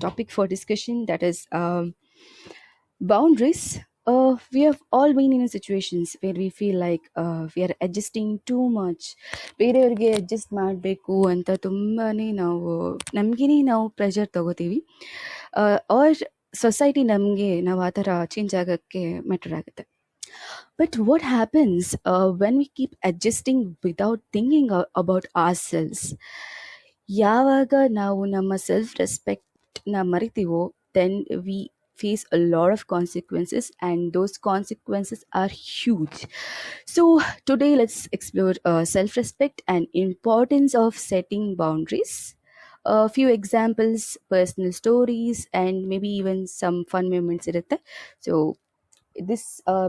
topic for discussion, that is boundaries. We have all been in situations where we feel like we are adjusting too much. ಬೇರೆಯವ್ರಿಗೆ adjust ಮಾಡಬೇಕು ಅಂತ ತುಂಬಾನೇ ನಾವು pressure ತಗೋತೀವಿ. R society ನಮಗೆ ನಾವು ಆ ಥರ ಚೇಂಜ್ ಆಗೋಕ್ಕೆ ಮ್ಯಾಟರ್ ಆಗುತ್ತೆ. But what happens when we keep adjusting without thinking about ourselves? ಯಾವಾಗ ನಾವು ನಮ್ಮ self ರೆಸ್ಪೆಕ್ಟ್ನ ಮರಿತೀವೋ, then we face a lot of consequences, and those consequences are huge. So today let's explore self-respect and importance of setting boundaries. A few examples, personal stories, and maybe even some fun moments irutte. So this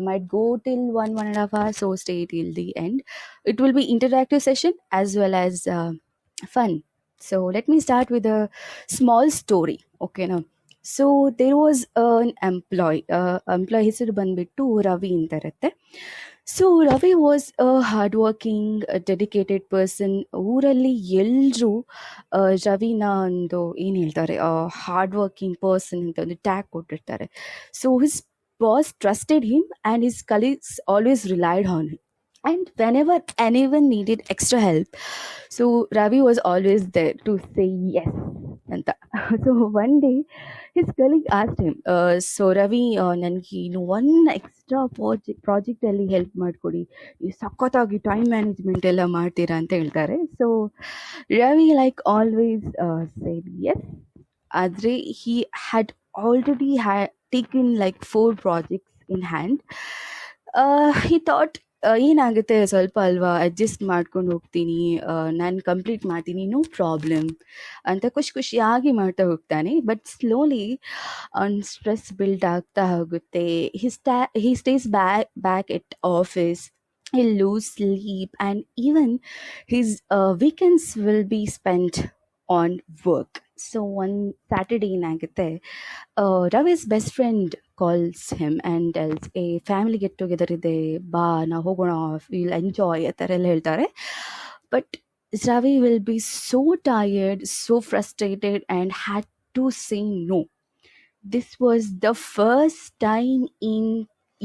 might go till 1.5 hours, so stay till the end. It will be interactive session as well as fun. So let me start with a small story. Okay, now, so there was an employee ಹೆಸರು ಬಂದ್ಬಿಟ್ಟು ರವಿ ಅಂತ ಇರುತ್ತೆ. So Ravi was a hard working dedicated person. ಊರಲ್ಲಿ ಎಲ್ಲರೂ ರವಿನ ಒಂದು ಏನು ಹೇಳ್ತಾರೆ, hard working person ಅಂತ ಒಂದು ಟ್ಯಾಗ್ ಕೊಟ್ಟಿರ್ತಾರೆ. So his boss trusted him and his colleagues always relied on him. And whenever anyone needed extra help, so Ravi was always there to say yes. Anta. So one day, his colleague asked him, so Ravi, ನನಗೆ one extra project ಅಲ್ಲಿ help ಮಾಡಿಕೊಡಿ, ಈ ಸಖತ್ತಾಗಿ time management ಎಲ್ಲ ಮಾಡ್ತೀರಾ ಅಂತ ಹೇಳ್ತಾರೆ. So Ravi like always said yes. Adre, he had already taken like 4 projects in hand. He thought ಏನಾಗುತ್ತೆ ಸ್ವಲ್ಪ ಅಲ್ವಾ, ಅಡ್ಜಸ್ಟ್ ಮಾಡ್ಕೊಂಡು ಹೋಗ್ತೀನಿ, ನಾನು ಕಂಪ್ಲೀಟ್ ಮಾಡ್ತೀನಿ, ನೋ ಪ್ರಾಬ್ಲಮ್ ಅಂತ ಖುಷಿಯಾಗಿ ಮಾಡ್ತಾ ಹೋಗ್ತಾನೆ. ಬಟ್ ಸ್ಲೋಲಿ ಸ್ಟ್ರೆಸ್ ಬಿಲ್ಡ್ ಆಗ್ತಾ ಹೋಗುತ್ತೆ. he stays back at office. He'll lose sleep, and even his weekends will be spent on work. So one Saturday ಏನಾಗುತ್ತೆ, Ravi's best friend calls him and tells, a family get together ಇದೆ, ಬಾ ನಾವು ಹೋಗೋಣ, will enjoy ಆ ಥರ ಎಲ್ಲ ಹೇಳ್ತಾರೆ. But Ravi will be so tired, so frustrated, and had to say no. This was the first time in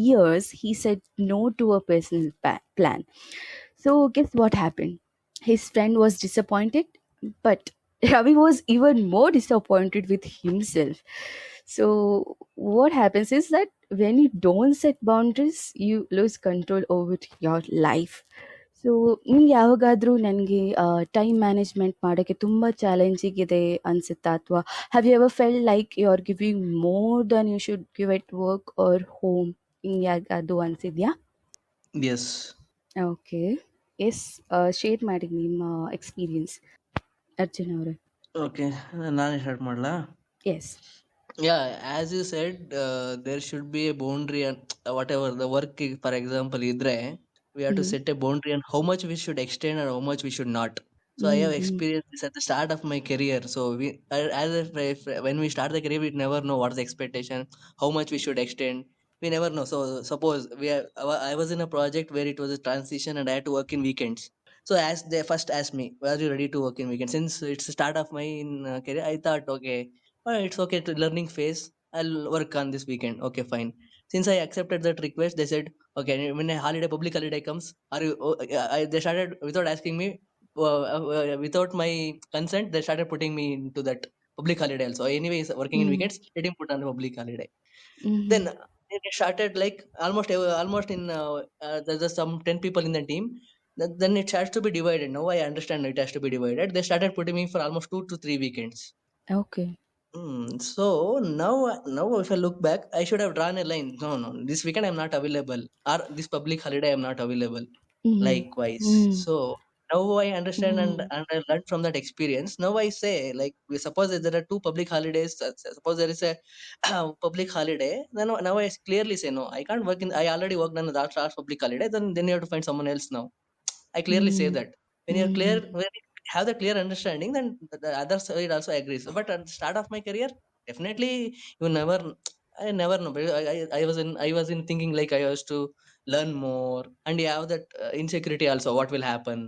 years he said no to a personal plan. So guess what happened? His friend was disappointed, but Ravi was even more disappointed with himself. So what happens is that when you don't set boundaries, you lose control over your life. So ನಿಮ್ಗೆ ಯಾವಾಗಾದರೂ ನನಗೆ time management ಮಾಡೋಕ್ಕೆ ತುಂಬ challenging ಇದೆ ಅನಿಸುತ್ತಾ, ಅಥವಾ have you ever felt like you are giving more than you should give at work or home? ಹಿಂಗೆ ಅದು ಅನಿಸಿದ್ಯಾ? ಎಸ್. ಓಕೆ, ಎಸ್, ಶೇರ್ ಮಾಡಿ ನಿಮ್ಮ ಎಕ್ಸ್ಪೀರಿಯನ್ಸ್ ಅರ್ಜುನ್ ಅವರೇ. ಓಕೆ, ನಾನೇ ಸ್ಟಾರ್ಟ್ ಮಾಡಲಾ? Yes. Yeah, as you said, there should be a boundary and whatever the work, for example, idre, we have to set a boundary on how much we should extend and how much we should not. So I have experienced this at the start of my career. So as if when we start the career, we never know what's the expectation, how much we should extend. We never know. So suppose I was in a project where it was a transition and I had to work in weekends. So as they first asked me, "Were you ready to work in weekends?" Since it's the start of my career, I thought, okay, it's okay to learning phase. I'll work on this weekend. Okay, fine. Since I accepted that request, they said, okay, when a holiday, public holiday comes, are you? They started without asking me, without my consent. They started putting me into that public holiday also. Anyways, working in weekends, let him put on the public holiday. Then it started like almost in there's some 10 people in the team. Then it has to be divided. Now I understand it has to be divided. They started putting me for almost 2 to 3 weekends. Okay. So now if I look back, I should have drawn a line. No, no, this weekend I'm not available, or this public holiday I'm not available. Likewise. So now I understand and I learned from that experience. Now I say, like, suppose that there are 2 public holidays. Suppose there is a public holiday. Then now I clearly say no. I can't work in. I already worked on that last public holiday. Then you have to find someone else now. I clearly say that when you're clear, when you have the clear understanding, then the other side also agrees. But at the start of my career, definitely you never, I never know. But I was in thinking like I was to learn more, and you have that insecurity also. What will happen?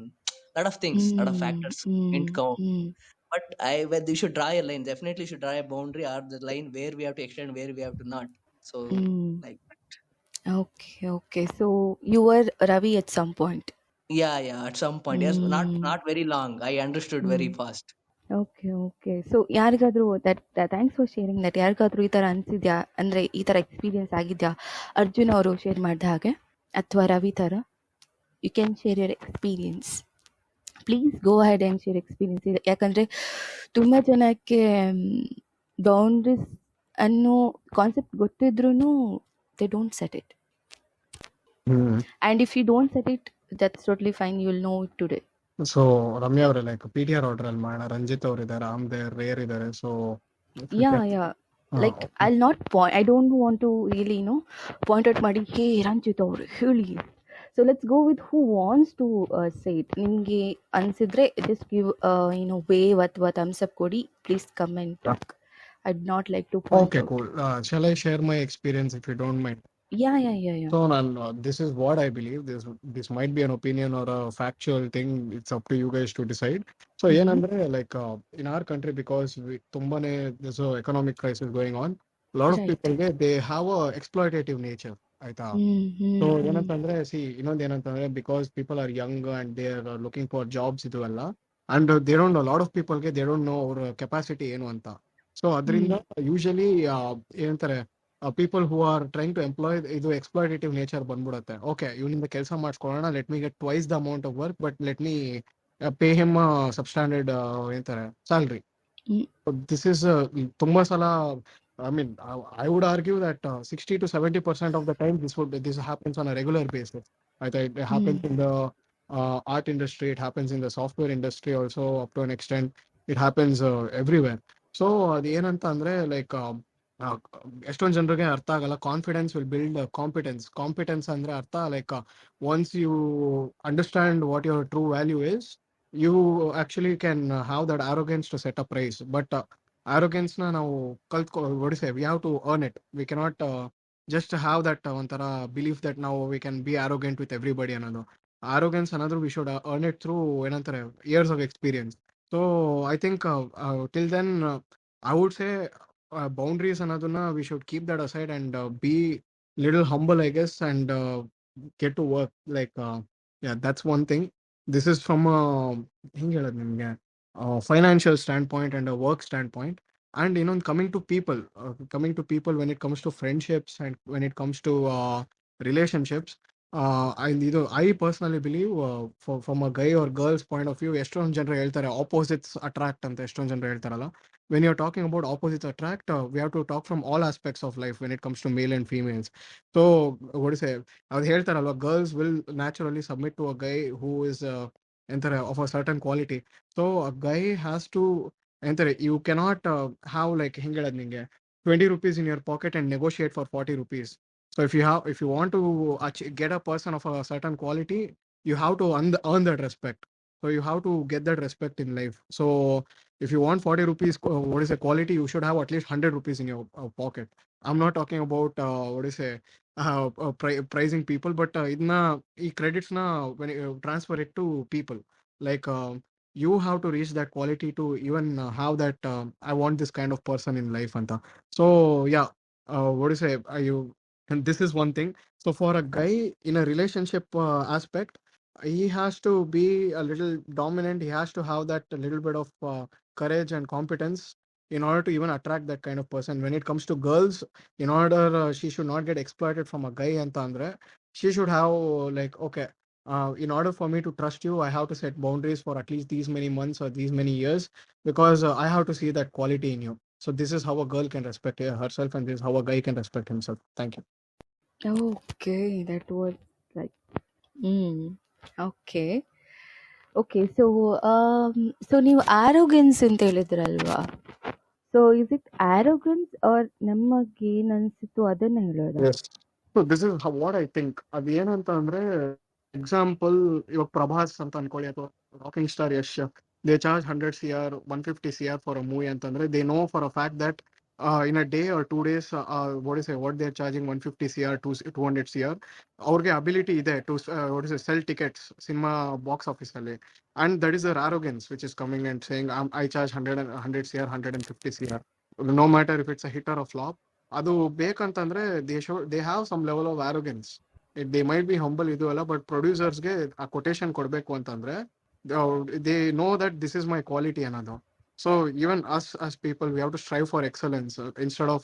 Lot of things, lot of factors. Can't count. But you should draw a line. Definitely should draw a boundary or the line where we have to extend, where we have to not. So Mm. like, Okay, okay. So you were Ravi at some point. yeah, at some point, yes, Mm. not very long. I understood very Mm. fast. Okay, okay. So ಯಾರಿಗಾದರೂ thanks for sharing that. ಯಾರಿಗಾದರೂ ಈ ಥರ ಅನಿಸಿದ್ಯಾ, ಅಂದರೆ ಈ ಥರ experience ಆಗಿದೆಯಾ ಅರ್ಜುನ್ ಅವರು share ಮಾಡಿದ ಹಾಗೆ, ಅಥವಾ ರವಿ ಥರ? You can share your experience. Please go ahead and share experience. ಇದೆ ಯಾಕಂದರೆ ತುಂಬ ಜನಕ್ಕೆ ಬೌಂಡ್ರೀಸ್ ಅನ್ನೋ ಕಾನ್ಸೆಪ್ಟ್ ಗೊತ್ತಿದ್ರೂ they don't set it. Hmm. And if you don't set it, that's totally fine, you will know it today. So Ramya ಅವರೇ, like P T R order ಅಲ್ಲಿ ಮಾಡೋಣ. ರಂಜಿತ್ ಅವ್ರು ಇದ್ದಾರೆ, ರಾಮ್ದೇವ್ ರೇರ್ ಇದ್ದಾರೆ. So Yeah. Like, I'll not point. I don't want to really, point out ಮಾಡಿ, ಹೇ ರಂಜಿತ್ ಅವರು ಹೇಳಿ. So let's go with who wants to say it. ನಿಮಗೆ ಅನಿಸಿದ್ರೆ just give wave ಅಥವಾ thumbs up ಕೊಡಿ. Please come and talk. I'd not like to point okay, out. Cool. Shall I share my experience if you don't mind? Yeah. So this is what I believe. This might be an opinion or a factual thing. It's up to you guys to decide. So ಏನಂದ್ರೆ, like in our country, because ತುಂಬಾನೇ there's a economic crisis going on, a lot of Right. people they have a exploitative nature. ಆಯ್ತಾ? So ಏನಂತಂದ್ರೆ, ಇನ್ನೊಂದು ಏನಂತಂದ್ರೆ, because people are young and they are looking for jobs ಇದು ಎಲ್ಲ, and they don't know, a lot of people they don't know ಅವ್ರ capacity ಏನು ಅಂತ. So ಅದರಿಂದ ಯೂಶಲಿ ಏನಂತಾರೆ, people who are trying to employ, ಇದು ಎಕ್ಸ್ಪ್ಲಾಯ್ಟೇಟಿವ್ ನೇಚರ್ ಬಂದ್ಬಿಡುತ್ತೆ. Okay, ಇವನಿಂದ ಕೆಲಸ ಮಾಡಿಸ್ಕೊಳ್ಳೋಣ, let me get twice the amount of work, but let me pay him substandard ಏನಂತಾರೆ ಸ್ಯಾಲ್ರಿ. ದಿಸ್ ಇಸ್ ತುಂಬಾ ಸಲ, I mean, I would argue that 60 to 70% of the time this happens on a regular basis. It happens in the art industry, it happens in the software industry also up to an extent. It happens everywhere. So ಅದು ಏನಂತ ಅಂದ್ರೆ, like ಎಷ್ಟೊಂದು ಜನರಿಗೆ ಅರ್ಥ ಆಗಲ್ಲ. Confidence will build competence ಅಂದ್ರೆ ಅರ್ಥ, like once you understand what your true value is, you actually can have that arrogance to set a price. But arrogance na ನಾವು what do you say, we have to earn it. We cannot just have that ಒಂಥರ belief that now we can be arrogant with everybody ಅನ್ನೋದು. Arrogance ಅನ್ನೋದು we should earn it through ಏನಂತಾರೆ years of experience. So I think till then I would say boundaries ಅನ್ನೋದನ್ನ we should keep that aside and be little humble, I guess, and get to work. Like yeah, that's one thing. This is from a ಹೆಂಗ್ ಹೇಳೋದು ನಿಮಗೆ, financial standpoint and work standpoint. And ಇನ್ನೊಂದು coming to people when it comes to friendships and when it comes to relationships. ಇದು I personally believe, from a guy or girl's point of view, ಎಷ್ಟೊಂದು ಜನರು ಹೇಳ್ತಾರೆ opposites attract ಅಂತ. ಎಷ್ಟೊಂದು ಜನರು ಹೇಳ್ತಾರಲ್ಲ, when you're talking about opposites attract, we have to talk from all aspects of life when it comes to male and females. So what do you say, ಅದು ಹೇಳ್ತಾರಲ್ವ, girls will naturally submit to a guy who is ಎಂತಾರೆ of a certain quality. So a guy has to ಎಂತಾರೆ, you cannot have like ಹೆಂಗೆ ಹೇಳೋದು ನಿಂಗೆ, 20 rupees in your pocket and negotiate for 40 rupees. So if you want to get a person of a certain quality, you have to earn that respect. So you have to get that respect in life. So if you want 40 rupees, what is the quality, you should have at least 100 rupees in your pocket. I'm not talking about what is say pricing people, but idna e credits na when you transfer it to people, like you have to reach that quality to even have that I want this kind of person in life anta. So yeah, what do you say, you, and this is one thing. So for a guy in a relationship aspect, he has to be a little dominant. He has to have that a little bit of courage and competence in order to even attract that kind of person. When it comes to girls, in order she should not get exploited from a guy anta andre, she should have like, okay, in order for me to trust you, I have to set boundaries for at least these many months or these many years, because I have to see that quality in you. So this is how a girl can respect herself, and this is how a guy can respect himself. Thank you. Okay, that was like, okay. Okay. So ನೀವು ಆರೋಗೆನ್ಸ್ ಅಂತ ಹೇಳಿದ್ರಲ್ವಾ? So is it ಆರೋಗೆನ್ಸ್ R ನಮಗೇನು ಅನಿಸಿತು ಅದನ್ನು ಹೇಳೋದಾ? Yes. So this is what I think. ಅದು ಏನಂತ ಅಂದ್ರೆ, example ಇವಾಗ ಪ್ರಭಾಸ್ ಅಂತ ಅನ್ಕೊಳ್ಳಿ, ಅಥವಾ rocking star Yash, they charge 100 CR 150 CR for a movie ಅಂತಂದ್ರೆ, they know for a fact that in a day or 2 days, what they're charging 150 cr to 200 cr. Our ability there to sell tickets cinema box office alle. And that is their arrogance which is coming and saying I charge 100 cr 150 cr, no matter if it's a hit or a flop. ಅದು ಬೇಕಂತಂದ್ರೆ they have some level of arrogance. They might be humble ಇದು ಅಲ್ಲ, but ಪ್ರೊಡ್ಯೂಸರ್ಸ್ಗೆ ಆ quotation ಕೊಡಬೇಕು ಅಂತಂದ್ರೆ they know that this is my quality ಅನ್ನೋದು. So even us as people, we have to strive for excellence instead of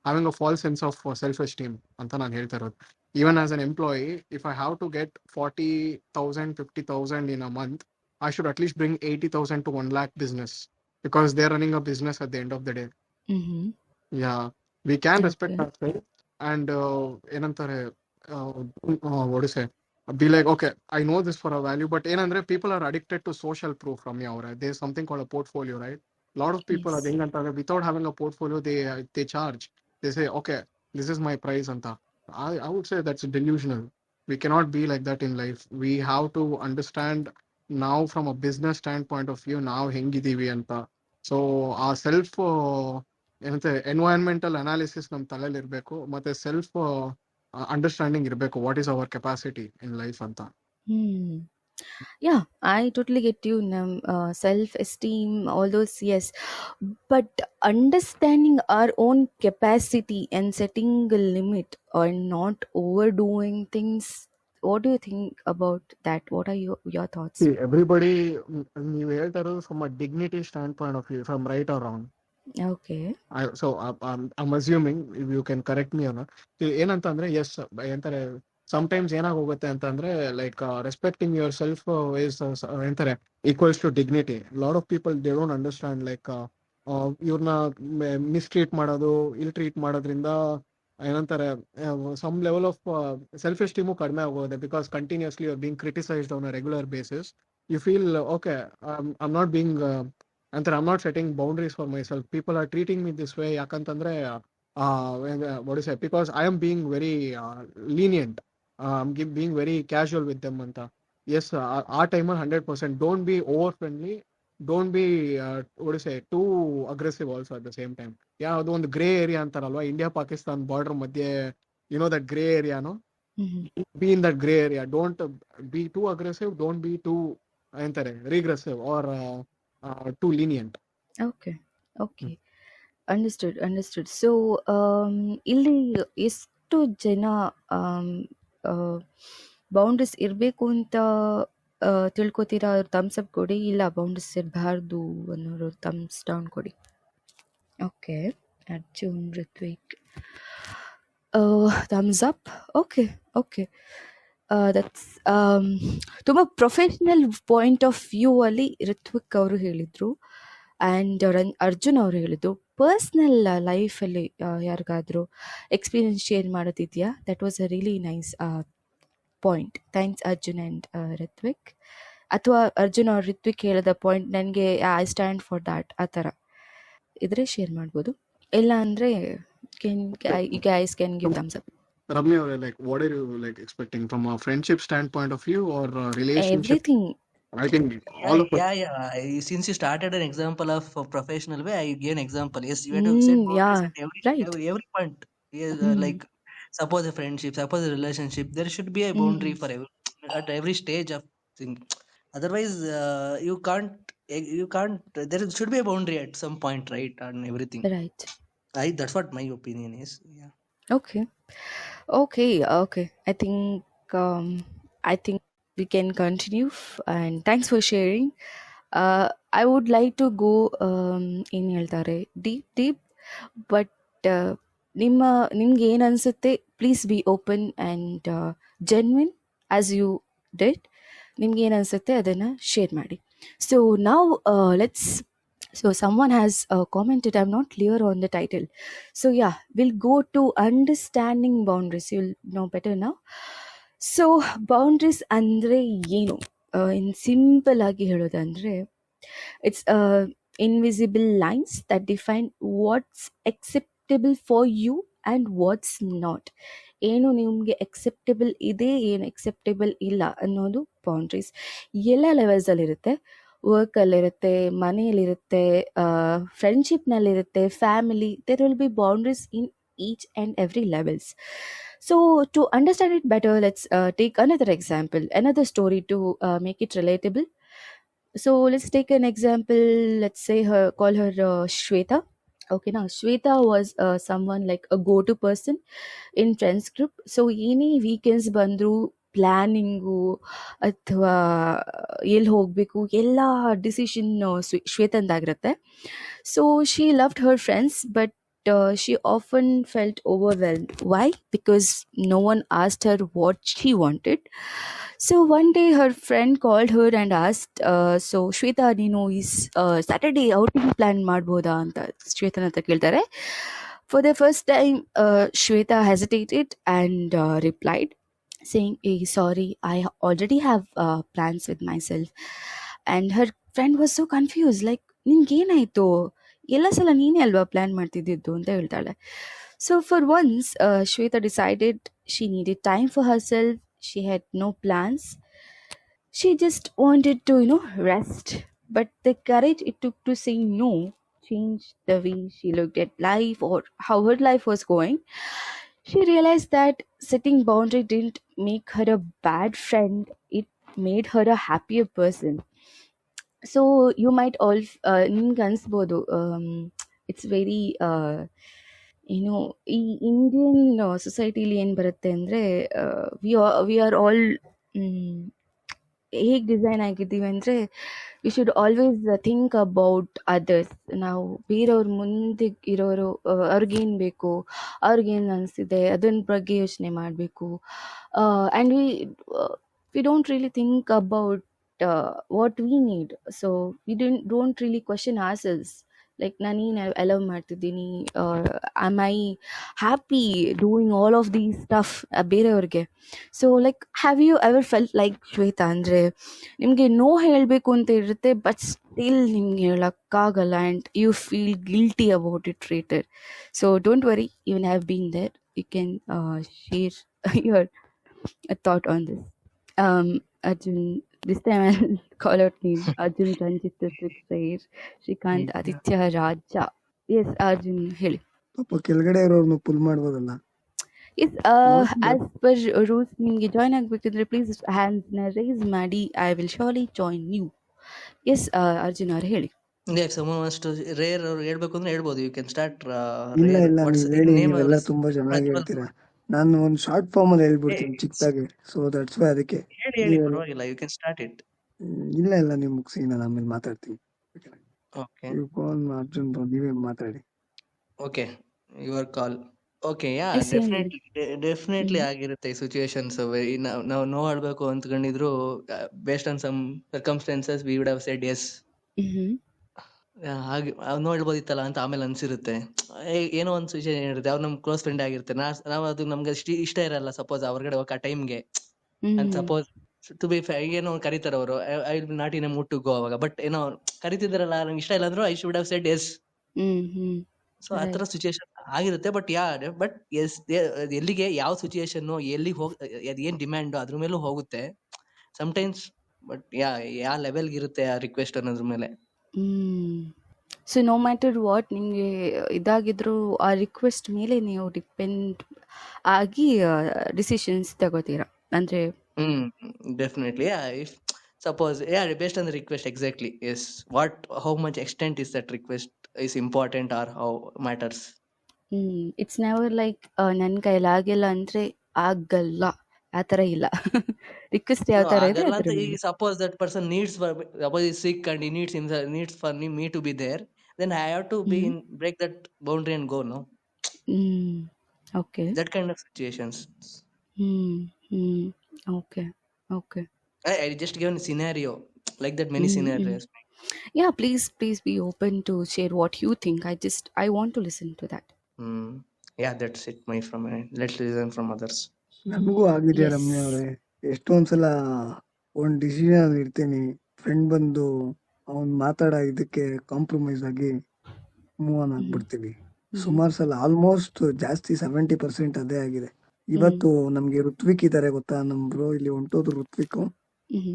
having a false sense of self-esteem. ಅಂತ ನಾನು ಹೇಳ್ತಾ ಇರೋದು. Even as an employee, if I have to get 40,000, 50,000 in a month, I should at least bring 80,000 to 1 lakh business, because they're running a business at the end of the day. Mm-hmm. Yeah, we can respect Okay. ourselves and ಏನಂತಾರೆ what do you say, be like, okay, I know this for a value, but ಏನಂದ್ರೆ people are addicted to social proof from you. There's something called a portfolio, right? A lot of people are Yes. ಹೆಂಗಂತಂದ್ರೆ without having a portfolio, they charge. They say, okay, this is my price ಅಂತ. I would say that's delusional. We cannot be like that in life. We have to understand now from a business standpoint of view ನಾವು ಹೆಂಗಿದೀವಿ ಅಂತ. So our self ಏನಂತೆ environmental analysis ನಮ್ಮ ತಲೆಯಲ್ಲಿ ಇರಬೇಕು, ಮತ್ತೆ self understanding ಇರಬೇಕು, what is our capacity in life ಅಂತ. Yeah, I totally get you. Self-esteem, all those, yes. But understanding our own capacity and setting a limit or not overdoing things, what do you think about that? What are your thoughts? Everybody, ನೀವು ಹೇಳ್ತಾ ಇರೋದು from a dignity stand point of view, from right or wrong. Okay. So I'm assuming if you can correct me or not. ಏನಂತಂದ್ರೆ ಎಸ್ ಎಂತಾರೆ sometimes ಏನಾಗೋಗುತ್ತೆ ಅಂತಂದ್ರೆ like respecting yourself is ಎಂತಾರೆ equals to dignity. Lot of people they don't understand like ಇವ್ರನ್ನ mistreat ಮಾಡೋದು, ill treat ಮಾಡೋದ್ರಿಂದ ಏನಂತಾರೆ some level of self esteem ಕಡಿಮೆ ಆಗೋದೆ, because continuously your being criticised on a regular basis. You feel okay, I'm not being ಅಂತಾರೆ, I'm not setting boundaries for myself, people are treating me this way. ಯಾಕಂತಂದ್ರೆ what do you say, because I am being very lenient, I'm being very casual with them ಅಂತ. Yes, ಆ ಟೈಮಲ್ಲಿ 100% don't be over friendly, don't be what do you say, too aggressive also at the same time. ಅದು ಒಂದು grey area ಅಂತಾರಲ್ವಾ, India Pakistan border ಮಧ್ಯೆ, you know that gray area, no? Be in that gray area. Don't be too aggressive, don't be too ಎಂತಾರೆ regressive or too lenient. Okay. Understood. So, ಇಲ್ಲಿ ಎಷ್ಟು ಜನ boundaries ಇರಬೇಕು ಅಂತ ತಿಳ್ಕೊತೀರಾ? ಅವ್ರು ಥಮ್ಸ್ ಅಪ್ ಕೊಡಿ. ಇಲ್ಲ ಬೌಂಡ್ರೀಸ್ ಇರಬಾರ್ದು ಅನ್ನೋರು ಥಮ್ಸ್ ಡೌನ್ ಕೊಡಿ. Okay, Arjun, Ritwik, thumbs up. Okay. That's ತುಂಬ ಪ್ರೊಫೆಷ್ನಲ್ ಪಾಯಿಂಟ್ ಆಫ್ ವ್ಯೂ ಅಲ್ಲಿ ಋತ್ವಿಕ್ ಅವರು ಹೇಳಿದರು. ಆ್ಯಂಡ್ ಅರ್ಜುನ್ ಅವರು ಹೇಳಿದ್ರು, ಪರ್ಸ್ನಲ್ ಲೈಫಲ್ಲಿ ಯಾರಿಗಾದರೂ ಎಕ್ಸ್ಪೀರಿಯನ್ಸ್ ಶೇರ್ ಮಾಡೋದಿದೆಯಾ? That was a really nice point. Thanks Arjun and Ritvik. ಅಥವಾ ಅರ್ಜುನ್ ಅವ್ರು ಋತ್ವಿಕ್ ಹೇಳಿದ ಪಾಯಿಂಟ್ ನನಗೆ ಐ ಸ್ಟ್ಯಾಂಡ್ ಫಾರ್ ದ್ಯಾಟ್, ಆ ಥರ ಇದ್ರೆ ಶೇರ್ ಮಾಡ್ಬೋದು. ಇಲ್ಲ ಅಂದರೆ you guys can give thumbs up. Ramya, like, what are you like expecting from a friendship standpoint of view or a relationship? Everything. I think all of us. Yeah. Since you started an example of a professional way, I give an example. Yes, you have to set boundaries Yeah, at right. every point. Yes, like suppose a friendship, suppose a relationship, there should be a boundary for at every stage of thing. Otherwise, you can't. There should be a boundary at some point, right? On everything. Right. That's what my opinion is. Yeah. Okay. I think we can continue, and thanks for sharing. I would like to go in ಹೇಳ್ತಾರೆ deep, but ನಿಮ್ಗೆ ಏನು ಅನಿಸುತ್ತೆ, please be open and genuine as you did. ನಿಮ್ಗೆ ಏನು ಅನಿಸುತ್ತೆ ಅದನ್ನು share ಮಾಡಿ. So ನಾವು So someone has commented, I'm not clear on the title. So yeah, we'll go to understanding boundaries. You'll know better now. So boundaries andre ಏನು? In simple ಆಗಿ ಹೇಳೋದಂದ್ರೆ, it's invisible lines that define what's acceptable for you and what's not. ಏನು ನಿಮಗೆ acceptable ಇದೆ, ಏನು acceptable ಇಲ್ಲ ಅನ್ನೋದು boundaries ಎಲ್ಲ ಲೆವೆಲ್ಸಲ್ಲಿರುತ್ತೆ. ವರ್ಕಲ್ಲಿರುತ್ತೆ, ಮನೆಯಲ್ಲಿರುತ್ತೆ, ಫ್ರೆಂಡ್ಶಿಪ್ನಲ್ಲಿರುತ್ತೆ, family. There will be boundaries in each and every levels. So to understand it better, let's take another example, another story to make it relatable. So let's take an example. Let's say her, call her Shweta. Okay, now Shweta was someone like a go-to person in friends group. So any weekends ಬಂದ್ರು planning ಅಥವಾ ಎಲ್ಲಿ ಹೋಗಬೇಕು ಎಲ್ಲ decision ಶ್ವೇತಂದಾಗಿರುತ್ತೆ. So she loved her friends, but she often felt overwhelmed. Why? Because no one asked her what she wanted. So one day her friend called her and asked, so Shweta, ನೀನು ಈ Saturday outing plan ಮಾಡ್ಬೋದಾ ಅಂತ ಶ್ವೇತನ ಹತ್ರ ಕೇಳ್ತಾರೆ. For the first time, Shweta hesitated and replied, saying, hey, sorry, I already have plans with myself. And her friend was so confused, like, ನಿನ್ಗೇನಾಯ್ತು, ಎಲ್ಲ ಸಲ ನೀನೇ ಅಲ್ವಾ ಪ್ಲಾನ್ ಮಾಡ್ತಿದ್ದಿದ್ದು ಅಂತ ಹೇಳ್ತಾಳೆ. So for once Shweta decided she needed time for herself. She had no plans. She just wanted to, rest. But the courage it took to say no changed the way she looked at life or how her life was going. She realized that setting boundary didn't make her a bad friend, it made her a happier person. So you might all ನಿಮ್ಗೆ ಅನ್ಸ್ಬೋದು, it's very ಈ Indian ಸೊಸೈಟಿಲಿ ಏನು ಬರುತ್ತೆ ಅಂದರೆ, V are all ಹೇಗೆ design ಆಗಿದ್ದೀವಿ ಅಂದರೆ, we should always think about others. ನಾವು ಬೇರೆಯವ್ರ ಮುಂದೆ ಇರೋರು, ಅವ್ರಿಗೇನು ಬೇಕು, ಅವ್ರಿಗೇನು ಅನಿಸ್ತಿದೆ ಅದನ್ನ ಬಗ್ಗೆ ಯೋಚನೆ ಮಾಡಬೇಕು. And we don't really think about what we need. So we don't really question ourselves, like ನಾನೇನು ಅಲವ್ ಮಾಡ್ತಿದ್ದೀನಿ, am I happy doing all of these stuff ಬೇರೆಯವ್ರಿಗೆ. So like have you ever felt like Shweta, ಅಂದರೆ ನಿಮಗೆ no ಹೇಳಬೇಕು ಅಂತ ಇರುತ್ತೆ, but still ನಿಮ್ಗೆ ಹೇಳೋಕ್ಕಾಗಲ್ಲ and you feel guilty about it later. So don't worry, even have been there. You can share your thought on this. Arjun, this time I'll call out name. Arjun, Ranjit, Sair, Shrikant, Aditya, Raja. Yes, Arjun, ಹೇಳಿ. ಪಾಪ ಕೆಳಗಡೆ ಇರೋರ್ನ pull ಮಾಡ್ಬೋದಲ್ಲ. Yes, as per rules, ನಿಮಗೆ join ಆಗಬೇಕಿದ್ರೆ please ಹ್ಯಾಂಡ್ಸ್ನ raise ಮಾಡಿ, I will surely join you. Yes Arjun ಅವ್ರು ಹೇಳಿ. ಅಷ್ಟು ರೇರ್ ಅವ್ರು ಹೇಳ್ಬೇಕು ಅಂದ್ರೆ ಹೇಳ್ಬೋದು. You can start. ಇಲ್ಲ ಇಲ್ಲ, ನೀವ್ ಹೇಳಿ, ನೀವೆಲ್ಲ ತುಂಬಾ ಚೆನ್ನಾಗಿ ಹೇಳ್ತೀರಾ. ನಾನು ಒಂದು ಶಾರ್ಟ್ ಫಾರ್ಮ್ ಅಲ್ಲಿ ಹೇಳ್ಬಿಡ್ತೀನಿ ಚಿಕ್ಕದಾಗಿ. ಸೊ ದಟ್ಸ್ ವೈ ಅದಕ್ಕೆ ಹೇಳಿ, ಪರವಾಗಿಲ್ಲ, ಯು ಕ್ಯಾನ್ ಸ್ಟಾರ್ಟ್ ಇಟ್. ಇಲ್ಲ ಇಲ್ಲ, ನೀವು ಮುಗಿಸಿ, ನಾನು ಆಮೇಲೆ ಮಾತಾಡ್ತೀನಿ. ಓಕೆ, ಯು ಕಾಲ್ ಅರ್ಜುನ್, ನೀವೇ ಮಾತಾಡಿ. Okay, your call. Okay, yeah, definitely ಆಗಿರುತ್ತೆ ಈ ಸಿಚುವೇಶನ್ಸ್. ನಾವು ನೋ ಆಡ್ಬೇಕು ಅಂದ್ಕೊಂಡಿದ್ರು, based on some circumstances we would have said yes. ಹಾಗೆ ನೋ ಹೇಳ್ಬೋದಿತ್ತಲ್ಲ ಅಂತ ಆಮೇಲೆ ಅನ್ಸಿರುತ್ತೆ. ಏನೋ ಒಂದು ಸಿಚುವೇಶನ್ ಇರುತ್ತೆ, ಅವ್ರು ನಮ್ ಕ್ಲೋಸ್ ಫ್ರೆಂಡ್ ಆಗಿರುತ್ತೆ, ನಾವು ಅದು ನಮ್ಗೆ ಇಷ್ಟ ಇರಲ್ಲ. ಸಪೋಸ್ ಹೊರಗಡೆ ಹೋಗೋ ಟೈಮ್ಗೆ, ಅಂಡ್ ಸಪೋಸ್ ಟು ಬಿ ಏನೋ ಕರೀತಾರ ಅವರು, I will not in a mood to go. ಅವಾಗ ಬಟ್ ಏನೋ ಕರಿತಿದಾರಲ್ಲ, ನಂಗೆ ಇಷ್ಟ ಇಲ್ಲ ಅಂದ್ರು I should have said yes. So ಆ ತರ ಸಿಚುವೇಶನ್ ಆಗಿರುತ್ತೆ. ಬಟ್ ಎಸ್, ಎಲ್ಲಿಗೆ ಯಾವ ಸಿಚುವೇಶನ್, ಎಲ್ಲಿಗೆ ಅದೇನ್ ಡಿಮ್ಯಾಂಡ್ ಅದ್ರ ಮೇಲೂ ಹೋಗುತ್ತೆ ಸಮ್ಟೈಮ್ಸ್. ಬಟ್ ಯಾವ ಲೆವೆಲ್ಗೆ ಇರುತ್ತೆ ಆ ರಿಕ್ವೆಸ್ಟ್ ಅನ್ನೋದ್ರ ಮೇಲೆ. ಸೊ ನೋ ಮ್ಯಾಟರ್ ವಾಟ್ ನಿಮಗೆ ಇದಾಗಿದ್ರು ಆ ರಿಕ್ವೆಸ್ಟ್ ಮೇಲೆ ನೀವು ಡಿಪೆಂಡ್ ಆಗಿ ಡಿಸಿಷನ್ಸ್ ತಗೋತೀರಾ ಅಂದರೆ. Definitely, if suppose based on the request, exactly, yes, what, how much extent is that request is important or how matters. It's never like ನನ್ನ ಕೈಲಾಗಿಲ್ಲ ಅಂದರೆ ಆಗಲ್ಲ, ಆ ಥರ ಇಲ್ಲ. ರಿಕ್ವೆಸ್ಟ್ ಯಾವ ಥರ ಇದೆ ಆಗಲ್ಲ ಅಂತ. ಈಗ suppose that person needs, suppose is sick and he needs for me to be there, then I have to be in, break that boundary and go, no? Okay. That kind of situations. Okay. I just given a scenario like that, many scenarios. Yeah, please be open to share what you think. I want to listen to that. Yeah, that's it from my end. Let's listen from others. ನನಗೂ ಆಗಿದೆ ರಮ್ಯ ಅವರೇ. ಎಷ್ಟೊಂದ್ಸಲ ಒಂದ್ decision ಇರ್ತೀನಿ, friend ಬಂದು ಅವ್ನ್ ಮಾತಾಡ ಇದಕ್ಕೆ compromise ಆಗಿ ಮೂವ್ ಆನ್ ಆಗ್ಬಿಡ್ತೀವಿ. ಸುಮಾರು ಸಲ, ಆಲ್ಮೋಸ್ಟ್ ಜಾಸ್ತಿ 70% ಅದೇ ಆಗಿದೆ. ಇವತ್ತು ನಮ್ಗೆ ಋತ್ವಿಕ್ ಇದಾರೆ ಗೊತ್ತಾ, ನಮ್ ಬ್ರೋ ಇಲ್ಲಿ ಹೊಂಟೋದ್ರು ಋತ್ವಿಕ್,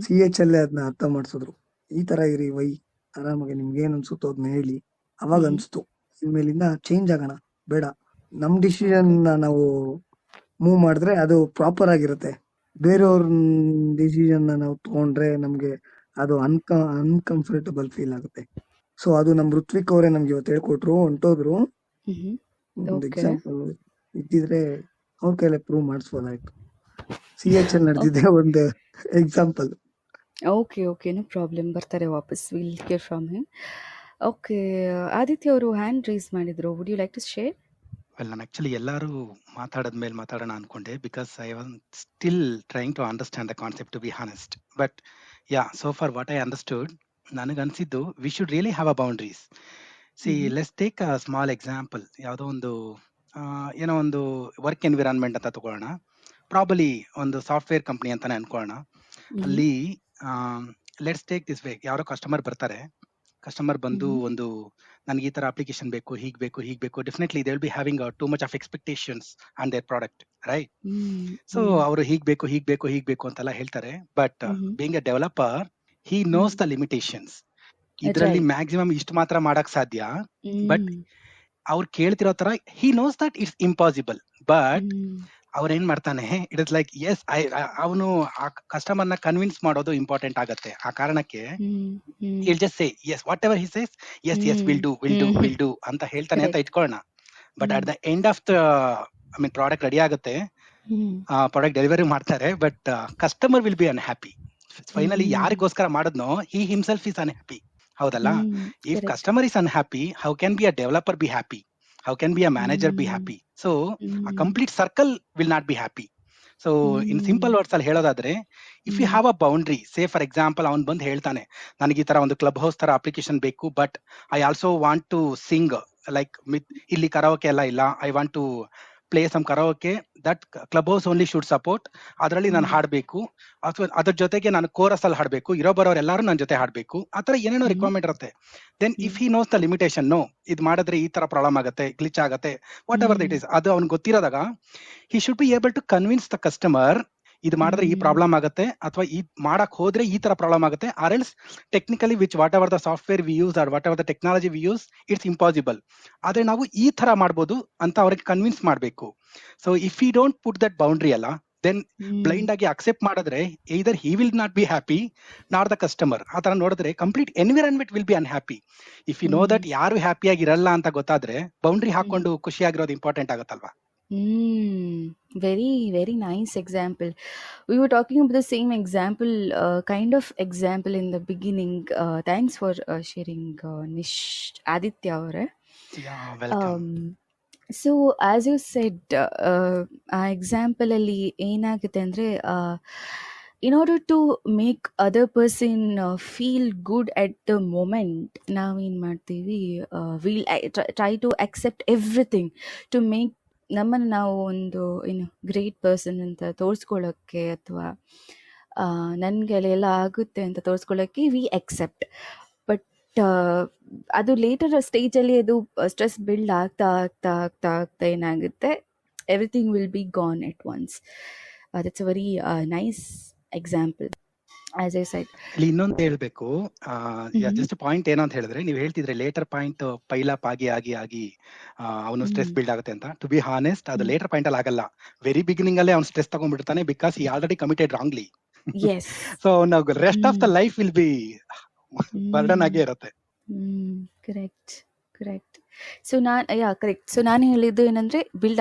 CH ಅಲ್ಲೇ ಅದನ್ನ ಅರ್ಥ ಮಾಡ್ಸಿದ್ರು. ಈ ತರ ಇರಿ ವೈ ಆರಾಮಾಗಿ ನಿಮ್ಗೆ ಏನ್ ಅನ್ಸುತ್ತೋ ಅದನ್ನ ಹೇಳಿ. ಅವಾಗ ಅನ್ಸ್ತು ಇನ್ಮೇಲಿಂದ ಚೇಂಜ್ ಆಗೋಣ, ಬೇಡ ನಮ್ ಡಿಸಿಷನ್ ನಾವು ಮೂವ್ ಮಾಡಿದ್ರೆ ಅದು ಪ್ರಾಪರ್ ಆಗಿರುತ್ತೆ. ಬೇರೆಯವ್ರ ಡಿಸಿಷನ್ ನಾವು ತಗೊಂಡ್ರೆ ನಮ್ಗೆ ಅದು ಅನ್ಕಂಫರ್ಟಬಲ್ ಫೀಲ್ ಆಗುತ್ತೆ. ಸೊ ಅದು ನಮ್ ಋತ್ವಿಕ್ ಅವರೇ ನಮ್ಗೆ ಇವತ್ತು ಹೇಳ್ಕೊಟ್ರು, ಹೊಂಟೋದ್ರು. ಒಂದು ಎಕ್ಸಾಂಪಲ್ ಇದ್ದಿದ್ರೆ ಅವ್ರ ಕೈಲೇ ಪ್ರೂವ್ ಮಾಡಿಸ್ಬೋದಾಯ್ತು. CHL ನಡೆದಿದೆ ಒಂದು example. Okay okay, no problem. ಬರ್ತಾರೆ ವಾಪಸ್, will hear from him. Okay, Aditya ಅವರು ಹ್ಯಾಂಡ್ ರೈಸ್ ಮಾಡಿದ್ರು. Would you like to share? Well, ನಾನು ಆಕ್ಚುಲಿ ಎಲ್ಲರೂ ಮಾತಾಡದ್ಮೇಲೆ ಮಾತಾಡೋಣ ಅನ್ಕೊಂಡೆ, because I was still trying to understand the concept, to be honest. But yeah, so for what I understood, ನನಗೆ ಅನ್ಸಿದ್ದು we should really have a boundaries. See, let's take a small example. ಯಾವುದೋ ಒಂದು ಏನೋ ಒಂದು work environment ಅಂತ ತಗೊಳ್ಳೋಣ. Probably ಒಂದು software company ಅಂತಾನೆ ಅನ್ಕೊಳ್ಳೋಣ. ಅಲ್ಲಿ ಲೆಟ್ಸ್ ಟೇಕ್ ದಿಸ್ ವೇ, ಯಾರೋ ಕಸ್ಟಮರ್ ಬರ್ತಾರೆ. ಕಸ್ಟಮರ್ ಬಂದು ಒಂದು ನನಗೆ ಈ ತರ ಅಪ್ಲಿಕೇಶನ್ ಬೇಕು, ಹೀಗ್ ಬೇಕು, ಹೀಗ್ ಬೇಕು. Definitely they will be having too much of expectations on there product, right? So ಅವರು ಹೀಗ್ ಬೇಕು, ಹೀಗ್ ಬೇಕು, ಹೀಗ್ ಬೇಕು ಅಂತೆಲ್ಲ ಹೇಳ್ತಾರೆ. But being A developer, he knows the limitations. ಇದರಲ್ಲಿ ಮ್ಯಾಕ್ಸಿಮಮ್ ಇಷ್ಟು ಮಾತ್ರ ಮಾಡಕ್ ಸಾಧ್ಯ. ಬಟ್ ಅವ್ರು ಕೇಳ್ತಿರೋ ತರ he knows that it's impossible. But ಅವ್ರ ಏನ್ ಮಾಡ್ತಾನೆ, ಇಟ್ ಇಸ್ ಲೈಕ್ ಎಸ್ ಅವನು ಆ ಕಸ್ಟಮರ್ನ ಕನ್ವಿನ್ಸ್ ಮಾಡೋದು ಇಂಪಾರ್ಟೆಂಟ್ ಆಗತ್ತೆ. ಆ ಕಾರಣಕ್ಕೆ he'll just say yes, whatever he says, yes, we'll do ಅಂತ ಹೇಳ್ತಾನೆ ಅಂತ ಇಟ್ಕೊಳ್ಳೋಣ. But at the end of the product ready ಆಗುತ್ತೆ, ಪ್ರಾಡಕ್ಟ್ ಡೆಲಿವರಿ ಮಾಡ್ತಾರೆ, but customer will be unhappy. Finally ಯಾರಿಗೋಸ್ಕರ ಮಾಡಿದ್ನೋ ಹಿ ಹಿಮ್ಸೆಲ್ಫ್ ಇಸ್ ಅನ್ಹ್ಯಾಪಿ. ಹೌದಲ್ಲ? If customer is unhappy, how can be a developer be happy? How can be a manager be happy? So a complete circle will not be happy. So in simple words ಅಲ್ಲಿ ಹೇಳೋದಾದ್ರೆ, if you have a boundary, say for example ಅವ್ನು ಬಂದು ಹೇಳ್ತಾನೆ, ನನಗೆ ಈ ತರ ಒಂದು Clubhouse ತರ ಅಪ್ಲಿಕೇಶನ್ ಬೇಕು, but I also want to sing, like ಇಲ್ಲಿ ಕರಾವಕೆ ಎಲ್ಲ ಇಲ್ಲ, I want to play some karaoke that Clubhouse only should support. ಅದರಲ್ಲಿ ನಾನು ಹಾಡ್ಬೇಕು, ಅಥವಾ ಅದ್ರ ಜೊತೆಗೆ ನಾನು ಕೋರಸ್ ಅಲ್ಲಿ ಹಾಡ್ಬೇಕು, ಇರೋ ಬರೋರು ಎಲ್ಲರೂ ನನ್ನ ಜೊತೆ ಹಾಡ್ಬೇಕು, ಆತರ ಏನೇನೋ ರಿಕ್ವೈರ್ಮೆಂಟ್ ಇರುತ್ತೆ. Then if he knows the limitation, no ಇದು ಮಾಡಿದ್ರೆ ಈ ತರ ಪ್ರಾಬ್ಲಮ್ ಆಗುತ್ತೆ, ಗ್ಲಿಚ್ ಆಗುತ್ತೆ, ವಾಟ್ ಎವರ್ ಇಟ್ ಇಸ್, ಅದು ಅವ್ನಿಗೆ ಗೊತ್ತಿರೋದಾಗ he should be able to convince the customer, ಇದು ಮಾಡಿದ್ರೆ ಈ ಪ್ರಾಬ್ಲಮ್ ಆಗುತ್ತೆ, ಅಥವಾ ಈ ಮಾಡಕ್ ಹೋದ್ರೆ ಈ ತರ ಪ್ರಾಬ್ಲಮ್ ಆಗುತ್ತೆ, or else technically which whatever the software we use or whatever the technology we use, it's impossible. ಆದ್ರೆ ನಾವು ಈ ತರ ಮಾಡ್ಬೋದು ಅಂತ ಅವ್ರಿಗೆ ಕನ್ವಿನ್ಸ್ ಮಾಡ್ಬೇಕು. So if you don't put that boundary ಅಲ್ಲ, ದೆನ್ ಬ್ಲೈಂಡ್ ಆಗಿ ಅಕ್ಸೆಪ್ಟ್ ಮಾಡಿದ್ರೆ either he will not be happy nor the customer. ಆ ತರ ನೋಡಿದ್ರೆ complete environment will be unhappy. If you know that ಯಾರು ಹ್ಯಾಪಿ ಆಗಿರಲ್ಲ ಅಂತ ಗೊತ್ತಾದ್ರೆ, ಬೌಂಡ್ರಿ ಹಾಕೊಂಡು ಖುಷಿಯಾಗಿರೋದು ಇಂಪಾರ್ಟೆಂಟ್ ಆಗುತ್ತಲ್ವಾ? Very, very nice example. We were talking about the same example, kind of example in the beginning. Thanks for sharing, Nish Aditya avare. Yeah, welcome. So as you said, ಆ ಎಕ್ಸಾಂಪಲಲ್ಲಿ ಏನಾಗುತ್ತೆ ಅಂದರೆ, in order to make other person feel good at the moment, ನಾವೇನು ಮಾಡ್ತೀವಿ, will try to accept everything to make ನಮ್ಮನ್ನು ನಾವು ಒಂದು ಏನು ಗ್ರೇಟ್ ಪರ್ಸನ್ ಅಂತ ತೋರಿಸ್ಕೊಳ್ಳೋಕ್ಕೆ, ಅಥವಾ ನನಗೆ ಎಲ್ಲ ಆಗುತ್ತೆ ಅಂತ ತೋರಿಸ್ಕೊಳ್ಳೋಕ್ಕೆ ವಿ ಅಕ್ಸೆಪ್ಟ್. ಬಟ್ ಅದು ಲೇಟರ್ ಸ್ಟೇಜಲ್ಲಿ ಅದು ಸ್ಟ್ರೆಸ್ ಬಿಲ್ಡ್ ಆಗ್ತಾ ಆಗ್ತಾ ಆಗ್ತಾ ಆಗ್ತಾ ಏನಾಗುತ್ತೆ, everything will be gone at once. That's a very nice example. As I said ಇಲ್ಲಿ ಇನ್ನೊಂದು ಹೇಳ್ಬೇಕು, ಜಸ್ಟ್ ಪಾಯಿಂಟ್ ಏನೋ ಅಂತ ಹೇಳಿದ್ರೆ, ನೀವು ಹೇಳ್ತಿದ್ರೆ ಲೇಟರ್ ಪಾಯಿಂಟ್ ಪೈಲ್ ಅಪ್ ಆಗಿ ಆಗಿ ಆಗಿ ಅವನು ಸ್ಟ್ರೆಸ್ ಬಿಲ್ಡ್ ಆಗುತ್ತೆ ಅಂತ. ಟು ಬಿ ಹಾನೆಸ್ಟ್, ಅದು ಲೇಟರ್ ಪಾಯಿಂಟ್ ಅಲ್ಲಿ ಆಗಲ್ಲ, ವೆರಿ ಬಿಗಿನಿಂಗ್ ಅಲ್ಲೇ ಅವ್ನು ಸ್ಟ್ರೆಸ್ ತಗೊಂಡ್ಬಿಡ್ತಾನೆ, because he already committed wrongly. So ನಾವು rest of the life will be burden ಆಗೇ ಇರುತ್ತೆ. Correct correct. So correct. So ನಾನು ಹೇಳಿದ್ದು ಏನಂದರೆ, ಬಿಲ್ಡ್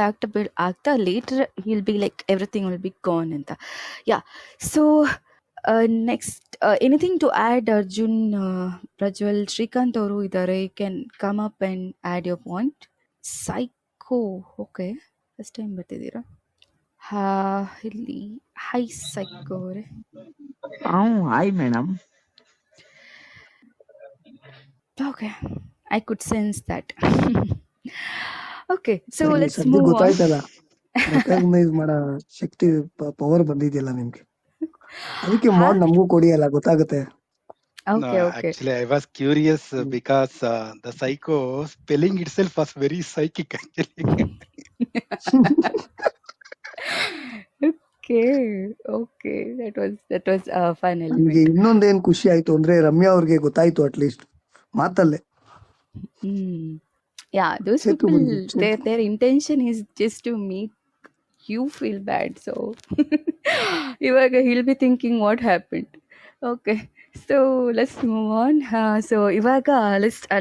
ಆಗ್ತಾ later will be like everything will be gone ಅಂತ. So next anything to add? Arjun, Prajwal, Srikanth ಅವರು ಇದ್ದಾರೆ. You can come up and add your point. Psycho, okay, first time ಬರ್ತಿದ್ದೀರಾ? ಇಲ್ಲಿ hi psycho ಅವರೇ. Hi madam. Okay, I could sense that. Okay, so ಸರಿ, let's ಸದ್ಯ move on. ಗೊತ್ತಾಯ್ತಲ್ಲ, recognise ಮಾಡೋ ಶಕ್ತಿ power ಬಂದಿದೆಯಲ್ಲ ನಿಮ್ಗೆ, ಅದಕ್ಕೆ ಮಾಡ್ ನಮಗೂ ಕೊಡಿ ಅಲ್ಲ, ಗೊತ್ತಾಗುತ್ತೆ. Okay. Actually, I was curious because the psycho spelling itself was very psychic actually. Okay. That was a fun ನನ್ಗೆ element. ಇನ್ನೊಂದೇನ್ ಖುಷಿ ಆಯ್ತು ಅಂದ್ರೆ ರಮ್ಯಾ ಅವ್ರಿಗೆ ಗೊತ್ತಾಯ್ತು ಅಟ್ಲೀಸ್ಟ್ ಮಾತಲ್ಲೇ Yeah, those ಸೇತು people, ಬಂದು ಸೇತು. their intention is just to make you feel bad. So Ivaga he'll be thinking what happened. Okay, so let's move on. So Ivaga,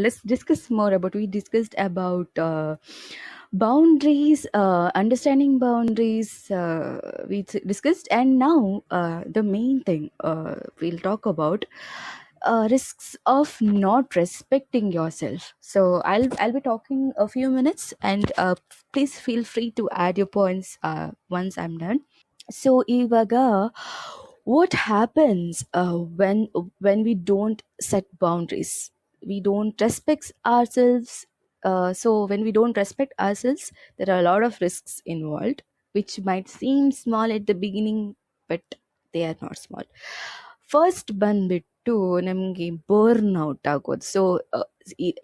let's discuss more about. We discussed about boundaries, understanding boundaries. Discussed, and now the main thing we'll talk about. Risks of not respecting yourself. So I'll be talking a few minutes, and please feel free to add your points once I'm done. So ivaga, what happens when we don't set boundaries, we don't respect ourselves. So when we don't respect ourselves, there are a lot of risks involved, which might seem small at the beginning, but they are not small. First ಬಂದ್ಬಿಟ್ಟು ನಮಗೆ burn out ಆಗೋದು. So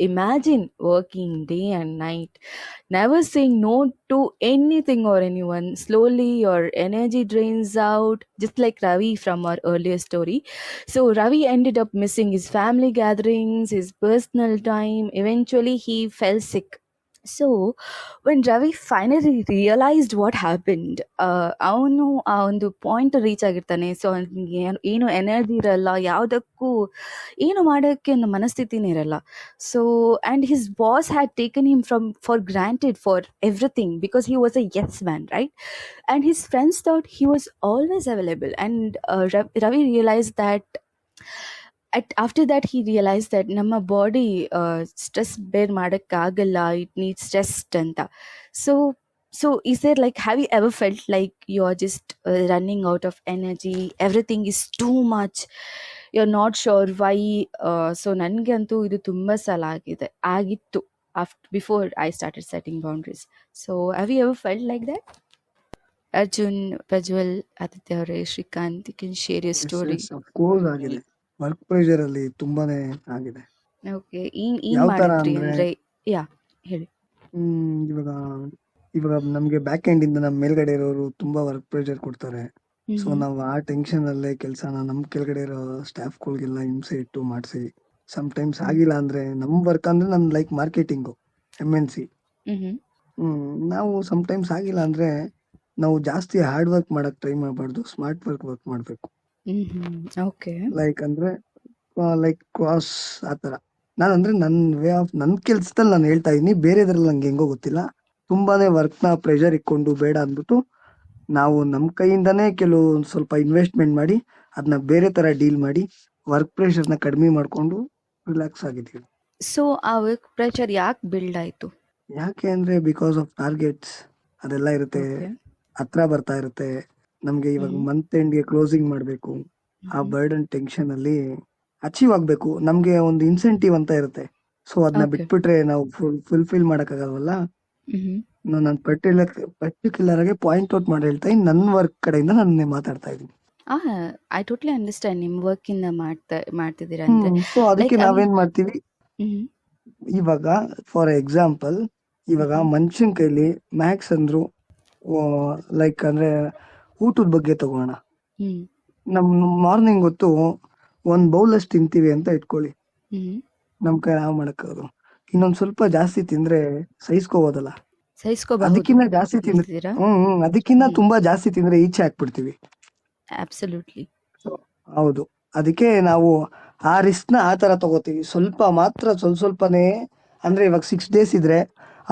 imagine working day and night, never saying no to anything or anyone. Slowly your energy drains out, just like Ravi from our earlier story. So Ravi ended up missing his family gatherings, his personal time. Eventually he fell sick. So when Ravi finally realized what happened, ಅವನು ಆ ಒಂದು point reach ಆಗಿರ್ತಾನೆ. So ಅವನಿಗೆ ಏನು energy ಇರಲ್ಲ, ಯಾವುದಕ್ಕೂ ಏನು ಮಾಡೋಕ್ಕೆ ಒಂದು ಮನಸ್ಥಿತಿನೇ ಇರಲ್ಲ. So and his boss had taken him for granted for everything because he was a yes man, right? And his friends thought he was always available. And Ravi realized that after that he realized that ನಮ್ಮ body stress ಬೇರ್ ಮಾಡೋಕ್ಕಾಗಲ್ಲ, it needs rest ಅಂತ. So is there, like, have you ever felt like you're just running out of energy, everything is too much, you're not sure why? So ನನಗಂತೂ ಇದು ತುಂಬ ಸಲ ಆಗಿತ್ತು before I started setting boundaries. So have you ever felt like that? Arjun, Prajwal, Aditya, Shrikant, you can share your yes story. Yes of course ಆಗಿದೆ. Work pressure ಅಲ್ಲಿ ತುಂಬಾನೇ ಆಗಿದೆ. Okay, ಏನ್ ಯಾವ ತರ ಮಾಡಿದ್ರಿ ಅಂದ್ರೆ ಅಂದ್ರೆ? ಯಾ, ಹೇಳಿ. ಇವಾಗ ಇವಾಗ ನಮ್ಗೆ ಬ್ಯಾಕ್ ಎಂಡ್ ಇಂದ ನಮ್ ಮೇಲ್ಗಡೆ ಇರೋರು ತುಂಬಾ ವರ್ಕ್ ಪ್ರೆಷರ್ ಕೊಡ್ತಾರೆ. ಸೊ ನಾವ್ ಆ ಟೆನ್ಷನ್ ಅಲ್ಲೇ ಕೆಲ್ಸನ ನಮ್ ಕೆಳಗಡೆ ಇರೋ ಸ್ಟಾಫ್ ಗಳಿಗೆಲ್ಲ ಹಿಂಸೆ ಇಟ್ಟು ಮಾಡ್ಸಿ, ಟೈಮ್ಸ್ ಆಗಿಲ್ಲ ಅಂದ್ರೆ ನಮ್ ವರ್ಕ್ ಅಂದ್ರೆ ನನ್ ಲೈಕ್ ಮಾರ್ಕೆಟಿಂಗು MNC. ನಾವು ಟೈಮ್ಸ್ ಆಗಿಲ್ಲ ಅಂದ್ರೆ ನಾವು ಜಾಸ್ತಿ ಹಾರ್ಡ್ ವರ್ಕ್ ಮಾಡಕ್ ಟ್ರೈ ಮಾಡಬಾರ್ದು, ಸ್ಮಾರ್ಟ್ ವರ್ಕ್ ಮಾಡ್ಬೇಕು. ಓಕೆ. ಲೈಕ್ ಅಂದ್ರೆ ಕ್ರಾಸ್ ಆತರ. ನಾನಂದ್ರೆ ನನ್ ವೇ ಆಫ್ ನನ್ ಕೆಲ್ಸದಲ್ಲಿ ನಾನು ಹೇಳ್ತಾ ಇದೀನಿ, ಬೇರೆದ್ರಲ್ಲಿ ನಂಗೆ ಹೆಂಗೋ ಗೊತ್ತಿಲ್ಲ. ತುಂಬಾನೇ ವರ್ಕ್ ನ ಪ್ರೆಷರ್ ಇಕ್ಕೊಂಡು ಬೇಡ ಅಂದ್ಬಿಟ್ಟು ನಾವು ನಮ್ ಕೈಯಿಂದಾನೇ ಕೆಲವು ಸ್ವಲ್ಪ ಇನ್ವೆಸ್ಟ್ಮೆಂಟ್ ಮಾಡಿ ಅದನ್ನ ಬೇರೆ ತರ ಡೀಲ್ ಮಾಡಿ ವರ್ಕ್ ಪ್ರೆಷರ್ ನ ಕಡಿಮೆ ಮಾಡ್ಕೊಂಡು ರಿಲ್ಯಾಕ್ಸ್ ಆಗಿದ್ದೀವಿ. ಸೊ ಆ ವರ್ಕ್ ಪ್ರೆಷರ್ ಯಾಕೆ ಬಿಲ್ಡ್ ಆಯ್ತು? ಯಾಕೆ ಅಂದ್ರೆ ಬಿಕಾಸ್ ಆಫ್ ಟಾರ್ಗೆಟ್ಸ್ ಅದೆಲ್ಲ ಇರುತ್ತೆ, ಹತ್ರ ಬರ್ತಾ ಇರುತ್ತೆ. ನಮ್ಗೆ ಇವಾಗ ಮಂತ್ ಎಂಡ್ಗೆ ಕ್ಲೋಸಿಂಗ್ ಮಾಡ್ಬೇಕು, ಆ ಬರ್ಡನ್ ಟೆನ್ಷನ್ ಅಲ್ಲಿ ಅಚೀವ್ ಆಗ್ಬೇಕು. ನಮ್ಗೆ ಒಂದು ಇನ್ಸೆಂಟಿವ್ ಅಂತ ಇರುತ್ತೆ. ಸೊ ಅದನ್ನ ಬಿಟ್ಬಿಟ್ರೆ ನಾವು ಫುಲ್ಫಿಲ್ ಮಾಡಕ್ಕಾಗಲ್ವಲ್ಲ. ನಾನು ಪರ್ಟಿಕ್ಯುಲರ್ ಆಗಿ ಪಾಯಿಂಟ್ ಔಟ್ ಮಾಡಿ ಹೇಳ್ತಾ ಇದ್ದೀನಿ, ನನ್ನ ವರ್ಕ್ ಕಡೆಯಿಂದ ನಾನು ಮಾತಾಡ್ತಾ ಇದ್ದೀನಿ. I totally understand. ನಿಮ್ ವರ್ಕ್ ಇಂದ ಮಾಡ್ತಿದ್ದೀರಾ ಅಂದ್ರೆ. ಸೊ ಅದಕ್ಕೆ ನಾವೇನ್ ಮಾಡ್ತೀವಿ, ಇವಾಗ ಫಾರ್ ಎಕ್ಸಾಂಪಲ್ ಇವಾಗ ಮನುಷ್ಯನ್ ಕೈಲಿ ಮ್ಯಾಕ್ಸ್ ಅಂದ್ರು ಲೈಕ್ ಅಂದ್ರೆ ಊಟದ ಬಗ್ಗೆ ತಗೋಣ. ನಮ್ ಮಾರ್ನಿಂಗ್ ಹೊತ್ತು ಒಂದ್ ಬೌಲ್ ಅಷ್ಟು ತಿಂತೀವಿ ಅಂತ ಇಟ್ಕೊಳ್ಳಿ, ನಮ್ ಕೈ ನಾವು ಮಾಡಕ್ಕಾಗದು. ಇನ್ನೊಂದ್ ಸ್ವಲ್ಪ ಜಾಸ್ತಿ ತಿಂದ್ರೆ ಸಹಿಸ್ಕೋಬೋದಲ್ಲ. ಅದಕ್ಕಿಂತ ಜಾಸ್ತಿ ತಿಂದ್ರೆ ಅದಕ್ಕಿಂತ ತುಂಬಾ ಜಾಸ್ತಿ ತಿಂದ್ರೆ ಈಚೆ ಹಾಕ್ಬಿಡ್ತೀವಿ. ಅಬ್ಸಲ್ಯೂಟ್ಲಿ ಹೌದು. ಅದಕ್ಕೆ ನಾವು ಆ ರಿಸ್ಕ್ ನ ಆ ತರ ತಗೋತೀವಿ. ಸ್ವಲ್ಪನೇ ಅಂದ್ರೆ ಇವಾಗ 6 days ಇದ್ರೆ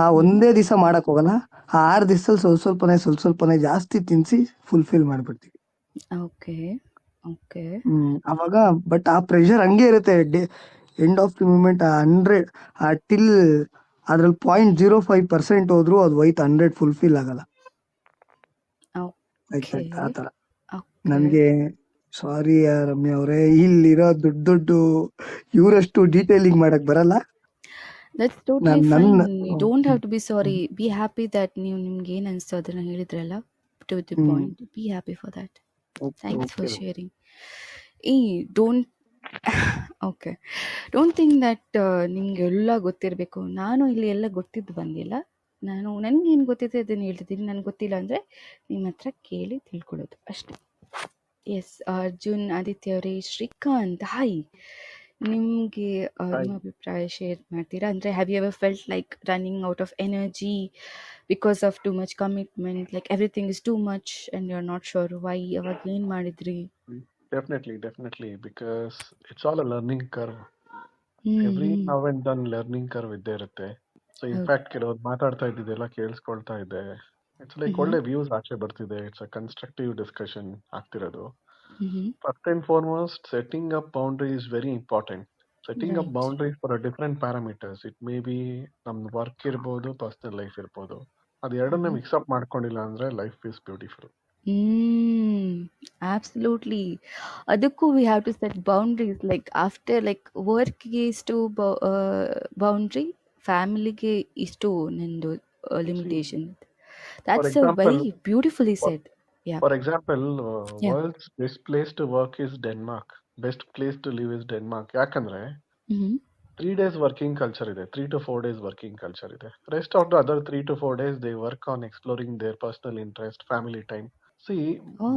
ಆ ಒಂದೇ ದಿವಸ ಮಾಡಕ್ ಹೋಗಲ್ಲ, ಆ 6 ದಿವಸದಲ್ಲಿ ಸ್ವಲ್ಪನೇ ಜಾಸ್ತಿ ತಿನ್ಸಿ ಫುಲ್ಫಿಲ್ ಮಾಡ್ಬಿಡ್ತೀವಿ. Okay okay. ಅವಾಗ ಬಟ್ ಆ ಪ್ರೆಷರ್ ಹಂಗೆ ಇರುತ್ತೆ. End of the moment 100 till ಅದ್ರಲ್ಲಿ 0.05% ಹೋದ್ರು ಅದು ಹೋಯ್ತು, 100 ಫುಲ್ಫಿಲ್ ಆಗಲ್ಲ. ಆತರ ನನ್ಗೆ ಸಾರಿ ರಮ್ಯಾ ಅವರೇ, ಇಲ್ಲಿರೋ ದೊಡ್ಡ ಇವರಷ್ಟು ಡೀಟೇಲಿಂಗ್ ಮಾಡಕ್ ಬರಲ್ಲ. That's totally fine. You don't have to be sorry. Be happy that ನೀವು ನಿಮ್ಗೆ ಏನ್ ಅನ್ಸ್ತೋ ಅದನ್ನ ಹೇಳಿದ್ರಲ್ಲ, to the point. Be happy for that. Thanks for sharing. Don't okay, don't think that ನಿಮ್ಗೆ ಎಲ್ಲ ಗೊತ್ತಿರಬೇಕು. ನಾನು ಇಲ್ಲಿ ಎಲ್ಲ ಗೊತ್ತಿದ್ದು ಬಂದಿಲ್ಲ. ನನಗೇನು ಗೊತ್ತಿದೆ ಅದನ್ನು ಹೇಳ್ತಿದ್ದೀನಿ. ನನಗೆ ಗೊತ್ತಿಲ್ಲ ಅಂದರೆ ನಿಮ್ಮ ಹತ್ರ ಕೇಳಿ ತಿಳ್ಕೊಳ್ಳೋದು ಅಷ್ಟೇ. ಎಸ್, ಅರ್ಜುನ್, ಆದಿತ್ಯ ಅವರೇ, ಶ್ರೀಕಾಂತ್, ಹಾಯ್. ನಿಮಗೆ Hi. ನಿಮ್ಮ ಅಭಿಪ್ರಾಯ ಶೇರ್ ಮಾಡ್ತೀರಾ? ಅಂದರೆ have you ever felt like running out of energy because of too much commitment, like everything is too much and you are not sure why? ಅವಾಗ ಏನು ಮಾಡಿದ್ರಿ? Definitely, because it's all a learning curve. Every hmm. now and then learning curve ಇದ್ದೇ ಇರುತ್ತೆ. So in ಹೌದು. fact ಕೆಲವ್ರು ಮಾತಾಡ್ತಾ ಇದ್ದಿದ್ದೆಲ್ಲ ಕೇಳಿಸ್ಕೊಳ್ತಾ ಇದ್ದೆ. It's like ಒಳ್ಳೆ ವ್ಯೂಸ್ ಆಚೆ ಬರ್ತಿದೆ. It's a constructive discussion ಆಗ್ತಿರೋದು. First and foremost, setting up boundaries is very important. Setting up right. boundaries for a different parameters. It may be ನಮ್ಮ ವರ್ಕ್ ಇರ್ಬೋದು, ಪರ್ಸನಲ್ ಲೈಫ್ ಇರ್ಬೋದು. ಅದು ಎರಡನ್ನ ಮಿಕ್ಸ್ ಅಪ್ ಮಾಡ್ಕೊಂಡಿಲ್ಲ ಅಂದ್ರೆ ಲೈಫ್ ಇಸ್ ಬ್ಯೂಟಿಫುಲ್. Absolutely. ಅದಕ್ಕೂ we have to set boundaries. Like after like ವರ್ಕ್ಗೆ ಇಷ್ಟು boundary, ಫ್ಯಾಮಿಲಿಗೆ ಇಷ್ಟು ನಿಂದು See, limitation. for That's a example, very beautifully for said. Yeah. For example, Yeah. world's best place to work is Denmark. Best place to live is Denmark. ಯಾಕಂದ್ರೆ 3 days working culture ಇದೆ. 3 to 4 days working culture ಇದೆ. Rest of the other 3 to 4 days they work on exploring their personal interest, family time. See, Oh.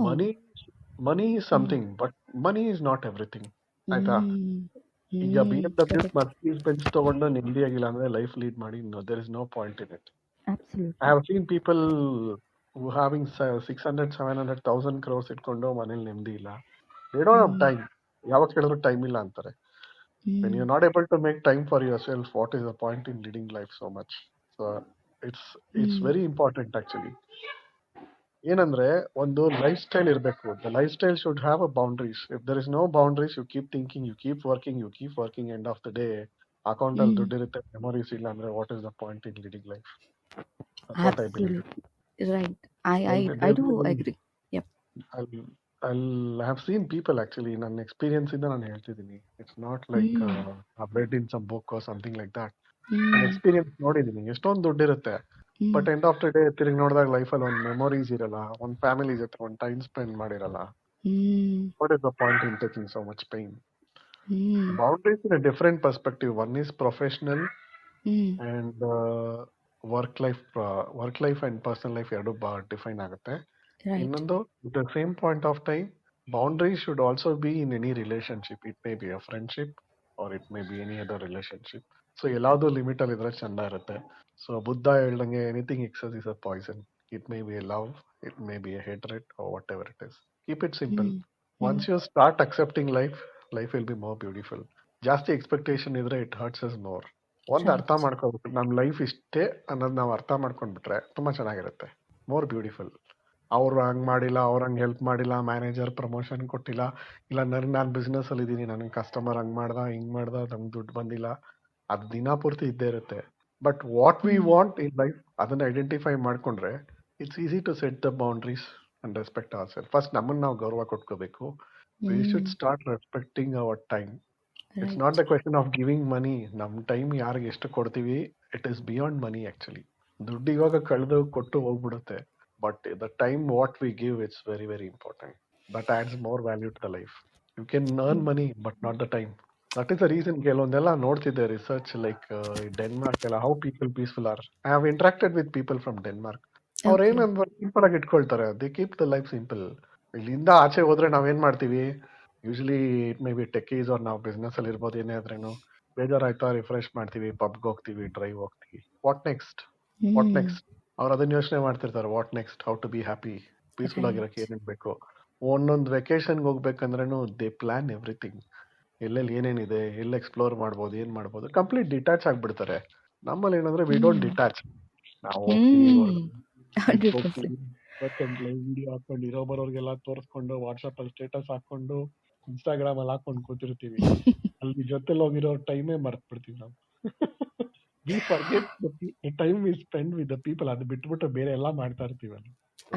money is something, but money is not everything. ಆಯ್ತಾ? ಈಗ BMW, Correct. Mercedes Benz ತಗೊಂಡು ನೆಮ್ಮದಿಯಾಗಿಲ್ಲ ಅಂದ್ರೆ life lead ಮಾಡಿ there is no point in it. I Absolutely. have seen people who having 600, 700,000 crores ಇಟ್ಕೊಂಡು ಮನೇಲಿ ನೆಮ್ಮದಿ ಇಲ್ಲ. They don't have time. ಯಾವಾಗ ಕೇಳಿದ್ರು ಟೈಮ್ ಇಲ್ಲ ಅಂತಾರೆ. When you're not able to make time for yourself, what is the point in leading life so much? So it's very important actually. ಏನಂದ್ರೆ ಒಂದು ಲೈಫ್ ಸ್ಟೈಲ್ ಇರಬೇಕು. The lifestyle should have a boundaries. If there is no boundaries, you keep thinking, you keep working, end of the day account ಅಲ್ಲಿ ದುಡ್ಡಿರುತ್ತೆ, memories ಇಲ್ಲ ಅಂದ್ರೆ what is the point in leading life? That's what I believe. Absolutely. Right. I There'll do be agree. Yep. I'll have seen people actually ನನ್ನ experience ಇಂದ ನಾನು ಹೇಳ್ತಿದ್ದೀನಿ. It's not like read in some book or something like that. ನಾನು experience ನೋಡಿದ್ದೀನಿ. ಎಷ್ಟೊಂದು ದುಡ್ಡಿರುತ್ತೆ, but end of the day ತಿರುಗಿ ನೋಡಿದಾಗ ಲೈಫಲ್ಲಿ ಒಂದು ಮೆಮೊರೀಸ್ ಇರಲ್ಲ, ಒಂದು ಫ್ಯಾಮಿಲಿ ಜೊತೆ ಒಂದು ಟೈಮ್ ಸ್ಪೆಂಡ್ ಮಾಡಿರಲ್ಲ. What is the point in taking so much pain? Boundaries in a different perspective. One is professional and work life and personal life ಎರಡು ಡಿಫೈನ್ ಆಗುತ್ತೆ. Right. ಇನ್ನೊಂದು at the same point of time, boundaries should also be in any relationship. It may be a friendship or it may be any other relationship. So ಎಲ್ಲಾವುದು limit ಅಲ್ಲಿ ಇದ್ರೆ ಚಂದ ಇರುತ್ತೆ. So Buddha ಹೇಳ್ದಂಗೆ anything excess is a poison. It may be a love, it may be a hatred or whatever it is. Keep it simple. Once you start accepting life, life will be more beautiful. ಜಾಸ್ತಿ expectation ಇದ್ರೆ it hertz us more. ಒಂದು ಅರ್ಥ ಮಾಡ್ಕೋಬೇಕು, ನಮ್ಮ life ಇಷ್ಟೇ ಅನ್ನೋದು ನಾವು ಅರ್ಥ ಮಾಡ್ಕೊಂಡ್ಬಿಟ್ರೆ ತುಂಬಾ ಚೆನ್ನಾಗಿರುತ್ತೆ, ಮೋರ್ ಬ್ಯೂಟಿಫುಲ್. ಅವ್ರು ಹಂಗ್ ಮಾಡಿಲ್ಲ, ಅವ್ರು ಹಂಗ್ ಹೆಲ್ಪ್ ಮಾಡಿಲ್ಲ, ಮ್ಯಾನೇಜರ್ ಪ್ರಮೋಷನ್ ಕೊಟ್ಟಿಲ್ಲ, ಇಲ್ಲ ನಾನು ಬಿಸ್ನೆಸ್ ಅಲ್ಲಿ ಇದ್ದೀನಿ, ನನಗೆ ಕಸ್ಟಮರ್ ಹಂಗ್ ಮಾಡ್ದ ಹಿಂಗ್ ಮಾಡ್ದ, ನಮ್ಗೆ ದುಡ್ಡು ಬಂದಿಲ್ಲ, ಅದು ದಿನ ಪೂರ್ತಿ ಇದ್ದೇ ಇರುತ್ತೆ. But what we want in life ಅದನ್ನ ಐಡೆಂಟಿಫೈ ಮಾಡ್ಕೊಂಡ್ರೆ it's easy to set the boundaries and respect ourself. First ನಮ್ಮನ್ನ ನಾವು ಗೌರವ ಕೊಟ್ಕೋಬೇಕು. We should start respecting our time. It's not the question of giving money. ನಮ್ time ಯಾರಿಗೆ ಎಷ್ಟು ಕೊಡ್ತೀವಿ, it is beyond money actually. ದುಡ್ಡು ಇವಾಗ ಕಳೆದು ಕೊಟ್ಟು ಹೋಗ್ಬಿಡುತ್ತೆ, but the time what we give it's very very important. That adds more value to the life. You can earn money but not the time. That is the reason ಕೆಲವೊಂದೆಲ್ಲ ನೋಡ್ತಿದ್ದೆ research like Denmark ಎಲ್ಲ, how people peaceful are. I have interacted with people from Denmark. ಅವ್ರ ಏನಂದ್ರೆ simple ಆಗಿ ಇಟ್ಕೊಳ್ತಾರೆ, they keep the life simple. ಇಲ್ಲಿಂದ ಆಚೆ ಹೋದ್ರೆ ನಾವೇನ್ ಮಾಡ್ತೀವಿ, usually it may be techies ಅವ್ರು, ನಾವು ಬಿಸ್ನೆಸ್ ಅಲ್ಲಿ ಇರ್ಬೋದು, ಏನೇ ಆದ್ರೇನು ಬೇಜಾರಾಯ್ತಾ ರಿಫ್ರೆಶ್ ಮಾಡ್ತೀವಿ, ಪಬ್ಗೆ ಹೋಗ್ತೀವಿ, ಡ್ರೈವ್ ಹೋಗ್ತೀವಿ. What next? ಅವ್ರು ಅದನ್ನ ಯೋಚನೆ ಮಾಡ್ತಿರ್ತಾರೆ, what next, how to be happy, peaceful ಆಗಿರಕ್ಕೆ ಏನೇನ್ ಬೇಕು. ಒಂದೊಂದು ವೆಕೇಶನ್ಗೆ ಹೋಗ್ಬೇಕಂದ್ರೂ ದೇ ಪ್ಲಾನ್ ಎವ್ರಿಥಿಂಗ್. ಎಲ್ಲೆಲ್ಲಿ ಏನೇನಿದೆ, ಎಲ್ಲಿ ಎಕ್ಸ್ಪ್ಲೋರ್ ಮಾಡ್ಬೋದು, ಏನ್ ಮಾಡ್ಬೋದು, ಕಂಪ್ಲೀಟ್ ಡಿಟ್ಯಾಚ್ ಆಗ್ಬಿಡ್ತಾರೆ. ನಮ್ಮಲ್ಲಿ ಏನಂದ್ರೆ ವಿ ಡೋಂಟ್ ಡಿಟ್ಯಾಚ್. ನಾವು ಹೋಗ್ತೀವಿ, 100%. ವಿಡಿಯೋ ಹಾಕೊಂಡು ಇರೋ ಬರೋರ್ಗೆಲ್ಲ ತೋರಿಸ್ಕೊಂಡು, ವಾಟ್ಸಪ್ ಅಲ್ಲಿ ಸ್ಟೇಟಸ್ ಹಾಕೊಂಡು, ಇನ್ಸ್ಟಾಗ್ರಾಮ್ ಅಲ್ಲಿ ಹಾಕೊಂಡು ಕೂತಿರ್ತೀವಿ. ಅಲ್ಲಿ ಜೊತೆಲಿ ಹೋಗಿರೋ ಟೈಮೇ ಮರ್ತ್ ಬಿಡ್ತೀವಿ ನಾವು. We forget the time we spend with the people. ಅದು ಬಿಟ್ಬಿಟ್ಟು ಬೇರೆ ಎಲ್ಲ ಮಾಡ್ತಾ ಇರ್ತೀವಲ್ಲ.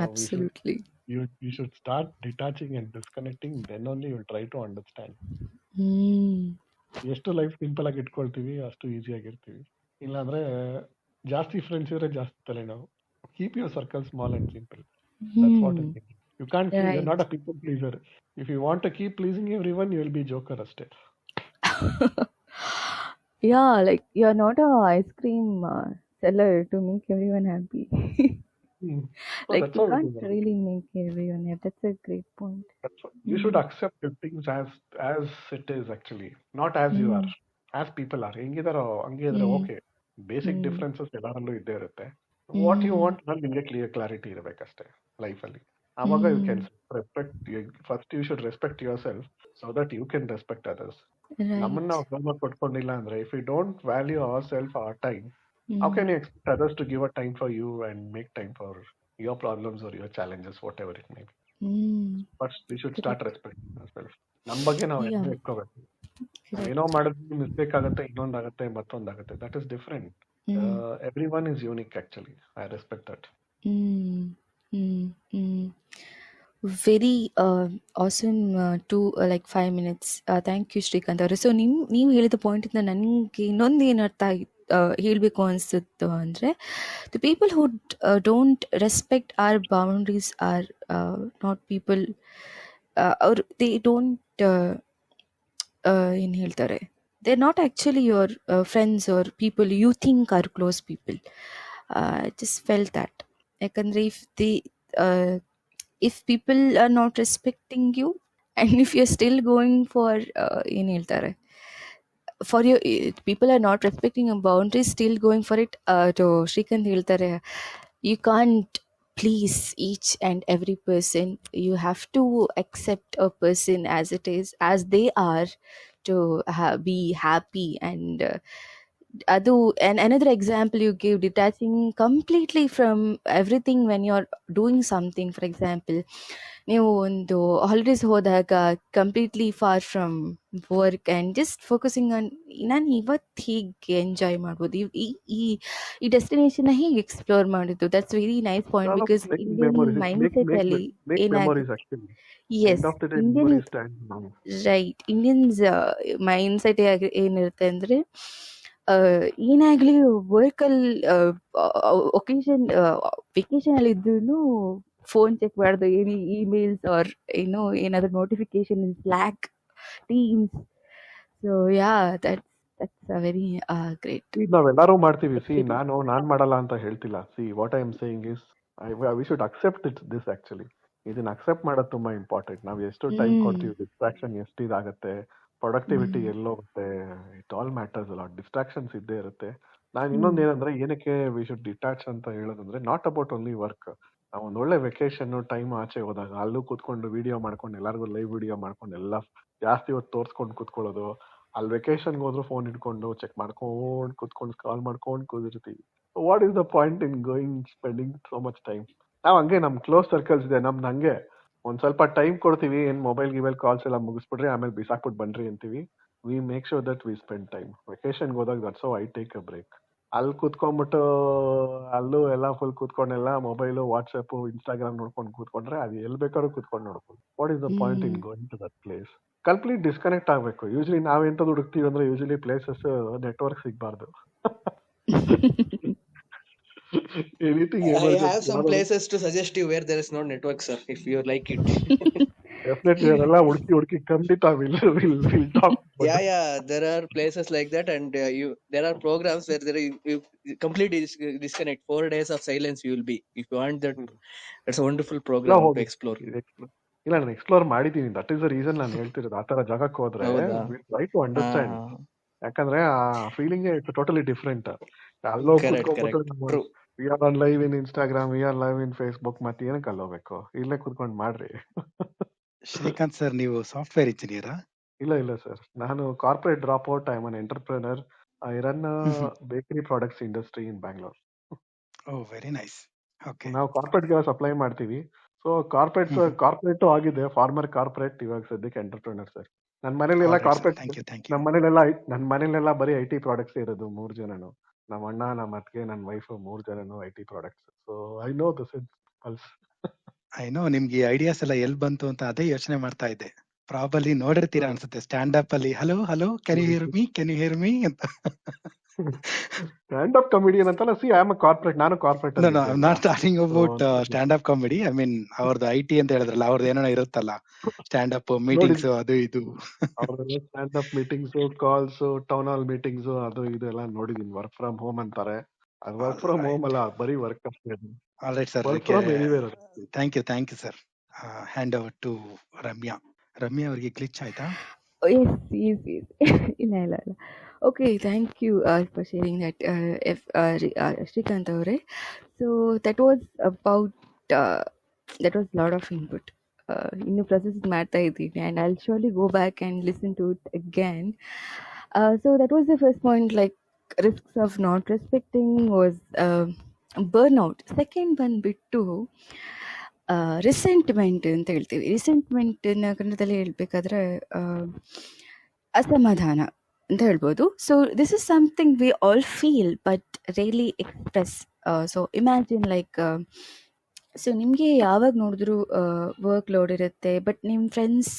Absolutely. You should start detaching and disconnecting, then only you'll try to understand. ಎಷ್ಟು ಲೈಫ್ ಸಿಂಪಲ್ ಆಗಿ ಇಟ್ಕೊಳ್ತೀವಿ ಅಷ್ಟು ಈಸಿ ಆಗಿರ್ತೀವಿ. ಇಲ್ಲಾಂದ್ರೆ ಜಾಸ್ತಿ ಫ್ರೆಂಡ್ಸ್ ಇದ್ರೆ ಜಾಸ್ತಿ ತಲೆನೋವು. Keep your circle small and simple. That's what I think. You can't, you're not a people pleaser. If you want to keep pleasing everyone, you will be joker ಅಷ್ಟೇ. Yeah, like you're not a ice cream seller to make everyone happy. Hmm. So Like that's we how it can't is. really make everyone happy. That's a great point. You should Mm. accept the things as it is actually, not as you are, Mm. as people are. ಹೆಂಗಿದಾರೋ ಹಂಗೆ ಇದ್ರೆ Mm. Okay. Basic Mm. Differences ಎಲ್ಲರಲ್ಲೂ ಇದ್ದೇ ಇರುತ್ತೆ. What you Mm. Want ನಲ್ಲಿ ನಿಮಗೆ clarity ಇರಬೇಕಷ್ಟೇ ಲೈಫಲ್ಲಿ. ಆವಾಗ you can Mm. Respect. First you should respect yourself so that you can respect others. ನಮ್ಮನ್ನ Right. ನಾವು ಗೌರವ ಕೊಟ್ಕೊಂಡಿಲ್ಲ ಅಂದ್ರೆ, if you don't value our self our time, how can Mm. you expect others to give a time for you and make time for your problems or your challenges, whatever it may be? Mm. First, we should start Correct. respecting ourselves. ನಮ್ಮ ಬಗ್ಗೆ ನಾವು Yeah. ಹೆಮ್ಮೆ ಇಟ್ಕೋಬೇಕು. ನಾವೇನೋ Correct. ಮಾಡಿದ್ವಿ mistake ಆಗುತ್ತೆ, ಇನ್ನೊಂದಾಗುತ್ತೆ, ಮತ್ತೊಂದಾಗುತ್ತೆ. That is different. Mm. Everyone is unique actually. I respect that. Mm. Mm. Mm. Very awesome to like 5 minutes. Thank you, Shrikant ಅವರು. ಸೊ ನೀವು ಹೇಳಿದ ಪಾಯಿಂಟಿಂದ ನನಗೆ ಇನ್ನೊಂದು ಏನು ಅರ್ಥ ಆಗಿ ಹೇಳಬೇಕು ಅನಿಸುತ್ತು ಅಂದರೆ, the people who don't respect or boundaries are not people. ಅವರು ದೇ ಡೋಂಟ್ ಏನು ಹೇಳ್ತಾರೆ, they are not actually your friends or people you think are close people. I just felt that. ಯಾಕಂದರೆ if people are not respecting you and if you're still going for ಏನು ಹೇಳ್ತಾರೆ, for your people are not respecting your boundaries, still going for it, to Srikanth ಹೇಳ್ತಾರೆ, you can't please each and every person. You have to accept a person as it is, as they are, to be happy. And adu, and another example you give, detaching completely from everything when you're doing something. For example, ನೀವು ಒಂದು holidays ಹೋದಾಗ completely for from work and just focusing on ನಾನು ಇವತ್ತು ಹೀಗೆ enjoy ಮಾಡ್ಬೋದು, ಈ ಡೆಸ್ಟಿನೇಷನ್ನ ಹೀಗೆ explore ಮಾಡಿದ್ದು. That's very nice point, because making Indian memories. ಮೈಂಡ್ಸೆಟ್ಟಲ್ಲಿ ಮೇಕ್ ಮೆಮೊರೀಸ್ ಏನಾಗುತ್ತೆ, ಆಕ್ಚುಲಿ. ಎಂಡ್ ಎಸ್, of the day Indian memories stand ನಾವು. ರೈಟ್, ಇಂಡಿಯನ್ಸ್ ಮೈಂಡ್ಸೆಟ್ ಏನಿರುತ್ತೆ ಅಂದರೆ, ಏನಾಗಲಿ ವರ್ಕಲ್ಲಿ ಒಕೇಶನ್ ವೆಕೇಶನಲ್ಲಿ ಇದ್ರೂ ಫೋನ್ ಚೆಕ್ ಮಾಡೋದು, ಏನು ಇಮೇಲ್ಸ್ ಆರ್ ಏನೋ ಏನಾದರೂ notification in Slack, Teams. So yeah, that's a very great ನಾವೆಲ್ಲರೂ ಮಾಡ್ತೀವಿ. See, experience. ನಾನ್ ಮಾಡಲ್ಲ ಅಂತ ಹೇಳ್ತಿಲ್ಲ. See, what I am saying is we should accept this actually. ಇದನ್ನ ಅಕ್ಸೆಪ್ಟ್ ಮಾಡೋದು ತುಂಬಾ ಇಂಪಾರ್ಟೆಂಟ್. ನಾವು ಎಷ್ಟು ಟೈಮ್ ಕೊಡ್ತೀವಿ, ಡಿಸ್ಟ್ರಾಕ್ಷನ್ ಎಷ್ಟು ಇದಾಗುತ್ತೆ, ಪ್ರೊಡಕ್ಟಿವಿಟಿ ಎಲ್ಲೋಗುತ್ತೆ, ಇಟ್ ಆಲ್ ಮ್ಯಾಟರ್ಸ್ ಅಲ್ಲ. ಡಿಸ್ಟ್ರಾಕ್ಷನ್ಸ್ ಇದ್ದೇ ಇರುತ್ತೆ. ನಾನು ಇನ್ನೊಂದು ಏನಂದ್ರೆ, ಏನಕ್ಕೆ ವಿ ಶುಡ್ ಡಿಟ್ಯಾಚ್ ಅಂತ ಹೇಳೋದಂದ್ರೆ, ನಾಟ್ ಅಬೌಟ್ ಓನ್ಲಿ ವರ್ಕ್. ನಾವು ಒಂದು ಒಳ್ಳೆ ವೆಕೇಶನ್ ಟೈಮ್ ಆಚೆ ಹೋದಾಗ ಅಲ್ಲೂ ಕೂತ್ಕೊಂಡು ವಿಡಿಯೋ ಮಾಡ್ಕೊಂಡು, ಎಲ್ಲರಿಗೂ ಲೈವ್ ವಿಡಿಯೋ ಮಾಡ್ಕೊಂಡು ಎಲ್ಲ ಜಾಸ್ತಿ ಹೊತ್ತು ತೋರಿಸ್ಕೊಂಡು ಕೂತ್ಕೊಳ್ಳೋದು. ಅಲ್ಲಿ ವೆಕೇಶನ್ಗೆ ಹೋದ್ರು ಫೋನ್ ಇಟ್ಕೊಂಡು ಚೆಕ್ ಮಾಡ್ಕೊಂಡು ಕೂತ್ಕೊಂಡು ಸ್ಕ್ರಾಲ್ ಮಾಡ್ಕೊಂಡು ಕೂದಿರ್ತೀವಿ. What is the point in going spending so much time? ನಾವು ಹಂಗೆ ನಮ್ ಕ್ಲೋಸ್ ಸರ್ಕಲ್ಸ್ ಇದೆ, ನಮ್ದು ಹಂಗೆ ಒಂದ್ ಸ್ವಲ್ಪ ಟೈಮ್ ಕೊಡ್ತೀವಿ. ಏನ್ ಮೊಬೈಲ್ ಗಿಬೈಲ್ ಕಾಲ್ಸ್ ಎಲ್ಲ ಮುಗಿಸ್ಬಿಡ್ರಿ, ಆಮೇಲೆ ಬಿಸಾಕ್ಬಿಟ್ಟು ಬನ್ರಿ ಅಂತೀವಿ. We make sure that we spend time. ವೆಕೇಶನ್ಗೆ ಹೋದಾಗ that's how I take a break. ಅಲ್ಲಿ ಕೂತ್ಕೊಂಡ್ಬಿಟ್ಟು ಅಲ್ಲೂ ಎಲ್ಲ ಫುಲ್ ಕೂತ್ಕೊಂಡೆಲ್ಲ ಮೊಬೈಲು, ವಾಟ್ಸಪ್, ಇನ್ಸ್ಟಾಗ್ರಾಮ್ ನೋಡ್ಕೊಂಡು ಕೂತ್ಕೊಂಡ್ರೆ ಅದು ಎಲ್ಲಿ ಬೇಕಾದ್ರೂ ಕೂತ್ಕೊಂಡು ನೋಡ್ಬೋದು. What is the point in going to that place? Complete disconnect ಆಗಬೇಕು. ಯೂಶಲಿ ನಾವೆಂತದ್ದು ಹುಡುಕ್ತೀವಿ ಅಂದ್ರೆ, ಯೂಶಲಿ ಪ್ಲೇಸಸ್ ನೆಟ್ವರ್ಕ್ ಸಿಗಬಾರ್ದು. Anything I have emergency some places to suggest you where there is no network, sir, if you like it. Definitely ಅದೆಲ್ಲ ಹುಡುಕಿ ಹುಡುಕಿ ಖಂಡಿತ will talk. Yeah, there are places like that, and there are programs where you completely disconnect. 4 days of silence you will be, if you want that. That's a wonderful ಎಲ್ಲ program to ಹೋಗಿ explore. ಇಲ್ಲ, ನಾನು explore ಮಾಡಿದ್ದೀನಿ. That is the reason ನಾನು ಹೇಳ್ತಿರೋದು. ಆ ತರ ಜಾಗಕ್ಕೆ ಹೋದ್ರೆ ಹೌದಾ? Try to understand. ಯಾಕಂದ್ರೆ ಆ ಫೀಲಿಂಗ್ ಇಟ್ಸ್ ಟೋಟಲಿ ಡಿಫ್ರೆಂಟ್. ಅಲ್ಲೋಗಿ Correct. ಕೂತ್ಕೊಂಡ್ಬಿಟ್ಟು True. We are on live in Instagram, we are live in Facebook, ಮತ್ತೆ ಏನಕ್ಕೆ ಅಲ್ಲೋಗ್ಬೇಕು? ಇಲ್ಲೇ ಕೂತ್ಕೊಂಡು ಮಾಡ್ರಿ. ಶ್ರೀಕಾಂತ್ ಸರ್, ನೀವು ಸಾಫ್ಟ್ವೇರ್ ಇಂಜಿನಿಯರಾ? ಇಲ್ಲ ಸರ್, ನಾನು corporate drop out. I am an entrepreneur. I run bakery products industry in Bangalore. Oh, very nice. Okay. ನಾವು ಕಾರ್ಪೊರೇಟ್ಗೆ ಸಪ್ಲೈ ಮಾಡ್ತೀವಿ. ಸೊ ಕಾರ್ಪೊರೇಟ್ ಆಗಿದೆ, ಫಾರ್ಮರ್ ಕಾರ್ಪೊರೇಟ್. ಇವಾಗ ಸದ್ಯಕ್ಕೆ ಎಂಟರ್ಪ್ರೆನರ್ ಸರ್. ನನ್ನ ಮನೇಲೆಲ್ಲ ಕಾರ್ಪೊರೇಟ್. Thank you. ನನ್ನ ಮನೇಲೆಲ್ಲ ಬರೀ IT ಪ್ರಾಡಕ್ಟ್ಸ್ ಇರೋದು. 3 ಜನನು, ನಮ್ಮ ಅಣ್ಣ, ನಮ್ಮ ಅತ್ತಿಗೆ, ನನ್ನ ವೈಫ್, 3 ಜನನು IT products. So I know this is pulse. I know ನಿಮ್ಗೆ ಐಡಿಯಾಸ್ ಎಲ್ಲ ಎಲ್ಲಿ ಬಂತು ಅಂತ ಅದೇ ಯೋಚನೆ ಮಾಡ್ತಾ ಇದ್ದೆ. ಪ್ರಾಬಲಿ ನೋಡಿರ್ತೀರಾ ಅನ್ಸುತ್ತೆ ಸ್ಟ್ಯಾಂಡ್ ಅಪ್ ಅಲ್ಲಿ, hello can you hear me ಅಂತ. ಸ್ಟ್ಯಾಂಡ್ ಅಪ್ ಕಮಿಡಿಯನ್ ಅಂತಲ್ಲ. See, I am a corporate. ನಾನು ಕಾರ್ಪೊರೇಟ್ No, ಅಲ್ಲಿ ಇದ್ದೆ I'm ಅಲ್ವಾ. not talking about stand up comedy. I mean, ಅವ್ರದ್ದು IT ಅಂತ ಹೇಳಿದ್ರಲ್ಲ, ಅವ್ರದ್ದು ಏನೋ ಇರುತ್ತಲ್ಲ, ಸ್ಟ್ಯಾಂಡ್ ಅಪ್ ಮೀಟಿಂಗ್ಸ್, ಅದು ಇದು. ಅವ್ರದೆಲ್ಲ stand up meetings, calls, town hall meetings, ಅದು ಇದು ಎಲ್ಲ ನೋಡಿದೀನಿ. ವರ್ಕ್ ಫ್ರಮ್ ಹೋಮ್ ಅಂತಾರೆ. ಅದು ವರ್ಕ್ ಫ್ರಮ್ ಹೋಮ್ ಅಲ್ಲ, ಬರೀ ವರ್ಕ್ ಅಷ್ಟೇ. All right sir. Work from anywhere. Thank you sir. Hand over to Ramya. Ramya ಅವರಿಗೆ ಗ್ಲಿಚ್ ಆಯ್ತಾ? Yes, yes, yes. ಇಲ್ಲ ಇಲ್ಲ ಇಲ್ಲ. Okay, thank you for sharing that, Shrikant ಅವರೇ. So that was about that was a lot of input. ಇನ್ನು process ಮಾಡ್ತಾ ಇದ್ದೀನಿ and I'll surely go back and listen to it again. So that was the first point, like risks of not respecting was burnout. Second ಬಂದ್ಬಿಟ್ಟು ರಿಸೆಂಟ್ಮೆಂಟ್ ಅಂತ ಹೇಳ್ತೀವಿ. ರಿಸೆಂಟ್ಮೆಂಟ್ನ ಕನ್ನಡದಲ್ಲಿ ಹೇಳ್ಬೇಕಾದ್ರೆ ಅಸಮಾಧಾನ ಅಂತ ಹೇಳ್ಬೋದು. So this is something we all feel but really express. So imagine like, so ನಿಮಗೆ ಯಾವಾಗ ನೋಡಿದ್ರು ವರ್ಕ್ ಲೋಡ್ ಇರುತ್ತೆ, ಬಟ್ ನಿಮ್ಮ ಫ್ರೆಂಡ್ಸ್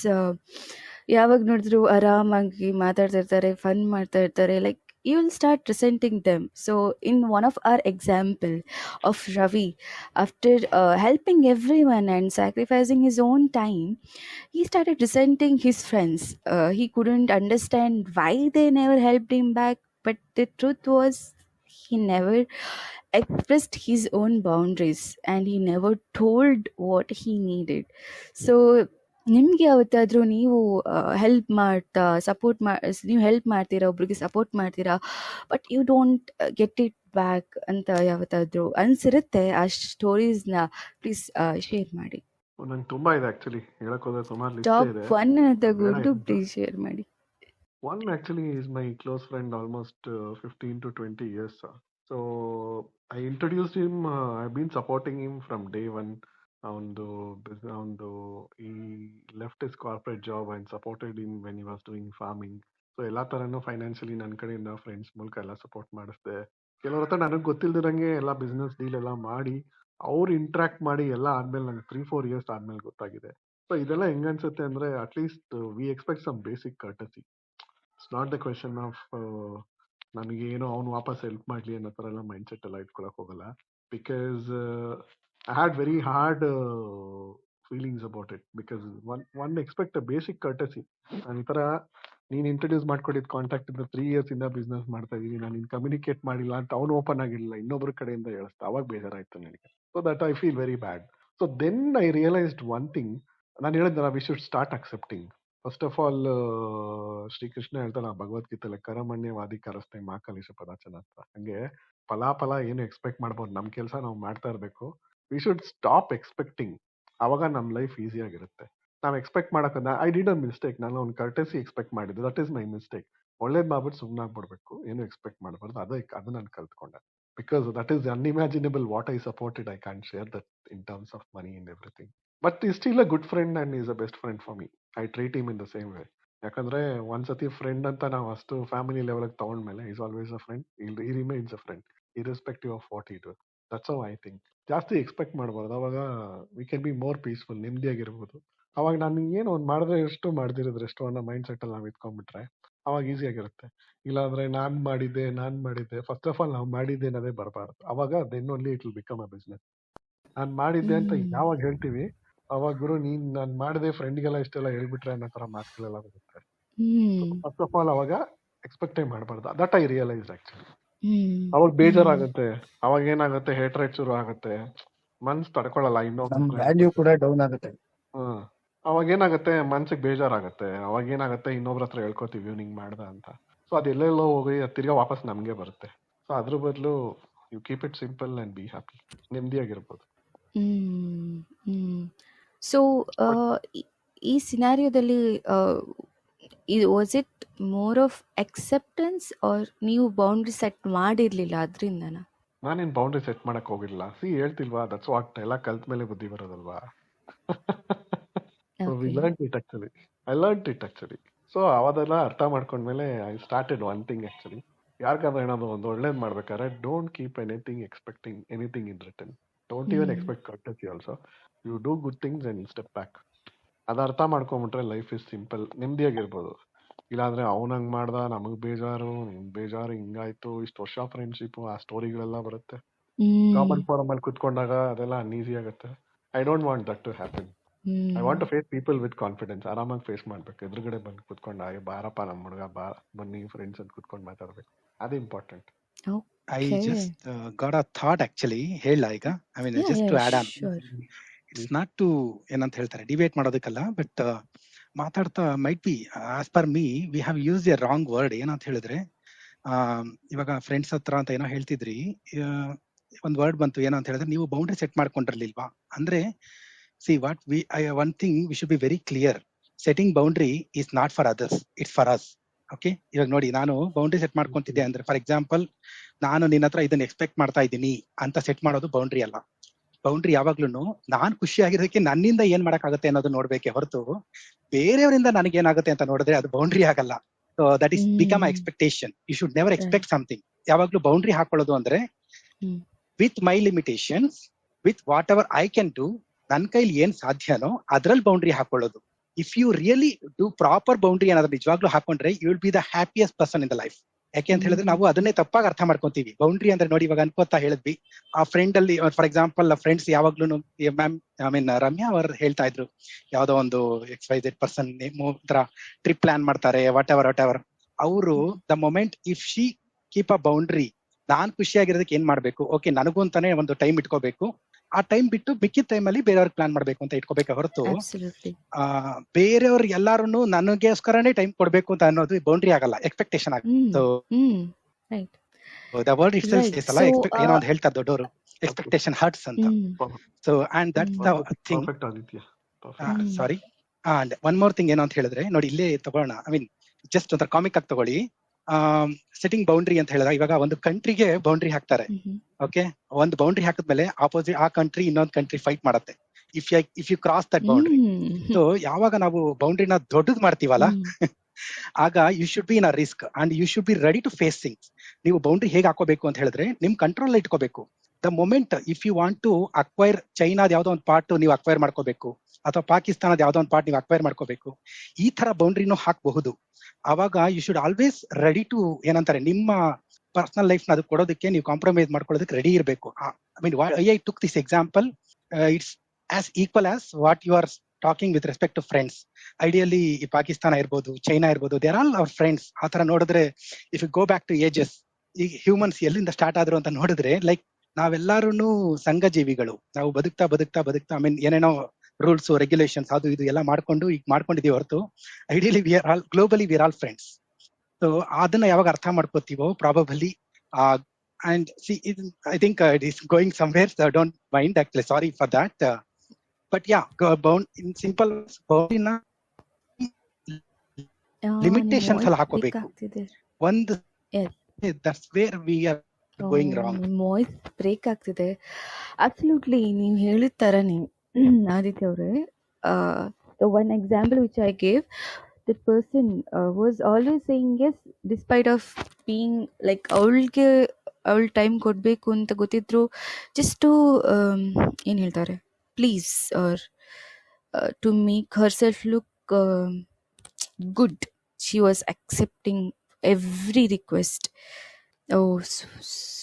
ಯಾವಾಗ ನೋಡಿದ್ರು ಆರಾಮಾಗಿ ಮಾತಾಡ್ತಾ ಇರ್ತಾರೆ, ಫನ್ ಮಾಡ್ತಾ ಇರ್ತಾರೆ, like you will start resenting them. So in one of our example of Ravi, after helping everyone and sacrificing his own time, he started resenting his friends. He couldn't understand why they never helped him back, but the truth was he never expressed his own boundaries and he never told what he needed. So ನಿಮಗೆ ಯಾವತ್ತಾದರೂ ನೀವು help ಮಾಡ್ತಾ ನೀವು help ಮಾಡ್ತೀರಾ, ಒಬ್ರಿಗೆ support ಮಾಡ್ತೀರಾ, but you don't get it back ಅಂತ ಯಾವತ್ತಾದರೂ ಅನ್ಸಿರುತ್ತೆ? ಆ ಸ್ಟೋರೀಸ್ನ ಪ್ಲೀಸ್ ಶೇರ್ ಮಾಡಿ. ನಂಗೆ ತುಂಬಾ ಇದೆ ಆಕ್ಚುಲಿ, ಹೇಳಕ್ ಹೋದ್ರೆ ಸುಮಾರು ಲಿಸ್ಟ್ ಟಾಪ್ ಇದೆ. 1 ತಗೊಂಡು ಪ್ಲೀಸ್ ಶೇರ್ ಮಾಡಿ. One actually is my close friend, almost 15 to 20 years. So I introduced him. I've been supporting him from day one. He left his corporate job and supported him when he was doing farming. So ಎಲ್ಲ ತರನು financially ನನ್ನ ಕಡೆಯಿಂದ friends ಮೂಲಕ ಎಲ್ಲ support ಮಾಡಿಸ್ದೆ. ಕೆಲವ್ರ ಹತ್ರ ನನಗೆ ಗೊತ್ತಿಲ್ದಿರಂಗೆ ಎಲ್ಲ business deal ಎಲ್ಲ ಮಾಡಿ ಅವ್ರು ಇಂಟ್ರಾಕ್ಟ್ ಮಾಡಿ ಎಲ್ಲ ಆದ್ಮೇಲೆ ನಂಗೆ 3-4 ಇಯರ್ಸ್ ಆದ್ಮೇಲೆ ಗೊತ್ತಾಗಿದೆ. ಸೊ ಇದೆಲ್ಲ ಹೆಂಗನ್ಸುತ್ತೆ ಅಂದ್ರೆ, at least we expect some basic courtesy. It's not the question of ನನಗೆ ಏನೋ ಅವ್ನು ವಾಪಸ್ ಹೆಲ್ಪ್ ಮಾಡಲಿ ಅನ್ನೋ ಥರ ಎಲ್ಲ ಮೈಂಡ್ ಸೆಟ್ ಎಲ್ಲ ಇಟ್ಕೊಳಕ್ ಹೋಗಲ್ಲ. Because I had very hard feelings about it. Because one expect a basic courtesy. ನಾನು ಈ ಥರ ನೀನು ಇಂಟ್ರೊಡ್ಯೂಸ್ ಮಾಡ್ಕೊಟ್ಟಿದ್ದು ಕಾಂಟ್ಯಾಕ್ಟ್ ಇಂದ 3 years ಇಂದ ಬಿಸ್ನೆಸ್ ಮಾಡ್ತಾ ಇದ್ದೀನಿ, ನಾನು ನೀನು ಕಮ್ಯುನಿಕೇಟ್ ಮಾಡಿಲ್ಲ ಅಂತ ಅವನು ಓಪನ್ ಆಗಿಲ್ಲ, ಇನ್ನೊಬ್ಬರ ಕಡೆಯಿಂದ ಹೇಳಿಸ್ತಾ, ಅವಾಗ ಬೇಜಾರಾಯ್ತು ನನಗೆ. So that I feel very bad. So then I realised one thing. ನಾನು ಹೇಳಿದ್ನಲ್ಲ, we should start accepting. First of all Sri Krishna ಹೇಳ್ತಾನೆ ಭಗವದ್ಗೀತೆಯಲ್ಲಿ, ಕರಮಣ್ಯವಾದಿ ಕರಸ್ತೆ ಮಾಕಲಿಶ ಪದಾಚನ ಅಂತ. ಹಂಗೆ ಫಲ ಏನು ಎಕ್ಸ್ಪೆಕ್ಟ್ ಮಾಡ್ಬೋದು, ನಮ್ಮ ಕೆಲಸ ನಾವು ಮಾಡ್ತಾ ಇರಬೇಕು. We should stop expecting. ಅವಾಗ ನಮ್ಮ ಲೈಫ್ ಈಸಿ ಆಗಿರುತ್ತೆ. ನಾವು ಎಕ್ಸ್ಪೆಕ್ಟ್ ಮಾಡಕ್ಕೆ, ಐ ಡಿಡ್ ಅ ಮಿಸ್ಟೇಕ್. ನಾನು ಒಂದು ಕರ್ಟಸಿ ಎಕ್ಸ್ಪೆಕ್ಟ್ ಮಾಡಿದ್ದು, ದಟ್ ಈಸ್ ಮೈ ಮಿಸ್ಟೇಕ್. ಒಳ್ಳೇದು ಮಾಡ್ಬಿಟ್ಟು ಸುಮ್ಮನೆ ಆಗ್ಬಿಡ್ಬೇಕು, ಏನು ಎಕ್ಸ್ಪೆಕ್ಟ್ ಮಾಡಬಾರ್ದು. ಅದು ನಾನು ಕಲ್ತ್ಕೊಂಡೆ. Because that is unimaginable. What I supported I can share that in terms of money and everything. But is still a good friend and is a best friend for me. I treat him in the same way. ಯಾಕಂದ್ರೆ ಒಂದ್ಸತಿ friend ಅಂತ ನಾವು ಅಷ್ಟು family level ತಗೊಂಡ್ಮೇಲೆ is always a friend. He remains a friend irrespective of what he do. That's how I think. ಜಾಸ್ತಿ expect ಮಾಡಬಾರ್ದು. ಅವಾಗ we can be more peaceful, ನೆಮ್ಮದಿಯಾಗಿರ್ಬೋದು. ಅವಾಗ ನಾನು ಏನೋ ಒಂದು ಮಾಡಿದ್ರೆ ಎಷ್ಟು, ಮಾಡ್ದಿರೋದ್ರೆ ಎಷ್ಟು ಅನ್ನೋ ಮೈಂಡ್ ಸೆಟ್ ಅಲ್ಲಿ ನಾವು ಇಟ್ಕೊಂಡ್ಬಿಟ್ರೆ ಅವಾಗ ಈಸಿ ಆಗಿರುತ್ತೆ. ಇಲ್ಲಾಂದ್ರೆ ನಾನ್ ಮಾಡಿದ್ದೆ ಫಸ್ಟ್ ಆಫ್ ಆಲ್ ನಾವು ಮಾಡಿದ್ದೆ ಅನ್ನೋದೇ ಬರಬಾರ್ದು. ಅವಾಗ then only it will become a business. ನಾನ್ ಮಾಡಿದ್ದೆ ಅಂತ ಯಾವಾಗ ಹೇಳ್ತೀವಿ ಅವಾಗ ಗುರು ನೀನ್ ನಾನ್ ಮಾಡಿದೆ ಫ್ರೆಂಡ್ಗೆಲ್ಲ ಇಷ್ಟೆಲ್ಲ ಹೇಳ್ಬಿಟ್ರೆ ಅನ್ನೋ ತರ ಮಾತುಗಳೆಲ್ಲ ಬರುತ್ತೆ. ಫಸ್ಟ್ ಆಫ್ ಆಲ್ ಅವಾಗ ಎಕ್ಸ್ಪೆಕ್ಟೇ ಮಾಡಬಾರ್ದು. That I realise actually. ಅವಾಗ ಬೇಜಾರಾಗುತ್ತೆ. ಅವಾಗ ಏನಾಗುತ್ತೆ, ಹೇಟ್ರೇಟ್ ಶುರು ಆಗುತ್ತೆ, ಮನ್ಸ್ ತಡ್ಕೊಳಲ್ಲ ಇನ್ನೊಬ್ರು ನಮ್ ಫ್ರೆಂಡ್ ವ್ಯಾಲ್ಯೂ ಬಗ್ಗೆ. ಕೂಡ ಡೌನ್ ಆಗುತ್ತೆ. ಅವಾಗ ಏನಾಗುತ್ತೆ, ಮನ್ಸಿಗೆ ಬೇಜಾರಾಗುತ್ತೆ. ಅವಾಗ ಏನಾಗುತ್ತೆ, ಇನ್ನೊಬ್ರ ಹತ್ರ ಹೇಳ್ಕೊತೀವಿ ಇವ್ನಿಂಗ್ ಮಾಡ್ದ ಅಂತ. ಸೊ ಅದೆಲ್ಲೆಲ್ಲೋ ಹೋಗಿ ತಿರ್ಗಾ ವಾಪಸ್ ನಮ್ಗೆ ಬರುತ್ತೆ. ಸೊ ಅದ್ರ ಬದಲು you keep it simple and be happy, ನೆಮ್ಮದಿಯಾಗಿರ್ಬೋದು. ಸೊ ಈ ಸಿನಾರಿಯೋದಲ್ಲಿ was it more of acceptance or ನೀವು ಬೌಂಡ್ರಿ ಸೆಟ್ ಮಾಡಿರ್ಲಿಲ್ಲ ಅದರಿಂದನಾ? ನಾನೇನ್ ಬೌಂಡ್ರಿ ಸೆಟ್ ಮಾಡಕ್ ಹೋಗಿಲ್ಲ. ಹೇಳ್ತಿಲ್ವಾ, ದಟ್ಸ್ ವಾಟ್. ಎಲ್ಲ ಕಲ್ತ ಮೇಲೆ ಬುದ್ಧಿ ಬರೋದಲ್ವಾ. So we learned it actually. I learned it actually. So ಅವಾಗೆಲ್ಲ ಅರ್ಥ ಮಾಡ್ಕೊಂಡ್ಮೇಲೆ I started one thing actually. ಯಾರ್ಗಾದ್ರೆ ಏನಾದ್ರು ಒಂದು ಒಳ್ಳೇದ್ ಮಾಡ್ಬೇಕಾದ್ರೆ don't keep anything expecting anything in return. Don't even expect courtesy also. You do good things and step back. ಅದ ಅರ್ಥ ಮಾಡ್ಕೊಂಬಿಟ್ರೆ ಲೈಫ್ ಇಸ್ ಸಿಂಪಲ್, ನೆಮ್ಮದಿಯಾಗಿರ್ಬೋದು. ಇಲ್ಲಾಂದ್ರೆ ಅವ್ನಂಗ್ ಮಾಡ್ದ, ನಮಗ್ ಬೇಜಾರು, ನಿಮ್ಗೆ ಬೇಜಾರು, ಹಿಂಗಾಯ್ತು, ಇಷ್ಟು ವರ್ಷ ಫ್ರೆಂಡ್ಶಿಪ್, ಆ ಸ್ಟೋರಿಗಳೆಲ್ಲ ಬರುತ್ತೆ. ಕಾಮನ್ ಫಾರಮ್ ಅಲ್ಲಿ ಕುತ್ಕೊಂಡಾಗ ಅದೆಲ್ಲ ಅನ್ಈಸಿ ಆಗುತ್ತೆ. I don't want that to happen. I want to face people with confidence. ಆರಾಮಾಗಿ ಫೇಸ್ ಮಾಡ್ಬೇಕು. ಎದುರುಗಡೆ ಬಂದು ಕುತ್ಕೊಂಡು ಬಾರಪ್ಪ ನಮ್ಮ ಹುಡುಗ ಬಾ, ಬನ್ನಿ ಫ್ರೆಂಡ್ಸ್ ಅಂತ ಕುತ್ಕೊಂಡು ಮಾತಾಡ್ಬೇಕು. ಅದು important. I Okay. just got a thought actually. ಹೇಳ ಈಗ I mean Yeah, just yeah, to add on. sure. It's not to ಏನಂತ ಹೇಳ್ತಾರೆ ಡಿಬೇಟ್ ಮಾಡೋದಕ್ಕಲ್ಲ, ಬಟ್ ಮಾತಾಡ್ತಾ might be as per me we have use A wrong word. ಏನಂತ ಹೇಳಿದ್ರೆ ಇವಾಗ friends ಹತ್ರ ಅಂತ ಏನೋ ಹೇಳ್ತಿದ್ರಿ, ಒಂದ್ ವರ್ಡ್ ಬಂತು. ಏನಂತ ಹೇಳಿದ್ರೆ ನೀವು ಬೌಂಡ್ರಿ ಸೆಟ್ ಮಾಡ್ಕೊಂಡಿರ್ಲಿಲ್ವಾ ಅಂದ್ರೆ, see what we one thing we should be very clear. Setting boundary is not for others, it's for us. Okay, ಇವಾಗ ನೋಡಿ, ನಾನು ಬೌಂಡ್ರಿ ಸೆಟ್ ಮಾಡ್ಕೊಂತಿದ್ದೆ ಅಂದ್ರೆ, ಫಾರ್ ಎಕ್ಸಾಂಪಲ್ ನಾನು ನಿನ್ನ ಹತ್ರ ಇದನ್ನ ಎಕ್ಸ್ಪೆಕ್ಟ್ ಮಾಡ್ತಾ ಇದ್ದೀನಿ ಅಂತ ಸೆಟ್ ಮಾಡೋದು ಬೌಂಡ್ರಿ ಅಲ್ಲ. ಬೌಂಡ್ರಿ ಯಾವಾಗ್ಲೂ ನಾನ್ ಖುಷಿಯಾಗಿರೋದಕ್ಕೆ ನನ್ನಿಂದ ಏನ್ ಮಾಡಕ್ಕಾಗತ್ತೆ ಅನ್ನೋದು ನೋಡ್ಬೇಕೆ ಹೊರತು ಬೇರೆಯವರಿಂದ ನನಗೇನಾಗುತ್ತೆ ಅಂತ ನೋಡಿದ್ರೆ ಅದು ಬೌಂಡ್ರಿ ಆಗಲ್ಲ. So that is become expectation. You should never Right. Expect something. ಯಾವಾಗ್ಲೂ ಬೌಂಡ್ರಿ ಹಾಕೊಳ್ಳೋದು ಅಂದ್ರೆ with my limitations, with whatever I can do, ನನ್ನ ಕೈಲಿ ಏನ್ ಸಾಧ್ಯನೋ ಅದ್ರಲ್ಲಿ ಬೌಂಡ್ರಿ ಹಾಕೊಳ್ಳೋದು. If you really do proper boundary ಏನಾದ್ರು ನಿಜವಾಗ್ಲೂ ಹಾಕೊಂಡ್ರೆ you will be the happiest person in the life. ಯಾಕೆ ಅಂತ ಹೇಳಿದ್ರೆ ನಾವು ಅದನ್ನೇ ತಪ್ಪಾಗಿ ಅರ್ಥ ಮಾಡ್ಕೊಂತೀವಿ. ಬೌಂಡ್ರಿ ಅಂದ್ರೆ ನೋಡಿ, ಇವಾಗ ಅನ್ಕೋತಾ ಹೇಳಿದ್ವಿ, ಆ ಫ್ರೆಂಡ್ ಅಲ್ಲಿ ಫಾರ್ ಎಕ್ಸಾಂಪಲ್ ಫ್ರೆಂಡ್ಸ್ ಯಾವಾಗ್ಲೂ ಮ್ಯಾಮ್ ಐ ಮೀನ್ ರಮ್ಯಾ ಅವರು ಹೇಳ್ತಾ ಇದ್ರು, ಯಾವ್ದೋ ಒಂದು XYZ ಪರ್ಸನ್ ಟ್ರಿಪ್ ಪ್ಲಾನ್ ಮಾಡ್ತಾರೆ, ವಾಟ್ ಎವರ್ ಅವರು the moment if she keep a boundary, ನಾನ್ ಖುಷಿಯಾಗಿರೋದಕ್ಕೆ ಏನ್ ಮಾಡ್ಬೇಕು, ಓಕೆ ನನಗೂ ಅಂತಾನೆ ಒಂದು ಟೈಮ್ ಇಟ್ಕೋಬೇಕು, ಆ ಟೈಮ್ ಬಿಟ್ಟು ಮಿಕ್ಕಿದ ಟೈಮಲ್ಲಿ ಬೇರೆಯವ್ರಿಗೆ ಪ್ಲಾನ್ ಮಾಡ್ಬೇಕು ಅಂತ ಇಟ್ಕೋಬೇಕು ಹೊರತು Absolutely. ಬೇರೆಯವ್ರು ಎಲ್ಲಾರು ನನಗೋಸ್ಕರನೇ ಟೈಮ್ ಕೊಡ್ಬೇಕು ಅಂತ ಅನ್ನೋದು ಬೌಂಡ್ರಿ ಆಗಲ್ಲ, ಎಕ್ಸ್ಪೆಕ್ಟೇಷನ್ ಆಗುತ್ತೆ. So Right. The word it self Right. Says ಅಲ್ಲ, So, ಏನೋ ಒಂದು ಹೇಳ್ತಾರೆ ದೊಡ್ಡವರು, ಎಕ್ಸ್ಪೆಕ್ಟೇಷನ್ ಹರ್ಟ್ಸ್ ಅಂತ. So and that's the thing. Perfect, Aditya. Perfect. Sorry. And one more thing ಏನು ಅಂತ ಹೇಳಿದ್ರೆ, ನೋಡಿ ಇಲ್ಲೇ ತಗೋಣ, ಐ ಮೀನ್ ಜಸ್ಟ್ ಒಂಥರ ಕಾಮಿಕ್ ಆಗಿ ತಗೊಳ್ಳಿ. ಸೆಟ್ಟಿಂಗ್ ಬೌಂಡ್ರಿ ಅಂತ ಹೇಳಿದಾಗ, ಇವಾಗ ಒಂದು ಕಂಟ್ರಿಗೆ ಬೌಂಡ್ರಿ ಹಾಕ್ತಾರೆ. ಓಕೆ, ಒಂದು ಬೌಂಡ್ರಿ ಹಾಕಿದ್ಮೇಲೆ ಆಪೋಸಿಟ್ ಆ ಕಂಟ್ರಿ ಇನ್ನೊಂದು ಕಂಟ್ರಿ ಫೈಟ್ ಮಾಡುತ್ತೆ if you cross that boundary. So ಯಾವಾಗ ನಾವು ಬೌಂಡ್ರಿನ ದೊಡ್ಡದು ಮಾಡ್ತೀವಲ್ಲ, ಆಗ you should be in a risk and you should be ready to face things. ನೀವು ಬೌಂಡ್ರಿ ಹೇಗೆ ಹಾಕೋಬೇಕು ಅಂತ ಹೇಳಿದ್ರೆ, ನಿಮ್ ಕಂಟ್ರೋಲ್ ಇಟ್ಕೋಬೇಕು. The moment if you want to acquire ಚೈನಾದ ಯಾವ್ದೋ ಒಂದು ಪಾರ್ಟ್ ನೀವು ಅಕ್ವೈರ್ ಮಾಡ್ಕೋಬೇಕು, ಅಥವಾ ಪಾಕಿಸ್ತಾನದ ಯಾವ್ದೋ ಒಂದು ಪಾರ್ಟ್ ನೀವು ಅಕ್ವೈರ್ ಮಾಡ್ಕೋಬೇಕು, ಈ ತರ ಬೌಂಡ್ರಿನೂ ಹಾಕಬಹುದು. ಅವಾಗ you should always ready to, ಏನಂತಾರೆ, ನಿಮ್ಮ ಪರ್ಸನಲ್ ಲೈಫ್ ನ ಅದು ಕೊಡೋದಕ್ಕೆ ನೀವು ಕಾಂಪ್ರಮೈಸ್ ಮಾಡ್ಕೊಳ್ಳೋದಕ್ಕೆ ರೆಡಿ ಇರಬೇಕು. I mean I took this example, it's as equal as what you are talking with respect to friends. Ideally ಈ ಪಾಕಿಸ್ತಾನ ಇರ್ಬೋದು, ಚೈನಾ ಇರ್ಬೋದು, ದೇರ್ ಆಲ್ ಅವರ್ ಫ್ರೆಂಡ್ಸ್. ಆ ತರ ನೋಡಿದ್ರೆ, if you go back to ages, ಈಗ humans ಎಲ್ಲಿಂದ start ಆದ್ರು ಅಂತ ನೋಡಿದ್ರೆ, ಲೈಕ್ ನಾವೆಲ್ಲಾರು ಸಂಘ ಜೀವಿಗಳು. ನಾವು ಬದುಕ್ತಾ ಐ ಮೀನ್ ಏನೇನೋ ರೂಲ್ಸ್ ರೆಗ್ಯುಲೇಷನ್ಸ್ ಅದು ಇದು ಎಲ್ಲ ಮಾಡ್ಕೊಂಡು ಈಗ ಮಾಡ್ಕೊಂಡಿದೀವಿ ಹೊರತು ideally we are all globally we are all friends. So ಅದನ್ನ ಯಾವಾಗ ಅರ್ಥ ಮಾಡ್ಕೋತೀವೋ probably, and see I think it is going somewhere, don't mind actually, sorry for that. But yeah, bound in simple ಬೌಂಡ್ರಿನ ಲಿಮಿಟೇಷನ್ಸ್ ಅಲ್ಲಿ ಹಾಕೋಬೇಕು. ಒಂದು that's where we are going wrong. ನಿಮ್ಮ voice break ಆಗ್ತಿದೆ. ಅಬ್ಸಲ್ಯೂಟ್ಲಿ ನೀವು ಹೇಳಿದ ಥರನೇ ಆದಿತ್ಯ ಅವರೇ. The one example which I gave, that person was always saying yes despite of being like ಅವಳಿಗೆ ಅವಳು ಟೈಮ್ ಕೊಡಬೇಕು ಅಂತ ಗೊತ್ತಿದ್ರು, ಜಸ್ಟ್ ಟು ಏನು ಹೇಳ್ತಾರೆ, please are to make herself look good, she was accepting every request. Oh,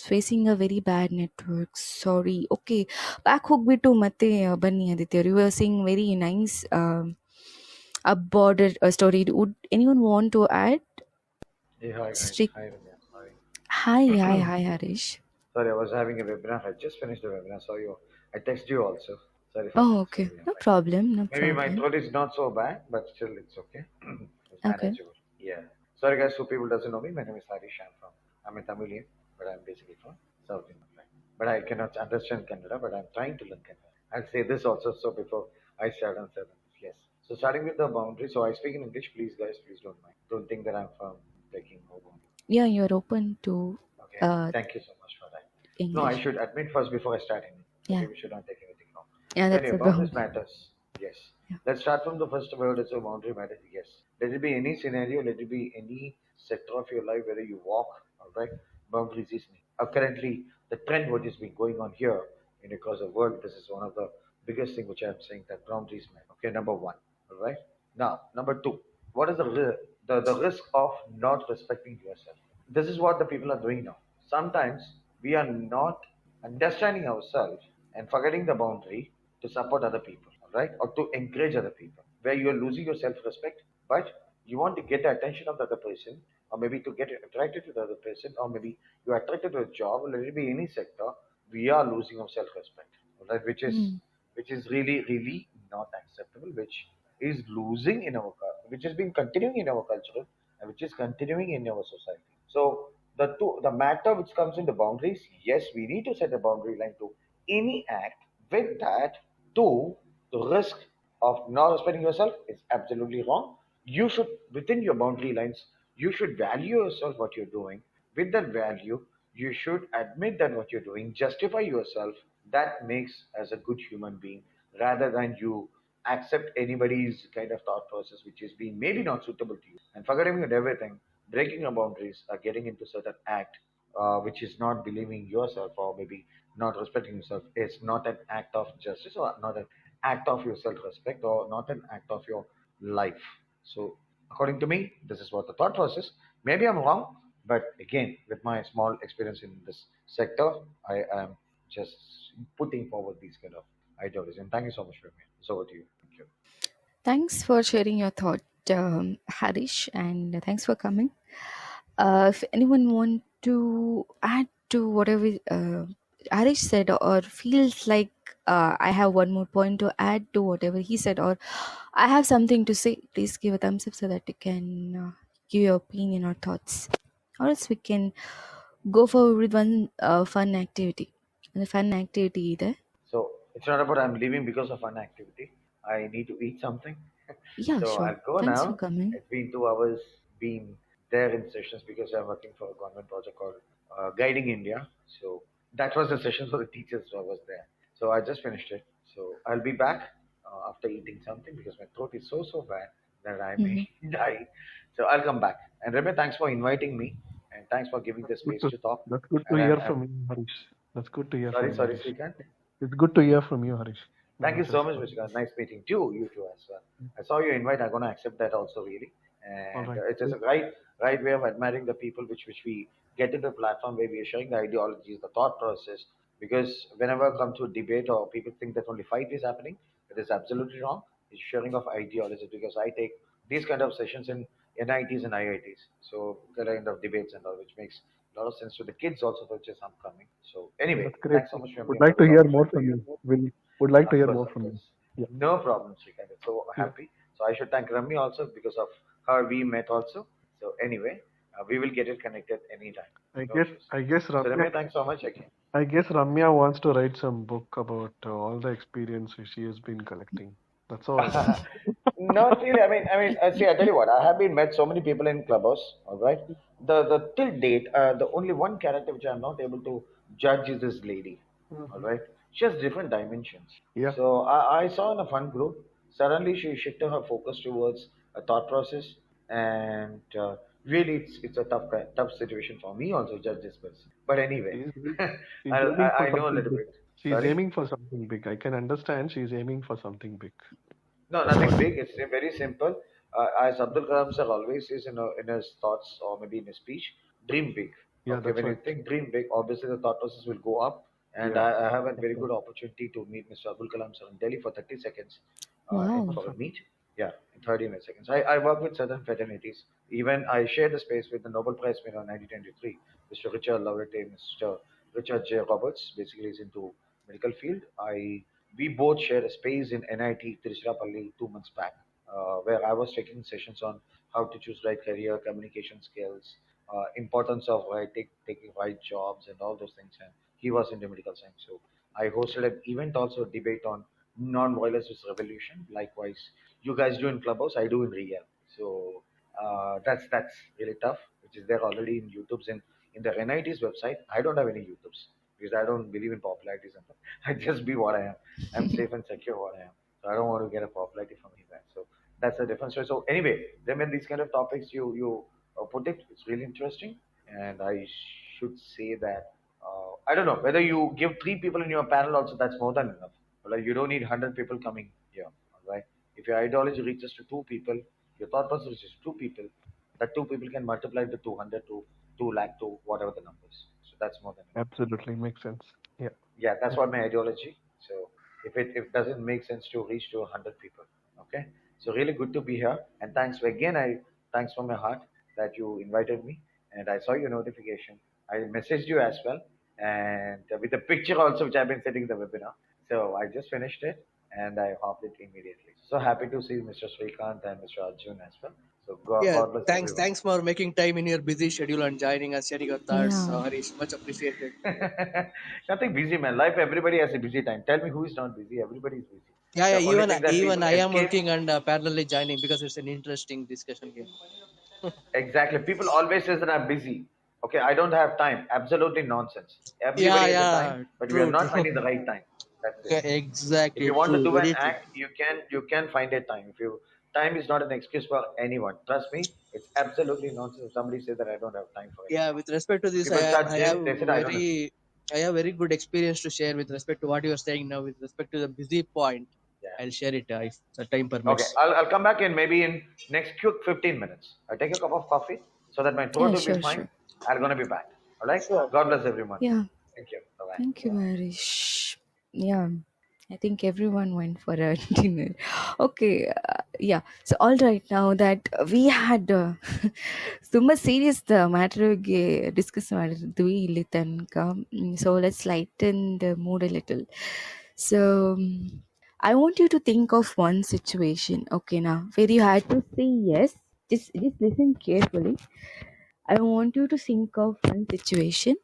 facing a very bad network. Sorry. Okay. Back ಹೋಗ್ಬಿಟ್ಟು ಮತ್ತೆ ಬನ್ನಿ Aditya. You were saying very nice a border story. Would anyone want to add? Hey, hi guys. Strict. Hi Ramya. Hi Harish. Sorry, I was having a webinar. I just finished the webinar. Saw you. I texted you also. Sorry for Oh, that. okay. Sorry, No problem. No maybe my problem. throat is not so bad, but still it's okay. It's Okay. manageable. Yeah. Sorry guys, who people doesn't know me. My name is Harish. I'm a Tamilian, but I'm basically from South India. But I cannot understand Kannada, but I'm trying to learn Kannada. I'll say this also. So before I start on 7. Yes. So starting with the boundary. So I speak in English. Please guys, please don't mind. Don't think that I'm from taking over. Yeah, you're open to Okay. Thank you so much for that. English. No, I should admit first before I start anything. Yeah. Okay, we should not take anything long. Yeah, that's Anyway, a boundaries problem. matters. Yes. Yeah. Let's start from the first word. It's a boundary matters. Yes. Let it be any scenario. Let it be any sector of your life, whether you walk. All right. Boundaries is currently the trend what is been going on here in across the world. This is one of the biggest thing which I'm saying, that boundaries matter. Okay, number one. All right. Now, number two. What is the risk of not respecting yourself? This is what the people are doing now. Sometimes we are not understanding ourselves and forgetting the boundary to support other people, right? Or to encourage other people, where you are losing your self-respect, but you want to get the attention of the other person, or maybe to get attracted to the other person, or maybe you're attracted to a job, or let it be any sector, we are losing our self-respect, right? Which is really, really not acceptable, which is losing in our, which has been continuing in our culture, and which is continuing in our society. So the matter which comes in the boundaries, yes, we need to set a boundary line to any act. With that, to the risk of not respecting yourself is absolutely wrong. You should, within your boundary lines, you should value yourself what you're doing. With that value, you should admit that what you're doing, justify yourself. That makes as a good human being, rather than you accept anybody's kind of thought process which is being maybe not suitable to you, and forgetting with everything, breaking your boundaries, or getting into certain act which is not believing yourself, or maybe not respecting yourself, is not an act of justice, or not an act of your self-respect, or not an act of your life. So according to me, this is what the thought process. Maybe I'm wrong, but again, with my small experience in this sector, I am just putting forward these kind of ideologies. And thank you so much for me. So over to you. Thank you. Thanks for sharing your thought, Harish, and thanks for coming. If anyone want to add to whatever Harish said, or feels like I have one more point to add to whatever he said, or I have something to say, please give a thumbs up so that you can give your opinion or thoughts. Or else we can go forward with one fun activity. The fun activity there. So it's not about I'm leaving because of an activity. I need to eat something. Yeah, So sure. I'll go Thanks for now. coming. It's been 2 hours being there in sessions because I'm working for a government project called Guiding India. So that was the session for the teachers who was there. So I just finished it. So I'll be back after eating something because my throat is so bad that I may Hmm. die. So I'll come back. And Remy, thanks for inviting me, and thanks for giving the Good space to, to talk. that's good to And hear I'm from you, Harish. That's good to hear sorry, from you, sorry, Harish. Srikant. It's good to hear from you, Harish. Thank you Not so just much, from Vishka. Nice meeting you too as well. I saw your invite. I'm gonna accept that also, really. all And right. it is a right way of admiring the people which we get into the platform where we are sharing the ideologies, the thought process. Because whenever I come to a debate or people think that only fight is happening, it is absolutely wrong. It's sharing of ideologies because I take these kind of sessions in NITs and IITs. So kind of debates and all, which makes a lot of sense to the kids also, which is upcoming. So anyway, That's great. thanks so much for Would being like for to this hear more opportunity. from you. Would like to Of hear course, more of from you. course. Yeah. No problem, Srikant. So Yeah. happy. So I should thank Rami also because of how we met also. So anyway, we will get it connected anytime. I No guess issues. I guess So Ramya Rami, thanks so much again. I guess Ramya wants to write some book about all the experiences she has been collecting. That's how I got. Not really. See, I tell you what. I have been met so many people in Clubhouse. All right. The till date, the only one character which I'm not able to judge is this lady. All Mhm. right. She has different dimensions. Yeah. So I saw in a fun group. Suddenly she shifted her focus towards a thought process, and really, it's a tough situation for me also judge this person. But anyway, She's I, she's aiming I for I know a something little big. bit. She's Sorry. aiming for something big. I can understand she's aiming for something big. No, That's nothing what. big. It's very simple. As Abdul Kalam sir always says in his thoughts or maybe in his speech, dream big. Yeah, Okay, that's when you what. think dream big, obviously the thought process will go up. And Yeah, I have a that's very what. good opportunity to meet Mr. Abdul Kalam sir in Delhi for 30 seconds Wow. for That's a what. meet. Yeah, in 30 seconds. I work with certain fraternities. Even I share the space with the Nobel Prize winner in 1923, Mr. Richard Laureate, Mr. Richard J. Roberts. Basically, is into medical field. We both shared a space in NIT Tiruchirappalli 2 months back, where I was taking sessions on how to choose right career, communication skills, importance of taking right jobs, and all those things. And he was into medical science, so I hosted an event also debate on non-violence is revolution. Likewise, you guys do in Clubhouse, I do in real. So that's really tough, which is there already in YouTube's in the NIT's website. I don't have any YouTube's because I don't believe in popularity. Something. I just be what I am. I'm safe and secure what I am. So I don't want to get a popularity from anywhere. So that's the difference. So anyway, then when these kind of topics you put it, it's really interesting, and I should say that I don't know whether you give 3 people in your panel also. That's more than enough. Like you don't need 100 people coming here. All right. If your ideology reaches to 2 people, your thought process reaches 2 people. That 2 people can multiply to 200 to 2 lakh to whatever the numbers. So that's more than enough. Absolutely makes sense. Yeah. Yeah, that's Yeah. what my ideology. So if it doesn't make sense to reach to 100 people, okay. So really good to be here, and thanks again. I thanks from my heart. that you invited me, and I saw your notification. I messaged you as well, and with the picture also, which I've been setting the webinar. So I just finished it, and I hopped it immediately. So happy to see Mr. Srikanth and Mr. Arjun as well. So Yeah, God bless thanks. everyone. Thanks for making time in your busy schedule and joining us, sharing your thoughts. Yeah. Harish, much appreciated. Nothing busy, man. Life, everybody has a busy time. Tell me who is not busy. Everybody is busy. Yeah, The yeah. only Even thing that even people I am escape. working and parallelly joining because it's an interesting discussion here. Exactly. People always says that I'm busy. Okay, I don't have time. Absolutely nonsense. Yeah, Everybody has a time, yeah. but we are True, not true. finding the right time. That's it. Yeah, If exactly. you want to True. do an Very true. act, you can find a time. If you time is not an excuse for anyone. Trust me, it's absolutely nonsense. If somebody says that I don't have time for Yeah, anyone. with respect to this, People start I gym, have they said I don't have. I have very good experience to share with respect to what you are saying now. With respect to the busy point, Yeah. I'll share it if the time Okay, permits. I'll come back in maybe in next quick 15 minutes. I'll take a cup of coffee so that my throat Yeah, will be sure, fine. sure. I'm gonna be back. All right. Sure, God sure. bless everyone. Yeah. Thank you. Bye bye. Thank you, Marish. Yeah. I think everyone went for a dinner. Okay, yeah. So, all right, now that we had ತುಂಬಾ serious the matter discuss ಮಾಡಿದ್ವಿ ಇಲ್ಲಿ ತನಕ. So let's lighten the mood a little. So I want you to think of one situation, okay, now where you had to say yes. Just listen carefully. I want you to think of one situation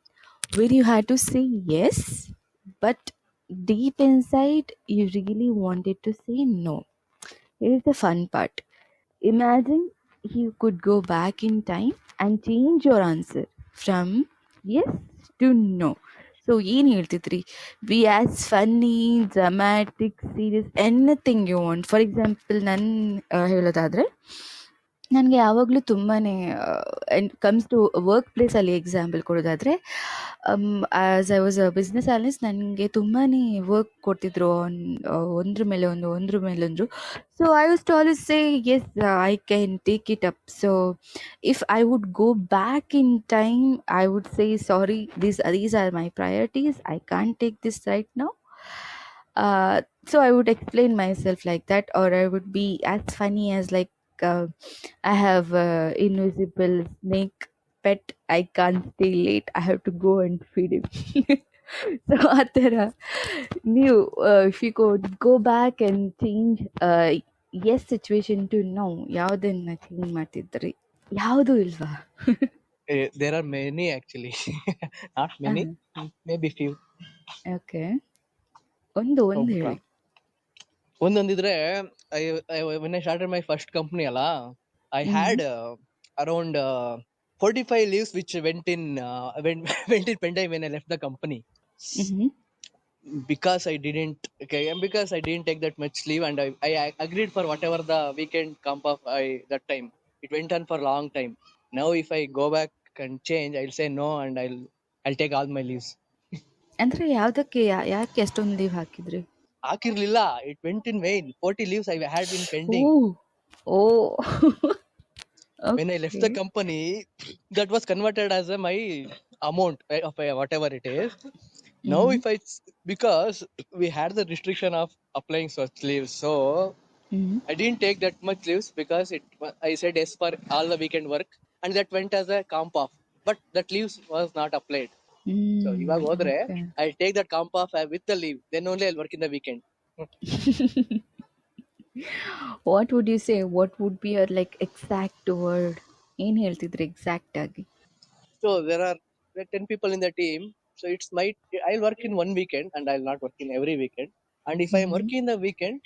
where you had to say yes, but deep inside you really wanted to say no. Here's the fun part. Imagine you could go back in time and change your answer from yes to no. So, ಏನು ಹೇಳ್ತಿದ್ರಿ? Be as funny, dramatic, serious, anything you want. For example, ನಾನು ಹೇಳೋದಾದ್ರೆ ನನಗೆ ಯಾವಾಗಲೂ ತುಂಬಾನೇ and comes to work ಪ್ಲೇಸಲ್ಲಿ example ಕೊಡೋದಾದರೆ, as I was a business analyst ನನಗೆ ತುಂಬಾ ವರ್ಕ್ ಕೊಡ್ತಿದ್ರು ಒಂದ್ರ ಮೇಲೆ ಒಂದು ಒಂದ್ರ ಮೇಲೊಂದು. So I was to always say yes I can take it up. So if I would go back in time I would say sorry, these are my priorities, I can't take this right now. So I would explain myself like that, or I would be as funny as like, I have a invisible snake pet, I can't stay late, I have to go and feed him. So ಆ ಥರ ನೀವು if you could go back and change yes situation to no, ಯಾವುದನ್ನ change ಮಾಡ್ತಿದ್ರಿ? ಯಾವುದು ಇಲ್ವಾ? There are many actually, not many, maybe few. Okay, ಒಂದು ಒಬ್ಬ ಹೇಳಿ. ಒಂದೊಂದಿದ್ರೆ when I started my first company ಅಲ್ಲ, I hmm had around 45 leaves which went in went in pending when I left the company hmm because I didn't and because I didn't take that much leave, and I agreed for whatever the weekend comp of that time. It went on for a long time. Now if I go back and change, I'll say no, and I'll take all my leaves. ಅಂದ್ರೆ ಯಾವ್ದಕ್ಕೆ ಯಾಕೆ ಎಷ್ಟೊಂದು leave ಹಾಕಿದ್ರಿ? ಹಾಕಿರ್ಲಿಲ್ಲ, it went in vain. 40 leaves I had in oh pending. Oh When I left okay. the company, that was converted as my amount of whatever it is. Now hmm if because we had the restriction of applying such leaves, so hmm I didn't take that much leaves because I said yes for all the weekend work, and that went as a comp off. But that leaves was not applied. So ಇವಾಗ ಹೋದ್ರೆ okay. I'll take that comp off with the leave. Then only I'll work in the weekend. What would you say, what would be your like exact word? ಏನು ಹೇಳ್ತಿದ್ರಿ exact ಆಗಿ? So there are 10 people in the team. So I'll work in one weekend and I'll not work in every weekend. And if I'm hmm working in the weekend,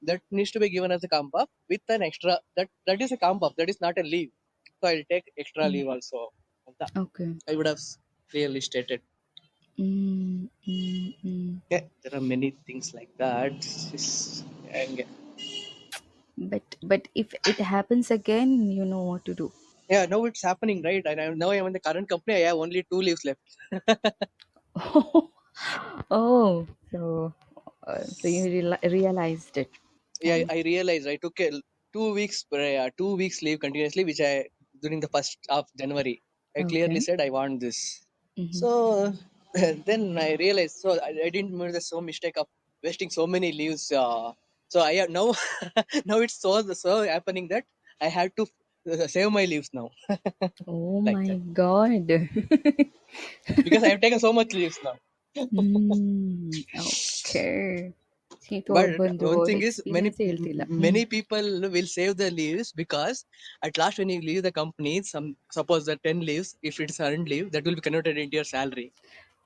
that needs to be given as a comp off with an extra. That is a comp off. That is not a leave. So I'll take extra hmm leave also. Okay. I would have clearly stated. Hmm hmm hmm. Yeah, there are many things like that. And But if it happens again, you know what to do. yeah, now it's happening, right? And now I'm in the current company. I have only 2 leaves left. Oh, so you realized it, Yeah, right? I realized I took 2 weeks 2 weeks leave continuously, which I during the first of January. I Okay. clearly said I want this. Mm-hmm. So then I realized. So I didn't make the so mistake of wasting so many leaves. So I have now now it's so happening that I had to save my leaves now. Oh Like my that. God. Because I have taken so much leaves now. Okay. ಚೀತು But ಒಬ್ಬಂದು one ಅವ್ರ thing is, experience ಹೇಳ್ತಿಲ್ಲ. many people will save the leaves, because at last when you leave the company, suppose that 10 leaves, if it's earned leave, that will be converted into your salary.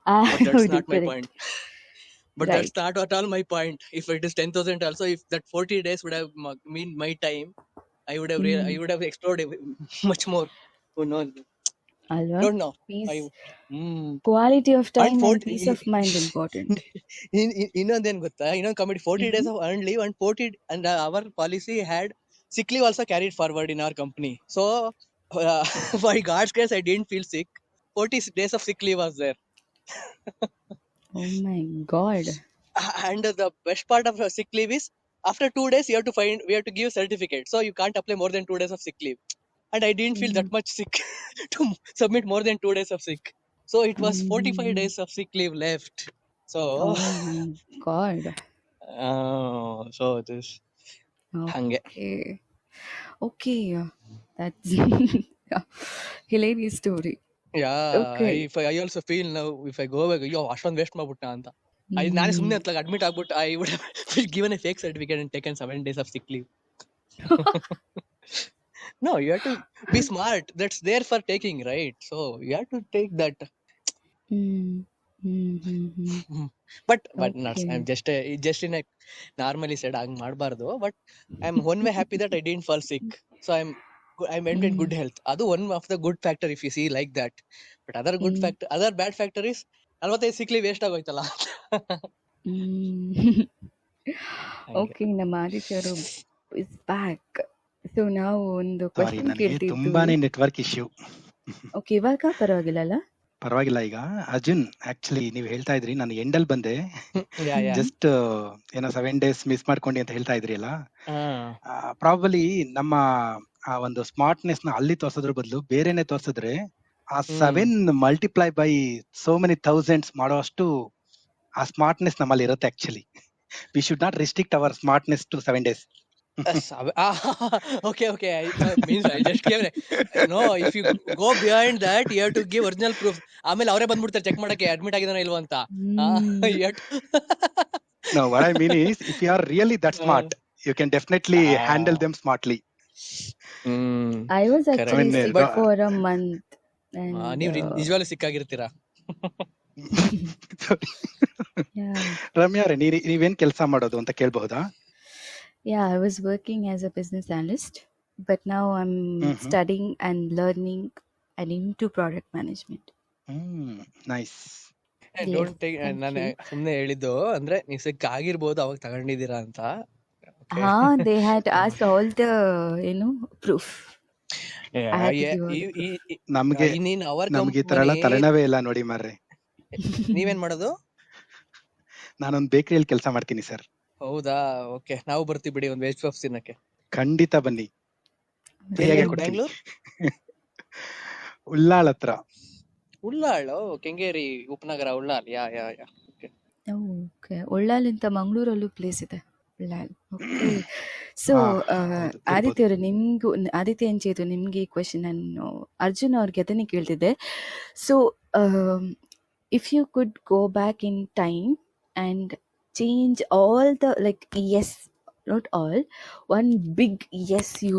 But that's ಹೌದು, not my point. Correct. But that's right. not at all my point. If it is 10,000 also, if that 40 days would have mean my time, I would have explored much more. Who knows? ಅಲ್ವಾ? Don't know. Peace, I mm. Quality of And time and 40 peace of mind important. ಇನ್ನೊಂದೇನ್ ಗೊತ್ತಾ, ಇನ್ನೊಂದು committee 40 days of earned leave, and 40 and our policy had sick leave also carried forward in our company. So uh, by God's grace, I didn't feel sick. 40 days of sick leave was there. Oh my god. And the best part of sick leave is, after 2 days we have to give certificate, so you can't apply more than 2 days of sick leave. And I didn't feel that much sick to submit more than 2 days of sick. So it was 45 days of sick leave left. So oh my god. so this hange. Okay. Okay. That's hilarious story. Yeah, okay. I also feel now, if I go back, yo, ಅಷ್ಟೊಂದು waste ಮಾಡ್ಬಿಟ್ಟ ಅಂತ. ನಾನು ಸುಮ್ಮನೆ ಅತ್ಲಾಗ admit ಆಗ್ಬಿಟ್ಟು, I would have given a fake certificate and taken 7 days of sick leave. No, you have to be smart. That's there for taking, right? So you have to take that. But not, okay. I'm just in a normally said hang ಮಾಡಬಾರ್ದು. But I'm one way happy that I didn't fall sick. So I maintained good health. ಅದು one of the good factor if you see like that. But other bad factor is 45 sick leave waste ಆಗೋಯ್ತಲ್ಲ. ಹಂಗೆ. Okay, ನಮ್ಮ ಆದಿತ್ಯರು is back. So ನಾವು ಒಂದು ಸಾರಿ, question ನನಗೆ ಕೇಳ್ತಿದ್ವಿ. ತುಂಬಾನೇ network issue. Okay, ಇವಾಗ ಪರವಾಗಿಲ್ಲ ಅಲ್ಲ? ಪರವಾಗಿಲ್ಲ. ಈಗ ಅರ್ಜುನ್, ಆಕ್ಚುಲಿ ನೀವು ಹೇಳ್ತಾ ಇದ್ರಿ, ನಾನು ಎಂಡಲ್ ಬಂದೆ, Yeah. ಜಸ್ಟ್ ಏನೋ 7 days ಮಿಸ್ ಮಾಡ್ಕೊಂಡಿ ಅಂತ ಹೇಳ್ತಾ ಇದ್ರಿ ಅಲ್ಲ. ಪ್ರಾಬಲಿ ನಮ್ಮ ಆ ಒಂದು ಸ್ಮಾರ್ಟ್ನೆಸ್ ನ ಅಲ್ಲಿ ತೋರ್ಸೋದ್ರ ಬದಲು ಬೇರೆನೆ ತೋರ್ಸಿದ್ರೆ, ಆ 7 multiply by so many thousands ಮಾಡೋಷ್ಟು ಆ ಸ್ಮಾರ್ಟ್ನೆಸ್ ನಮ್ಮಲ್ಲಿ ಇರುತ್ತೆ. Actually we should not restrict our smartness to 7 days. Okay. Means I just gave no. If you go behind that, you have to give original proof. ಆಮೇಲೆ ಅವರೇ ಬಂದ್ಬಿಡ್ತಾರೆ check ಮಾಡಕ್ಕೆ admit ಆಗಿದಾನ ಇಲ್ವಾ ಅಂತ. No, what I mean is, if you are really that smart, you can definitely handle them smartly. I was actually sick for a month. ನೀವು ನಿಜವಾಗ್ಲೂ ಸಿಕ್ಕಾಗಿರ್ತೀರಾ. ರಮ್ಯಾ ಅವರೇ, ನೀವೇನ್ ಕೆಲಸ ಮಾಡೋದು ಅಂತ ಕೇಳಬಹುದಾ? Yeah, I was working as a business analyst, but now I'm studying and learning and into product management. Nice. Don't take. ನಾನು ಸುಮ್ಮನೆ ಹೇಳಿದ್ದು ಅಂದ್ರೆ ನೀವು ಸಿಕ್ಕಾಗಿರ್ಬೋದು, ಅವಾಗ ತಗೊಂಡಿದ್ದೀರಾ ಅಂತ. They had asked all the proof. ನಮ್ಗೆ ಈ ತರ ಎಲ್ಲ ತಲೆನೋವೇ ಇಲ್ಲ ನೋಡಿ ಮಾರ್ರೆ. ನೀವೇನ್ ಮಾಡೋದು? ನಾನೊಂದು ಬೇಕರಿಯಲ್ಲಿ ಕೆಲಸ ಮಾಡ್ತೀನಿ ಸರ್. ಹೌದಾ? ಓಕೆ, ನಾವು ಬರ್ತೀವಿ ಬಿಡಿ ಒಂದು ವೆಜ್ ಪಫ್ಸ್ ತಿನ್ನಕ್ಕೆ. ಖಂಡಿತ ಬನ್ನಿ. ಬೆಂಗಳೂರು ಉಳ್ಳಾಳ್ ಹತ್ರ. ಉಳ್ಳಾಳು, ಕೆಂಗೇರಿ ಉಪನಗರ ಉಳ್ಳಾಲ್. ಯಾ. ಓಕೆ, ಉಳ್ಳಾಲ್ ಅಂತ ಮಂಗಳೂರಲ್ಲೂ ಪ್ಲೇಸ್ ಇದೆ, ಉಳ್ಳಾಲ್. ಓಕೆ. ಸೊ ಆದಿತ್ಯ ಅವರು, ಆದಿತ್ಯ ಏನ್ ಚೇತು, ನಿಮ್ಗೆ ಈ ಕ್ವೆಶನ್ ನಾನು ಅರ್ಜುನ್ ಅವ್ರಿಗೆ ಅದನ್ನೇ ಕೇಳ್ತಿದ್ದೆ. So if you could go back in time and change all the, like, yes, not all, one big yes you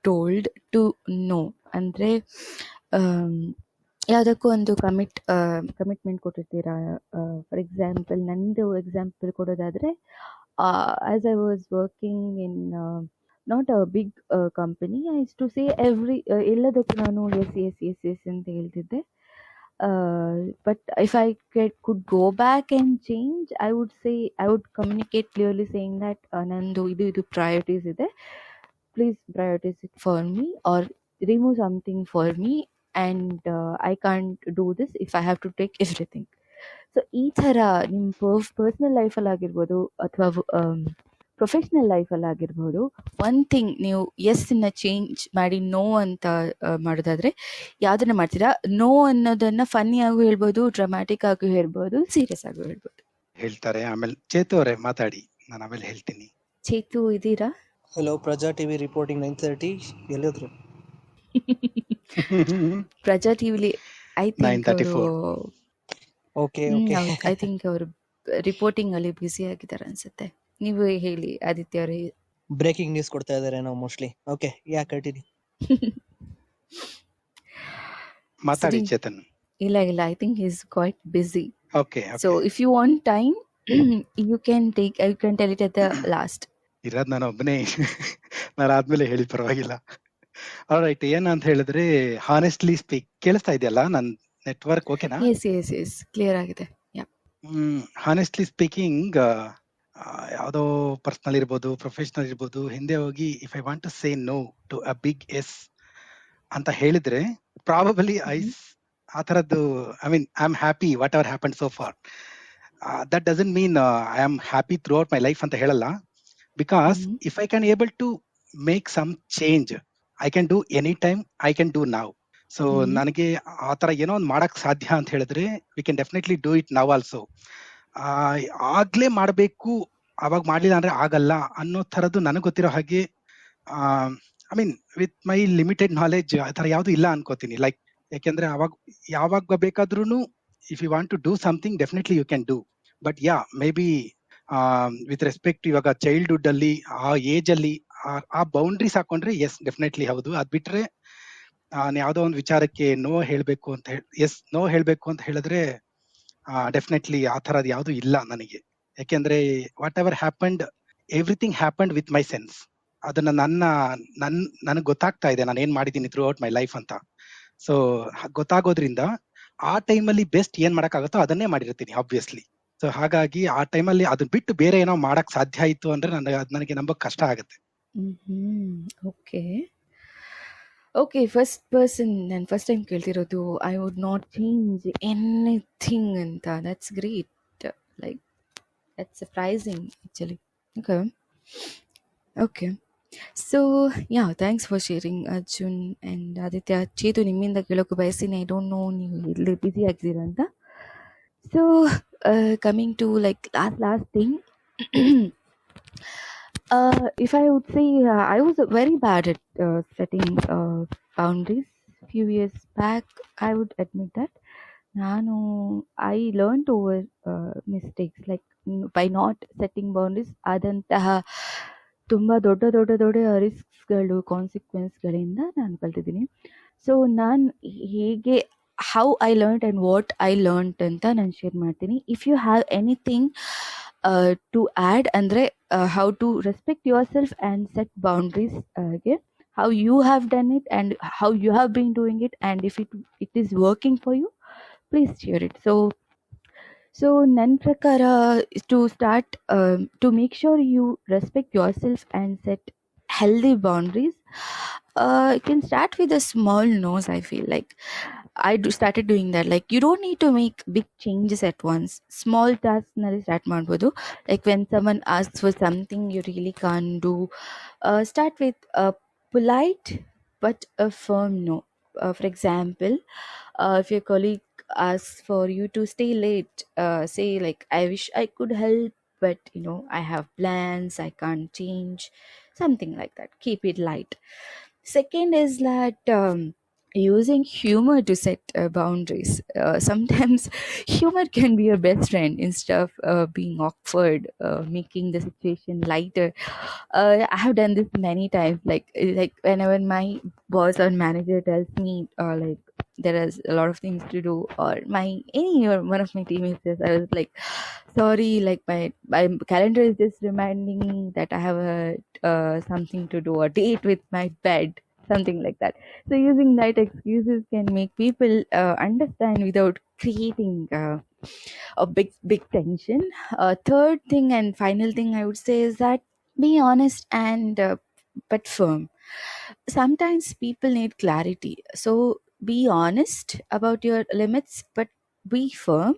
told to no, ಅಂದ್ರೆ ಯಾವುದಕ್ಕೂ ಒಂದು ಕಮಿಟ್ಮೆಂಟ್ ಕೊಟ್ಟಿರ್ತೀರಾ. ಫಾರ್ ಎಕ್ಸಾಂಪಲ್, ನಂದು ಎಕ್ಸಾಂಪಲ್ ಕೊಡೋದಾದರೆ, as I was working in not a big company, I use to say ಎಲ್ಲದಕ್ಕೂ ನಾನು S ಅಂತ ಹೇಳ್ತಿದ್ದೆ. But if I could go back and change, I would say, I would communicate clearly saying that nandu idu priorities ide, please prioritize it for me, or remove something for me, and I can't do this if I have to take everything. So ee thara nim personal life ಅಲ್ಲಿ ಆಗಿರ್ಬೋದು ಅಥವಾ professional ಲೈಫಲ್ಲಿ ಆಗಿರ್ಬೋದು, one thing ನೀವು ಎಸ್ನ change ಮಾಡಿ no ಅಂತ ಮಾಡೋದಾದ್ರೆ ಯಾವುದನ್ನ ಮಾಡ್ತೀರಾ? ನೋ ಅನ್ನೋದನ್ನ ಫನ್ನಿ ಆಗು ಹೇಳ್ಬೋದು, ಡ್ರಾಮ್ಯಾಟಿಕ್ ಆಗು ಹೇಳ್ಬೋದು, ಸೀರಿಯಸ್ ಆಗು ಹೇಳ್ಬೋದು. ಹೇಳ್ತಾರೆ. ಆಮೇಲೆ ಚೇತು ಅವರೇ ಮಾತಾಡಿ, ನಾನು ಆಮೇಲೆ ಹೇಳ್ತೀನಿ. ಚೇತು ಇದ್ದೀರಾ? ಹಲೋ, ಪ್ರಜಾ ಟಿವಿ ರಿಪೋರ್ಟಿಂಗ್ 9:30. ಎಲ್ಲಿದ್ರು? ಪ್ರಜಾ ಟಿವಿಲಿ ಐ ಥಿಂಕ್ ಅವರು 9:34. Okay okay. ಐ ಥಿಂಕ್ ಅವರು ರಿಪೋರ್ಟಿಂಗ್ ಅಲ್ಲಿ ಬ್ಯುಸಿ ಆಗಿದ್ದಾರೆ ಅನ್ಸುತ್ತೆ. ನೀವು ಹೇಳಿ ಆದಿತ್ಯ ಅವರೇ. ಬ್ರೇಕಿಂಗ್ ನ್ಯೂಸ್ ಕೊಡ್ತಾ ಇದ್ದಾರೆ ನಾವು ಮೋಸ್ಟ್ಲಿ. ಓಕೆ, ಯಾ ಕಂಟಿನ್ಯೂ. ಮಾತಾಡಿ ಸರಿ, ಚೇತನ್. ಇಲ್ಲ I think is quite busy. Okay so okay. If you want time you can tell it at the last. ಇರೋದ್ ನಾನು ಒಬ್ಬನೇ. ನಾನು ಆದ್ಮೇಲೆ ಹೇಳಿ ಪರವಾಗಿಲ್ಲ. ಆಲ್ರೈಟ್, ಏನಂತ ಹೇಳಿದ್ರೆ ಹಾನೆಸ್ಟ್ಲಿ ಸ್ಪೀಕ್, ಕೇಳಿಸ್ತಾ ಇದೆಯಲ್ಲ ನನ್ ನೆಟ್ವರ್ಕ್? ಓಕೆನಾ? ಎಸ್ ಕ್ಲಿಯರ್ ಆಗಿದೆ. ಹಾನೆಸ್ಟ್ಲಿ ಸ್ಪೀಕಿಂಗ್, ಯಾವುದೋ ಪರ್ಸನಲ್ ಇರ್ಬೋದು, ಪ್ರೊಫೆಷನಲ್ ಇರ್ಬೋದು, ಹಿಂದೆ ಹೋಗಿ if I want to say no to a big yes ಅಂತ ಹೇಳಿದ್ರೆ ಪ್ರಾಬಬಲಿ ಆ ಥರದ್ದು, I mean I am happy whatever happen so far. That doesn't mean I am happy throughout my life ಅಂತ ಹೇಳಲ್ಲ. Because if I can able to make some change, I can do any time, I can do ನಾವ್. So ನನಗೆ ಆ ಥರ ಏನೋ ಒಂದು ಮಾಡಕ್ ಸಾಧ್ಯ ಅಂತ ಹೇಳಿದ್ರೆ we can definitely do it now also. ಆಗ್ಲೇ ಮಾಡಬೇಕು, ಅವಾಗ ಮಾಡ್ಲಿಲ್ಲ ಅಂದ್ರೆ ಆಗಲ್ಲ ಅನ್ನೋ ಥರದ್ದು ನನಗೆ ಗೊತ್ತಿರೋ ಹಾಗೆ, I mean with my limited knowledge ಆ ಥರ ಯಾವುದು ಇಲ್ಲ ಅನ್ಕೋತೀನಿ. ಲೈಕ್, ಯಾಕೆಂದ್ರೆ ಯಾವಾಗ ಬೇಕಾದ್ರೂ if you want to do something definitely you can do. But yeah maybe with respect ಇವಾಗ ಚೈಲ್ಡ್ಹುಡ್ ಅಲ್ಲಿ ಆ ಏಜ್ ಅಲ್ಲಿ ಆ ಬೌಂಡ್ರೀಸ್ ಹಾಕೊಂಡ್ರೆ ಎಸ್ ಡೆಫಿನೆಟ್ಲಿ ಹೌದು. ಅದ್ ಬಿಟ್ರೆ ಯಾವ್ದೋ ಒಂದು ವಿಚಾರಕ್ಕೆ ನೋ ಹೇಳ್ಬೇಕು ಅಂತ ನೋ ಹೇಳ್ಬೇಕು ಅಂತ ಹೇಳಿದ್ರೆ ಡೆಫಿನೆಟ್ಲಿ ಆ ಥರದ್ದು ಯಾವುದು ಇಲ್ಲ ನನಗೆ. ಯಾಕೆಂದ್ರೆ what ever happened, everything happened with my sense. ಅದನ್ನ ನನಗೆ ಗೊತ್ತಾಗ್ತಾ ಇದೆ ನಾನು ಏನ್ ಮಾಡಿದ್ದೀನಿ ಥ್ರೂ ಔಟ್ ಮೈ ಲೈಫ್ ಅಂತ. ಸೊ ಗೊತ್ತಾಗೋದ್ರಿಂದ ಆ ಟೈಮಲ್ಲಿ ಬೆಸ್ಟ್ ಏನ್ ಮಾಡಕ್ಕಾಗತ್ತೋ ಅದನ್ನೇ ಮಾಡಿರ್ತೀನಿ ಆಬ್ವಿಯಸ್ಲಿ. ಸೊ ಹಾಗಾಗಿ ಆ ಟೈಮಲ್ಲಿ ಅದನ್ನ ಬಿಟ್ಟು ಬೇರೆ ಏನೋ ಮಾಡಕ್ ಸಾಧ್ಯ ಆಯ್ತು ಅಂದ್ರೆ ನನಗೆ ನಂಬಕ್ ಕಷ್ಟ ಆಗುತ್ತೆ. ಓಕೆ, ಫಸ್ಟ್ ಪರ್ಸನ್ ನಾನು ಫಸ್ಟ್ ಟೈಮ್ ಕೇಳ್ತಿರೋದು I would not change anything ಅಂತ. That's great, like that's surprising actually. Okay so yeah, thanks for sharing Arjun and Aditya. Chethu, ನಿಮ್ಮಿಂದ ಕೇಳೋಕೆ ಬಯಸ್ತೀನಿ, ಐ ಡೋಂಟ್ ನೋ ನೀವು ಇಲ್ಲಿ ಬ್ಯುಸಿ ಆಗಿದ್ದೀರಾ ಅಂತ. So coming to like last thing, if I would say I was very bad at setting boundaries few years back, I would admit that. I learned over mistakes, like by not setting boundaries ಆದಂತಹ ತುಂಬ ದೊಡ್ಡ ರಿಸ್ಕ್ಸ್ಗಳು, ಕಾನ್ಸಿಕ್ವೆನ್ಸ್ಗಳಿಂದ ನಾನು ಕಲ್ತಿದ್ದೀನಿ. So ನಾನು ಹೇಗೆ how I learned and what I learned ಅಂತ ನಾನು share ಮಾಡ್ತೀನಿ. If you have anything to add ಅಂದರೆ how to respect yourself and set boundaries, again, how you have done it and how you have been doing it, and if it is working for you, please share it. So ನನ್ನ ಪ್ರಕಾರ to start, to make sure you respect yourself and set healthy boundaries, you can start with a small no's. I feel like started doing that. Like, you don't need to make big changes at once. Small tasks nalli start ಮಾಡ್ಬೋದು. Like when someone asks for something you really can't do, start with a polite but a firm no. For example, if your colleague asks for you to stay late, say like, I wish I could help, but I have plans, I can't change, something like that. Keep it light. Second is that using humor to set boundaries. Sometimes humor can be your best friend instead of being awkward, making the situation lighter. I have done this many times, like whenever my boss or manager tells me like there is a lot of things to do, or one of my teammates says, I was like, sorry, like my calendar is just reminding me that I have something to do, a date with my bed, something like that. So using light excuses can make people understand without creating a big tension. Third thing and final thing I would say is that be honest and but firm. Sometimes people need clarity, so be honest about your limits, but be firm.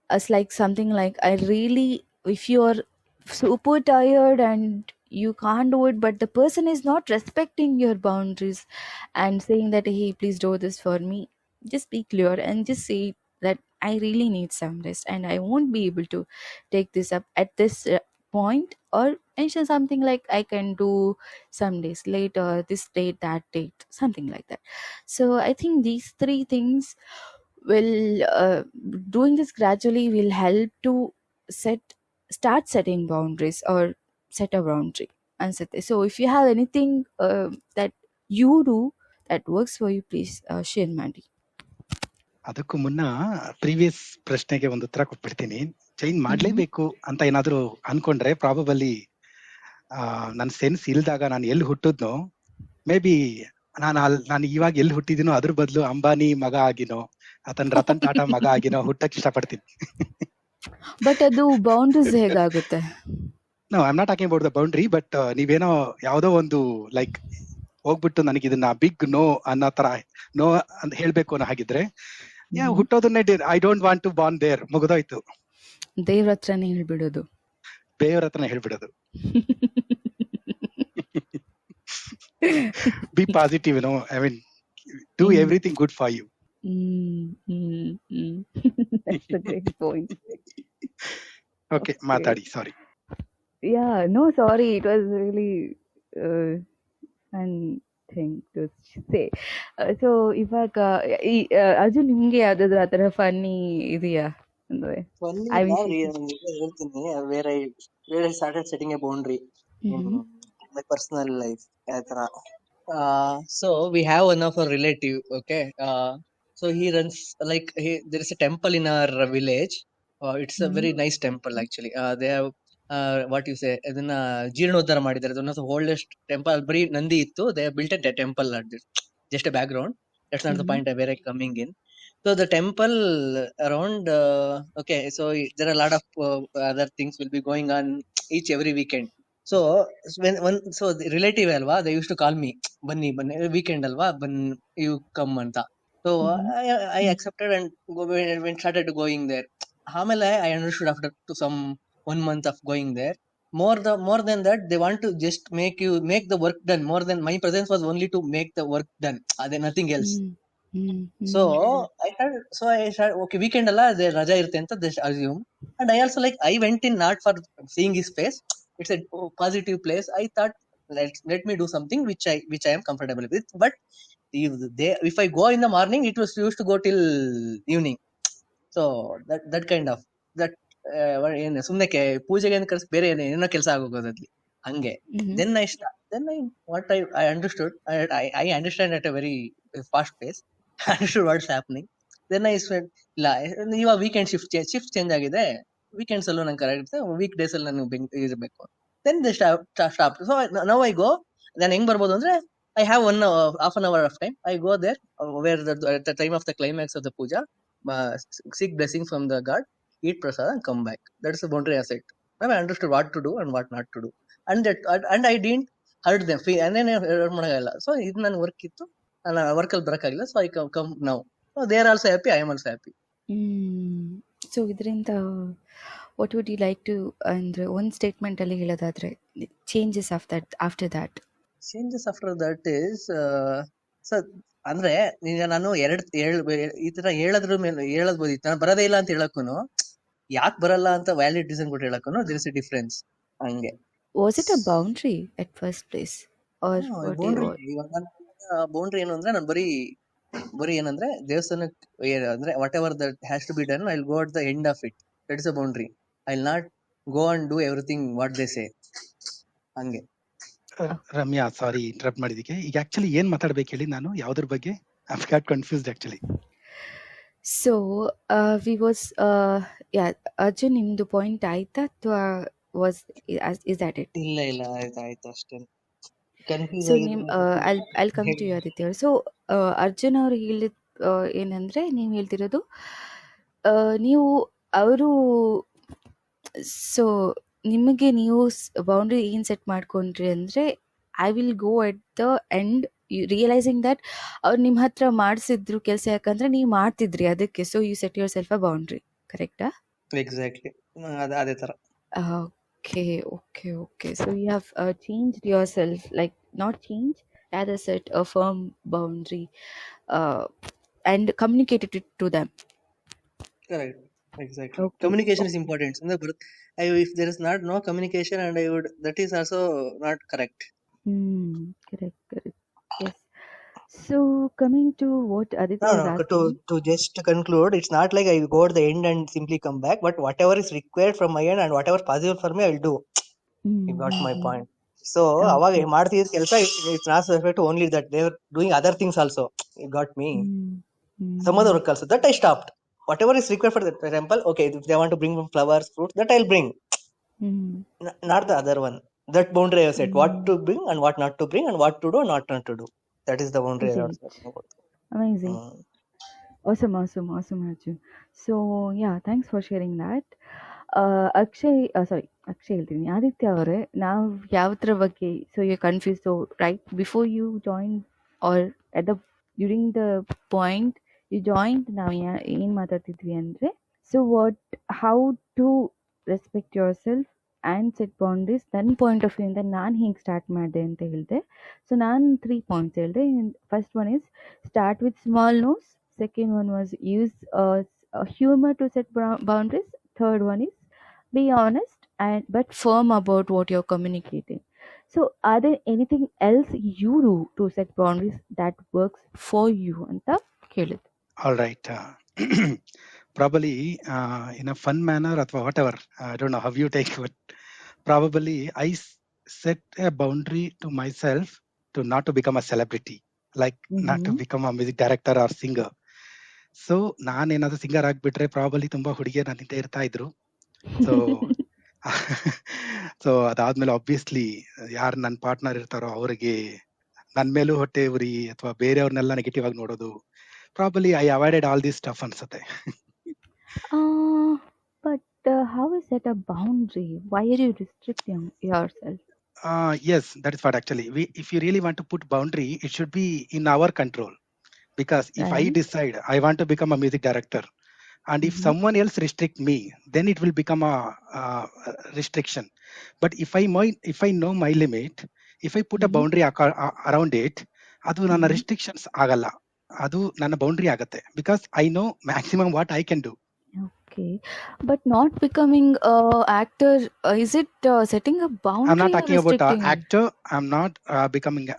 As like something like, if you're super tired and you can't do it, but the person is not respecting your boundaries and saying that, hey, please do this for me, just be clear and just say that I really need some rest and I won't be able to take this up at this point, or mention something like I can do some days later, this date, that date, something like that. So I think these three things will doing this gradually will help to set start setting boundaries, or set a boundary and set it. So if you have anything that you do that works for you, please share, Mandy. ಅದಕ್ಕೂ ಮುನ್ನ previous ಪ್ರಶ್ನೆಗೆ ಒಂದು ಉತ್ತರ ಕೊಟ್ಬಿಡ್ತೀನಿ. Change Mm-hmm. ಮಾಡ್ಲೇಬೇಕು ಅಂತ ಏನಾದ್ರು ಅನ್ಕೊಂಡ್ರೆ ಪ್ರಾಬಬಲಿ ನನ್ನ ಸೆನ್ಸ್ ಇಲ್ದಾಗ ನಾನು ಎಲ್ಲಿ ಹುಟ್ಟಿದ್ನೋ, ಮೇ ಬಿ ನಾನು ಇವಾಗ ಎಲ್ಲಿ ಹುಟ್ಟಿದೀನೋ ಅದ್ರ ಬದಲು ಅಂಬಾನಿ ಮಗ ಆಗಿನೋ ಅಥವಾ ರತನ್ ಟಾಟಾ ಮಗ ಆಗಿನೋ ಹುಟ್ಟಕ್ ಇಷ್ಟಪಡ್ತೀನಿ. ಬಟ್ ಅದು ಬೌಂಡ್ರೀಸ್ ಹೇಗಾಗುತ್ತೆ? No, I am not talking about the boundary, but ನೀವೇನೋ ಯಾವ್ದೋ ಒಂದು ಲೈಕ್ ಹೋಗ್ಬಿಟ್ಟು ನನಗೆ ಇದನ್ನ ಬಿಗ್ ನೋ ಅನ್ನೋ ತರ ನೋ ಅಂತ ಹೇಳ್ಬೇಕು ಅನ್ನೋ ಹಾಗಿದ್ರೆ ಹುಟ್ಟೋದನ್ನೇ I don't want to born there, ಮುಗಿದೋಯ್ತು. ದೇವ್ರ ಹತ್ರನೇ ಹೇಳ್ಬಿಡೋದು, ದೇವ್ರ ಹತ್ರನೇ ಹೇಳ್ಬಿಡೋದು. Be positive, I mean, do everything good for you. That's a great point. Okay, ಮಾತಾಡಿ. Sorry. Yeah, no, sorry. It was really fun thing to say. So ಇವಾಗ ಅರ್ಜುನ್, ನಿಮ್ಗೆ ಯಾವ್ದಾದ್ರು ಆ ಥರ ಫನ್ನಿ ಇದೆಯಾ? ಅಂದ್ರೆ ಫನ್ನಿ I ಇಲ್ಲ, wish ಹೇಳ್ತೀನಿ. Where I started setting A boundary in my personal life ಆ ತರ. So we have one of our relative, okay. So he runs like there is a temple in our village. It's a very nice temple actually. They have what you say, ಅದನ್ನ ಜೀರ್ಣೋದ್ಧಾರ ಮಾಡಿದ್ದಾರೆ. One of the oldest temple. ಬರೀ ನಂದಿ ಇತ್ತು, they built A temple. Just a background, that's not the point where I coming in. So the temple around, okay, so there are a lot of other things will be going on each every weekend. So when one, so the relative alva, they used to call me, ಬನ್ನಿ ಬನ್ನಿ weekend alva, you come ಅಂತ. So I accepted and went started going there. ಆಮೇಲೆ I understood after to some 1 month of going there, more than that, they want to just make the work done. More than my presence was only to make the work done, nothing else. So I started, okay, weekend alla there raja irutte anta just assume. And I also, like, I went in not for seeing his face. It's a positive place. I thought, let me do something which I am comfortable with. But if I go in the morning, it was used to go till evening. So that kind of that ಏನು ಸುಮ್ಮನೆ ಪೂಜೆಗೆ ಅಂತ ಕರ್ಸಿ ಬೇರೆ ಏನೋ ಕೆಲಸ ಆಗೋಗೋದಲ್ಲಿ ಹಂಗೆ. Then I what I understood, I understand at a very fast pace. Understood what's happening. Then I went, ಇಲ್ಲ ಇವಾಗ ವೀಕೆಂಡ್ ಶಿಫ್ಟ್ ಚೇಂಜ್ ಆಗಿದೆ, ವೀಕೆಂಡ್ಸ್ ಅಲ್ಲೂ ನಂಗೆ ಕರೆಕ್ಟ್ ಇರುತ್ತೆ, ವೀಕ್ ಡೇಸ್ ಅಲ್ಲಿ ನಾನು ಇರಬೇಕು. Then they stop. So now I go. ನಾನು ಹೆಂಗ್ ಬರ್ಬೋದು ಅಂದ್ರೆ, I have half an hour of time. I go there where at the time of the climax of the puja, seek blessing from the god, eat prasad and come back. That's the boundary I set. Now I understood what to do and what not to do, and I didn't hurt them. And then ಮಾಡಲ್ಲ. So ಇದು ನನ್ನ work ಇತ್ತು, ನಾನು ವರ್ಕಲ್ಲಿ ಬರೋಕ್ಕಾಗಿಲ್ಲ. So I come now. So they are also happy, I am also happy. So ಇದರಿಂದ what would you like to, ಅಂದರೆ ಒಂದು ಸ್ಟೇಟ್ಮೆಂಟಲ್ಲಿ ಹೇಳೋದಾದರೆ, changes after that? Changes after that is, sir, ಅಂದ್ರೆ ಈಗ ನಾನು ಈ ತರ ಹೇಳೋದ್ಬೋದಿತ್ತು. ನಾನು ಬರೋದೇ ಇಲ್ಲ ಅಂತ ಹೇಳಕ್ಕೂನು, ಯಾಕೆ ಬರಲ್ಲ ಅಂತ ವ್ಯಾಲಿಡ್ ರೀಸನ್ ಕೊಟ್ಟು ಹೇಳಕ್ಕೂನು ದೇರ್ ಇಸ್ ಎ ಡಿಫ್ರೆನ್ಸ್. ಹಂಗೆ. Was it a boundary at first place or boundary, ಇವಾಗ ಬೌಂಡ್ರಿ ಏನು ಅಂದ್ರೆ, ನಾನು ಬರೀ ಏನಂದ್ರೆ ದೇವಸ್ಥಾನಕ್ಕೆ ಅಂದ್ರೆ whatever that has to be done, I will go at the end of it. That is a boundary. I will not go and do everything what they say. ಹಂಗೆ. ರಮ್ಯಾ, ಸಾರಿ interrupt ಮಾಡಿದಕ್ಕೆ. ಈಗ ಆಕ್ಚುಲಿ ಏನ್ ಮಾತಾಡ್ಬೇಕು ಹೇಳಿ, ನಾನು ಯಾವ್ದ್ರ ಬಗ್ಗೆ? I got confused actually. So we was Arjun, ನಿಮ್ದು ಪಾಯಿಂಟ್ ಆಯ್ತಾ ಅಥವಾ ವಾಸ್ ಇಸ್ ದಟ್ ಇಟ್? ಇಲ್ಲ ಆಯ್ತು ಅಷ್ಟೇ. ಕನ್ಫ್ಯೂಸ್ ಸೊ ಆಗಿದ್ರೆ I'll come to you Aditya. So Arjun ಅವ್ರು ಹೇಳಿದ ಏನಂದ್ರೆ, ನೀವು ಹೇಳ್ತಿರೋದು, ನೀವು ಅವರು, ಸೊ ನಿಮಗೆ ನೀವು ಬೌಂಡ್ರಿ ಏನು ಸೆಟ್ ಮಾಡ್ಕೊಂಡ್ರಿ ಅಂದರೆ, I will go at the end, realising that ಅವ್ರು ನಿಮ್ಮ ಹತ್ರ ಮಾಡಿಸಿದ್ರು ಕೆಲಸ, ಯಾಕಂದ್ರೆ ನೀವು ಮಾಡ್ತಿದ್ರಿ ಅದಕ್ಕೆ. So you set yourself a boundary, ಕರೆಕ್ಟಾ? ಎಕ್ಸಾಕ್ಟ್ಲಿ ಅದೇ ತರ. Okay. So you have changed yourself, like not change, rather set a firm boundary and communicated it to them. Correct. Exactly. Okay. Communication is important. If there is no communication, and that is also not correct. Correct, correct. Yes. So coming to what Aditya No, was no. asking. To just conclude, it's not like I go to the end and simply come back, but whatever is required from my end and whatever possible for me, I'll do. You got my Mm-hmm. point. So, ಅವಾಗ Okay. ಮಾಡ್ತಿದ್ದ ಕೆಲಸ it's not specific to only that. They were doing other things also. You got me. Some other Mm-hmm. work also. That I stopped. Whatever is required for the temple, okay, if they want to bring flowers, fruits, that I'll bring. Mm-hmm. Not the other one. That boundary I have set. What Mm-hmm. to bring and what not to bring and what to do, not to do. That is the boundary I was Great. talking about. Amazing. Awesome, awesome, awesome, Arjun. So yeah, thanks for sharing that. Akshay ಹೇಳ್ತೀನಿ ಆದಿತ್ಯ ಅವರೇ, ನಾವು ಯಾವ್ದ್ರ ಬಗ್ಗೆ so you confuse so right before you join or at the during the point you joint ನಾವು ಏನು ಮಾತಾಡ್ತಿದ್ವಿ ಅಂದರೆ so how to respect yourself and set boundaries ನನ್ನ ಪಾಯಿಂಟ್ ಆಫ್ ವ್ಯೂಯಿಂದ ನಾನು ಹೇಗೆ ಸ್ಟಾರ್ಟ್ ಮಾಡಿದೆ ಅಂತ ಹೇಳಿದೆ. ಸೊ ನಾನು 3 ಪಾಯಿಂಟ್ಸ್ ಹೇಳಿದೆ. First one is start with small nos, second one was use humor to set boundaries, third one is be honest and but firm about what you're communicating. So are there anything else you do to set boundaries that works for you anta kelid? All right. Probably in a fun manner or whatever. I don't know how you take it. Probably I set a boundary to myself to not to become a celebrity, like not to become a music director or singer. So ನಾನೇನಾದ್ರು singer ಆಗ್ಬಿಟ್ರೆ probably ತುಂಬಾ ಹುಡುಗಿಯರು ನನ್ನ ಹಿಂದೆ ಇರ್ತಾ ಇದ್ರು. So so ಅದಾದ್ಮೇಲೆ obviously ಯಾರು ನನ್ನ ಪಾರ್ಟ್ನರ್ ಇರ್ತಾರೋ ಅವ್ರಿಗೆ ನನ್ ಮೇಲೂ ಹೊಟ್ಟೆ ಉರಿ ಅಥವಾ ಬೇರೆಯವ್ರನ್ನೆಲ್ಲ ನೆಗೆಟಿವ್ ಆಗಿ ನೋಡೋದು. Probably I avoided all this stuff ಅನ್ಸುತ್ತೆ. But how is that a boundary? Why are you restricting yourself? Yes, that is what actually if you really want to put boundary, it should be in our control, because if I Right. decide I want to become a music director and if someone else restrict me, then it will become a restriction. But if I know my limit, if I put a boundary around it, ಅದು ನನ್ನ restrictions ಆಗಲ್ಲ, ಅದು ನನ್ನ boundary ಆಗತ್ತೆ, because I know maximum what I can do. Okay, but not becoming a actor, is it setting a boundary? I'm not talking or about restricting? actor. I'm not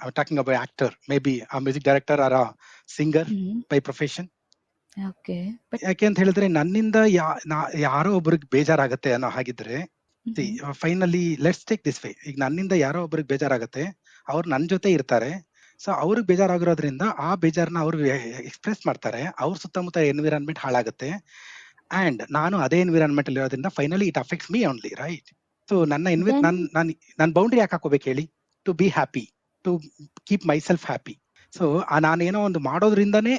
I'm talking about actor, maybe a music director or a singer by profession. Okay, but ಯಾಕೆ ಅಂತ ಹೇಳಿದ್ರೆ ನನ್ನಿಂದ ಯಾರೋ ಒಬ್ರಿಗೆ ಬೇಜಾರಾಗತ್ತೆ ಅನ್ನೋ ಹಾಗಿದ್ರೆ, finally let's take this way, ಈಗ ನನ್ನಿಂದ ಯಾರೋ ಒಬ್ರಿಗೆ ಬೇಜಾರಾಗತ್ತೆ, ಅವ್ರು ನನ್ನ ಜೊತೆ ಇರ್ತಾರೆ, ಸೊ ಅವ್ರಿಗೆ ಬೇಜಾರಾಗಿರೋದ್ರಿಂದ ಆ ಬೇಜಾರನ್ನ ಅವ್ರು ಎಕ್ಸ್ಪ್ರೆಸ್ ಮಾಡ್ತಾರೆ, ಅವ್ರ ಸುತ್ತಮುತ್ತ ಎನ್ವಿರಾನ್ಮೆಂಟ್ ಹಾಳಾಗುತ್ತೆ, ಅಂಡ್ ನಾನು ಅದೇ ಎನ್ವಿರಾನ್ಮೆಂಟ್ ಅಲ್ಲಿ ಇರೋದ್ರಿಂದ finally it affects me only, right? So ನನ್ನ ಬೌಂಡ್ರಿ ಯಾಕೆ ಹಾಕೋಬೇಕು ಹೇಳಿ? To be happy, to keep myself happy. So ನಾನೇನೋ ಒಂದು ಮಾಡೋದ್ರಿಂದನೇ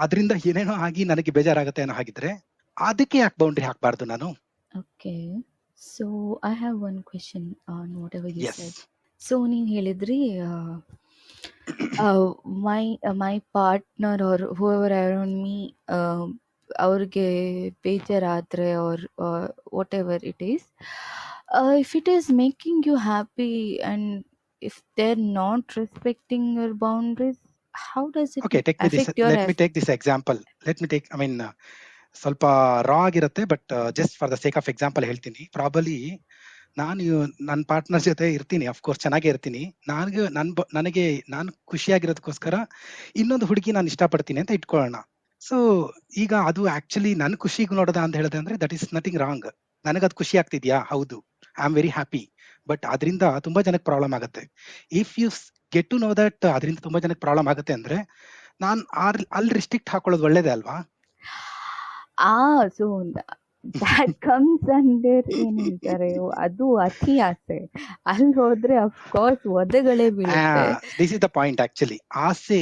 ಅದರಿಂದ ಏನೇನೋ ಆಗಿ ನನಗೆ ಬೇಜಾರಾಗುತ್ತೆ ಅನ್ನೋ ಹಾಗಿದ್ರೆ ಅದಕ್ಕೆ ಯಾಕೆ ಬೌಂಡ್ರಿ ಹಾಕಬಾರ್ದು ನಾನು? Okay, so I have one question on whatever you Yes. said. So ನೀನು ಹೇಳಿದ್ರಿ my partner or whoever around me ಅವ್ರಿಗೆ ಬೇಜಾರಾದ್ರೆ or whatever it is, if it is making you happy and if they're not respecting your boundaries, how does it Okay, affect your let me take this example. ಸ್ವಲ್ಪ ರಾ ಆಗಿರುತ್ತೆ, but just for the sake of example ಹೇಳ್ತೀನಿ. Probably ನಾನು ನನ್ನ partner ಜೊತೆ ಇರ್ತೀನಿ, of course ಚೆನ್ನಾಗೇ ಇರ್ತೀನಿ, ನನಗೆ ನಾನು ಖುಷಿಯಾಗಿರೋದಕ್ಕೋಸ್ಕರ ಇನ್ನೊಂದು ಹುಡುಗಿ ನಾನು ಇಷ್ಟಪಡ್ತೀನಿ ಅಂತ ಇಟ್ಕೊಳ್ಳೋಣ. ಸೊ ಈಗ ಅದು ಆಕ್ಚುಲಿ ನನ್ನ ಖುಷಿಗೆ ನೋಡೋದ ಅಂತ ಹೇಳಿದ್ರೆ ಅಂದ್ರೆ ದಟ್ ಇಸ್ ನಥಿಂಗ್ ರಾಂಗ್. ನನಗದು ಖುಷಿ ಆಗ್ತಿದ್ಯಾ? ಹೌದು, I am very happy. But ಅದರಿಂದ ತುಂಬಾ ಜನಕ್ಕೆ ಪ್ರಾಬ್ಲಮ್ ಆಗುತ್ತೆ. If you get to know that ಅದರಿಂದ ತುಂಬಾ ಜನಕ್ಕೆ ಪ್ರಾಬ್ಲಮ್ ಆಗುತ್ತೆ ಅಂದ್ರೆ ನಾನು ಅಲ್ಲಿ ರಿಸ್ಟ್ರಿಕ್ಟ್ ಹಾಕೊಳ್ಳೋದು ಒಳ್ಳೇದೇ ಅಲ್ವಾ? ಸೊ that comes under ಏನು ಹೇಳ್ತಾರೆ, ಅದು ಅತಿ ಆಸೆ. ಅಲ್ಲಿ ಹೋದ್ರೆ ಅಫ್ಕೋರ್ಸ್ ಒದೆಗಳೇ ಬೀಳುತ್ತೆ. This is the point actually. ಆಸೆ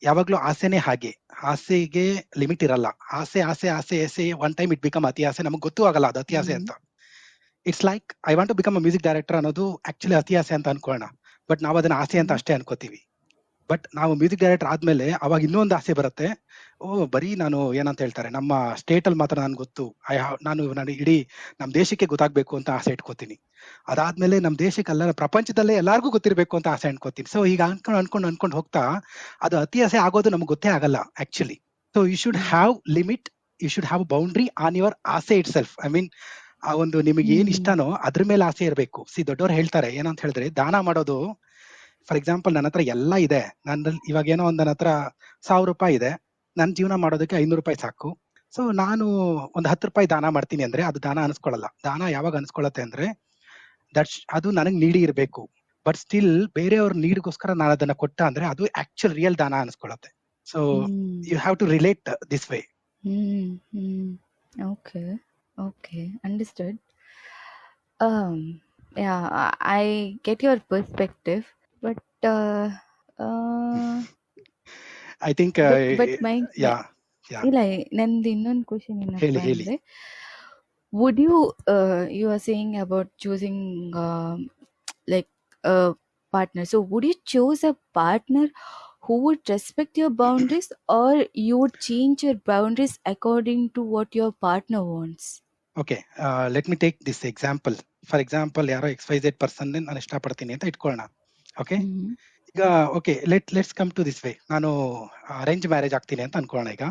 ಯಾವಾಗ್ಲೂ ಆಸೆನೆ ಹಾಗೆ, ಆಸೆಗೆ ಲಿಮಿಟ್ ಇರಲ್ಲ. ಆಸೆ ಆಸೆ ಆಸೆ ಆಸೆ ಒನ್ ಟೈಮ್ ಇಟ್ ಬಿಕಮ್ ಅತಿ ಆಸೆ, ನಮ್ಗೆ ಗೊತ್ತೂ ಆಗಲ್ಲ ಅದು ಅತಿ ಆಸೆ ಅಂತ. It's like I want to become a music director ಅನ್ನೋದು ಆಕ್ಚುಲಿ ಅತಿ ಆಸೆ ಅಂತ ಅನ್ಕೊಳ್ಳೋಣ, ಬಟ್ ನಾವು ಅದನ್ನ ಆಸೆ ಅಂತ ಅಷ್ಟೇ ಅನ್ಕೋತೀವಿ. ಬಟ್ ನಾವು ಮ್ಯೂಸಿಕ್ ಡೈರೆಕ್ಟರ್ ಆದ್ಮೇಲೆ ಅವಾಗ ಇನ್ನೊಂದು ಆಸೆ ಬರುತ್ತೆ. ಬರೀ ನಾನು ಏನಂತ ಹೇಳ್ತಾರೆ, ನಮ್ಮ ಸ್ಟೇಟ್ ಅಲ್ಲಿ ಮಾತ್ರ ನನ್ಗೆ ಗೊತ್ತು, ನಾನು ಇಡೀ ನಮ್ ದೇಶಕ್ಕೆ ಗೊತ್ತಾಗ್ಬೇಕು ಅಂತ ಆಸೆ ಇಟ್ಕೋತೀನಿ. ಅದಾದ್ಮೇಲೆ ನಮ್ ದೇಶಕ್ಕೆಲ್ಲ ಪ್ರಪಂಚದಲ್ಲೇ ಎಲ್ಲಾರ್ಗೂ ಗೊತ್ತಿರ್ಬೇಕು ಅಂತ ಆಸೆ ಅನ್ಕೋತೀನಿ. ಸೊ ಈಗ ಅನ್ಕೊಂಡು ಹೋಗ್ತಾ ಅದು ಅತಿ ಆಸೆ ಆಗೋದು ನಮ್ಗೆ ಗೊತ್ತೇ ಆಗಲ್ಲ actually. So you should have limit you should have boundary on your ಆಸೆ ಇಟ್ ಸೆಲ್ಫ್. ಐ ಮೀನ್ ಆ ಒಂದು ನಿಮಗೆ ಏನ್ ಇಷ್ಟನೋ ಅದ್ರ ಮೇಲೆ ಆಸೆ ಇರಬೇಕು. ದೊಡ್ಡವ್ರು ಹೇಳ್ತಾರೆ ಏನಂತ ಹೇಳಿದ್ರೆ, ದಾನ ಮಾಡೋದು, ಫಾರ್ ಎಕ್ಸಾಂಪಲ್ ನನ್ನ ಹತ್ರ ಎಲ್ಲ ಇದೆ, ನನ್ನ ಇವಾಗ ಏನೋ ಒಂದು ನನ್ನ ಹತ್ರ 1,000 ರೂಪಾಯಿ ಇದೆ, ನನ್ನ ಜೀವನ ಮಾಡೋದಕ್ಕೆ 500 ರೂಪಾಯಿ ಸಾಕು. ಸೊ ನಾನು ಒಂದು 10 ರೂಪಾಯಿ ದಾನ ಮಾಡ್ತೀನಿ ಅಂದ್ರೆ ಅದು ದಾನ ಅನ್ಸ್ಕೊಳ್ಳಲ್ಲ. ದಾನ ಯಾವಾಗ ಅನ್ಸ್ಕೊಳ್ಳುತ್ತೆ ಅಂದ್ರೆ ಅದು ನನಗೆ ನೀಡಿ ಇರಬೇಕು. ಬಟ್ ಸ್ಟಿಲ್ ಬೇರೆಯವ್ರ ನೀಡ್ಗೋಸ್ಕರ ನಾನು ಅದನ್ನ ಕೊಟ್ಟ ಅಂದ್ರೆ ಅದು ಆಕ್ಚುಲ್ ರಿಯಲ್ ದಾನ ಅನ್ಸ್ಕೊಳ್ಳುತ್ತೆ. So you have to relate this way. Okay. Okay. Understood. Yeah, I get your perspective, but I think but my yeah yeah ಇಲ್ಲ, ನಂದು ಇನ್ನೊಂದು ಕ್ವಶನ್ ಏನಪ್ಪ ಹೇಳಿ ಅಂದ್ರೆ, would you you are saying about choosing like a partner, so would you choose a partner who would respect your boundaries, or you would change your boundaries according to what your partner wants? Okay, let me take this example. For example, ಯಾರೋ XYZ person ನಾನು ಇಷ್ಟಪಡ್ತೀನಿ ಅಂತ ಇಟ್ಕೊಳ್ಳೋಣ. Okay, ಈಗ okay, let's come to this way. ನಾನು arrange marriage ಆಗ್ತೀನಿ ಅಂತ ಅನ್ಕೊಳ್ಳೋಣ ಈಗ.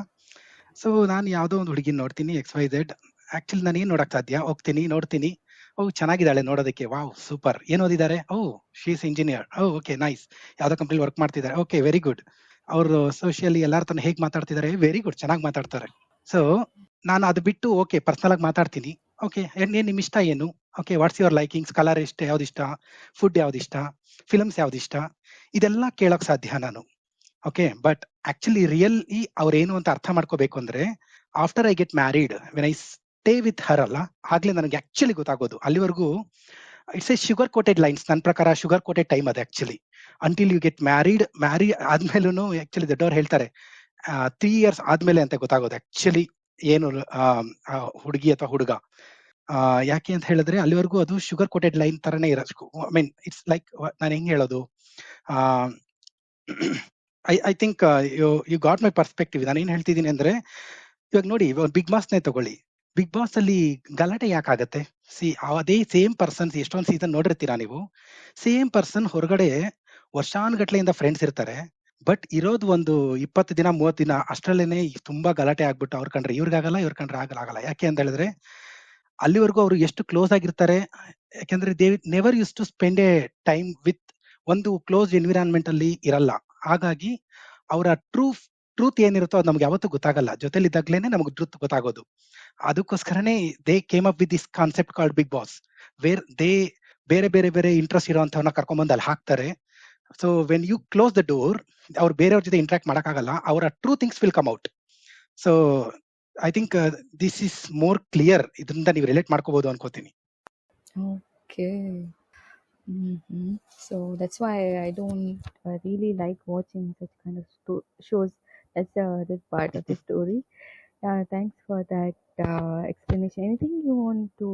ಸೊ ನಾನು ಯಾವುದೋ ಒಂದು ಹುಡುಗಿನ ನೋಡ್ತೀನಿ, XYZ. ಆಕ್ಚುಲಿ ನಾನು ಏನ್ ನೋಡಕ್ ಸಾಧ್ಯ, ಹೋಗ್ತೀನಿ, ನೋಡ್ತೀನಿ, ಓ ಚೆನ್ನಾಗಿದ್ದಾಳೆ ನೋಡೋದಕ್ಕೆ, ವಾವ್ ಸೂಪರ್, ಏನ್ ಓದಿದ್ದಾರೆ, oh she is engineer, oh okay nice, ಯಾವ್ದೋ ಕಂಪ್ನಿ ವರ್ಕ್ ಮಾಡ್ತಿದ್ದಾರೆ, ಓಕೆ ವೆರಿ ಗುಡ್, ಅವರು ಸೋಷಿಯಲಿ ಎಲ್ಲಾರ ತನ ಹೇಗ್ ಮಾತಾಡ್ತಿದ್ದಾರೆ, ವೆರಿ ಗುಡ್, ಚೆನ್ನಾಗಿ ಮಾತಾಡ್ತಾರೆ. ಸೊ ನಾನು ಅದು ಬಿಟ್ಟು ಓಕೆ ಪರ್ಸನಲ್ ಆಗಿ ಮಾತಾಡ್ತೀನಿ. ಓಕೆ, ಏನ್ ನಿಮ್ ಇಷ್ಟ ಏನು, ಓಕೆ ವಾಟ್ಸ್ ಯುವರ್ ಲೈಕಿಂಗ್ಸ್, ಕಲರ್ ಇಷ್ಟ, ಯಾವ್ದಿಷ್ಟ, ಫುಡ್ ಯಾವ್ದಿಷ್ಟ, ಫಿಲ್ಮ್ಸ್ ಯಾವ್ದಿಷ್ಟ, ಇದೆಲ್ಲ ಕೇಳಕ್ ಸಾಧ್ಯ ನಾನು. ಓಕೆ, ಬಟ್ ಆಕ್ಚುಲಿ ರಿಯಲಿ ಅವ್ರೇನು ಅಂತ ಅರ್ಥ ಮಾಡ್ಕೋಬೇಕು ಅಂದ್ರೆ, after I get married, when I stay with her ಅಲ್ಲ, ಆಗ್ಲೇ ನನಗೆ ಆಕ್ಚುಲಿ ಗೊತ್ತಾಗೋದು. ಅಲ್ಲಿವರೆಗೂ it's a sugar coated lines, ನನ್ನ ಪ್ರಕಾರ ಶುಗರ್ ಕೋಟೆಡ್ ಟೈಮ್ ಅದು actually. Until you get marry ಆದ್ಮೇಲೂ ಆಕ್ಚುಲಿ ದೊಡ್ಡವ್ರು ಹೇಳ್ತಾರೆ 3 years ಆದ್ಮೇಲೆ ಅಂತ ಗೊತ್ತಾಗೋದು ಆಕ್ಚುಲಿ ಏನು ಹುಡುಗಿ ಅಥವಾ ಹುಡುಗ. ಯಾಕೆ ಅಂತ ಹೇಳಿದ್ರೆ ಅಲ್ಲಿವರೆಗೂ ಅದು ಶುಗರ್ ಕೋಟೆಡ್ ಲೈನ್ ತರನೇ ಇರೋದು. ಐ ಮೀನ್ ಇಟ್ಸ್ ಲೈಕ್, ನಾನು ಹೆಂಗ್ ಹೇಳೋದು, I think you got my perspective. ನಾನು ಏನ್ ಹೇಳ್ತಿದ್ದೀನಿ ಅಂದ್ರೆ, ಇವಾಗ ನೋಡಿ, ಬಿಗ್ ಬಾಸ್ ನೇ ತಗೊಳ್ಳಿ. ಬಿಗ್ ಬಾಸ್ ಅಲ್ಲಿ ಗಲಾಟೆ ಯಾಕಾಗತ್ತೆ? ಅದೇ ಸೇಮ್ ಪರ್ಸನ್ಸ್ ಎಷ್ಟೊಂದು ಸೀಸನ್ ನೋಡಿರ್ತೀರಾ ನೀವು. ಸೇಮ್ ಪರ್ಸನ್ ಹೊರಗಡೆ ವರ್ಷಾನ್ಗಟ್ಲೆಯಿಂದ ಫ್ರೆಂಡ್ಸ್ ಇರ್ತಾರೆ, ಬಟ್ ಇರೋದು ಒಂದು 20 ದಿನ 30 ದಿನ ಅಷ್ಟರಲ್ಲೇನೆ ತುಂಬಾ ಗಲಾಟೆ ಆಗ್ಬಿಟ್ಟು ಅವ್ರ ಕಂಡ್ರೆ ಇವ್ರಿಗಾಗಲ್ಲ, ಇವ್ರ ಕಂಡ್ರೆ ಆಗಲ್ಲ. ಯಾಕೆ ಅಂತ ಹೇಳಿದ್ರೆ ಅಲ್ಲಿವರೆಗೂ ಅವರು ಎಷ್ಟು ಕ್ಲೋಸ್ ಆಗಿರ್ತಾರೆ. ಯಾಕಂದ್ರೆ they never use to spend a time with ಒಂದು ಕ್ಲೋಸ್ ಎನ್ವಿರಾನ್ಮೆಂಟ್ ಅಲ್ಲಿ ಇರಲ್ಲ. ಹಾಗಾಗಿ ಅವರ ಟ್ರೂತ್ ಏನಿರುತ್ತೋ ಅದು ನಮ್ಗೆ ಯಾವತ್ತೂ ಗೊತ್ತಾಗಲ್ಲ. ಜೊತೆಲಿದ್ದಾಗ್ಲೇನೆ ನಮ್ಗೆ ಟ್ರೂತ್ ಗೊತ್ತಾಗೋದು. ಅದಕ್ಕೋಸ್ಕರನೇ they came up with this concept called Bigg Boss, where they ಬೇರೆ ಇಂಟ್ರೆಸ್ಟ್ ಇರೋಂಥವ್ನ ಕರ್ಕೊಂಡ್ಬಂದು ಅಲ್ಲಿ ಹಾಕ್ತಾರೆ. So when you close the door, ಅವ್ರು ಬೇರೆಯವ್ರ ಜೊತೆ ಇಂಟ್ರಾಕ್ಟ್ ಮಾಡಕ್ಕಾಗಲ್ಲ, ಅವರ true things will come out. So I think this is more clear. ಇದರಿಂದ ನೀವು ರಿಲೇಟ್ ಮಾಡ್ಕೋಬಹುದು ಅನ್ಕೋತೀನಿ. Okay. So that's why I don't really like watching such kind of shows. That's this part of the story. Thanks for that explanation. Anything you want to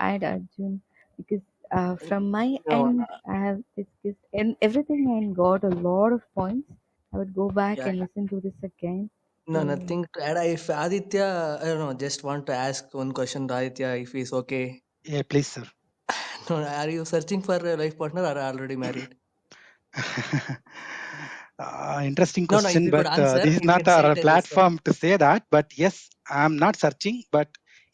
add, Arjun? Because from my No, end, I have discussed and everything and got a lot of points. I would go back yeah, and listen to this again. no, So, nothing to add. If Aditya, I don't know, just want to ask one question to Aditya, if he's okay. Please sir. No, are you searching for a life partner or already married? Interesting No, if question, you could but answer, this is you not can say our it as well. platform to say that. But yes, I'm not searching, but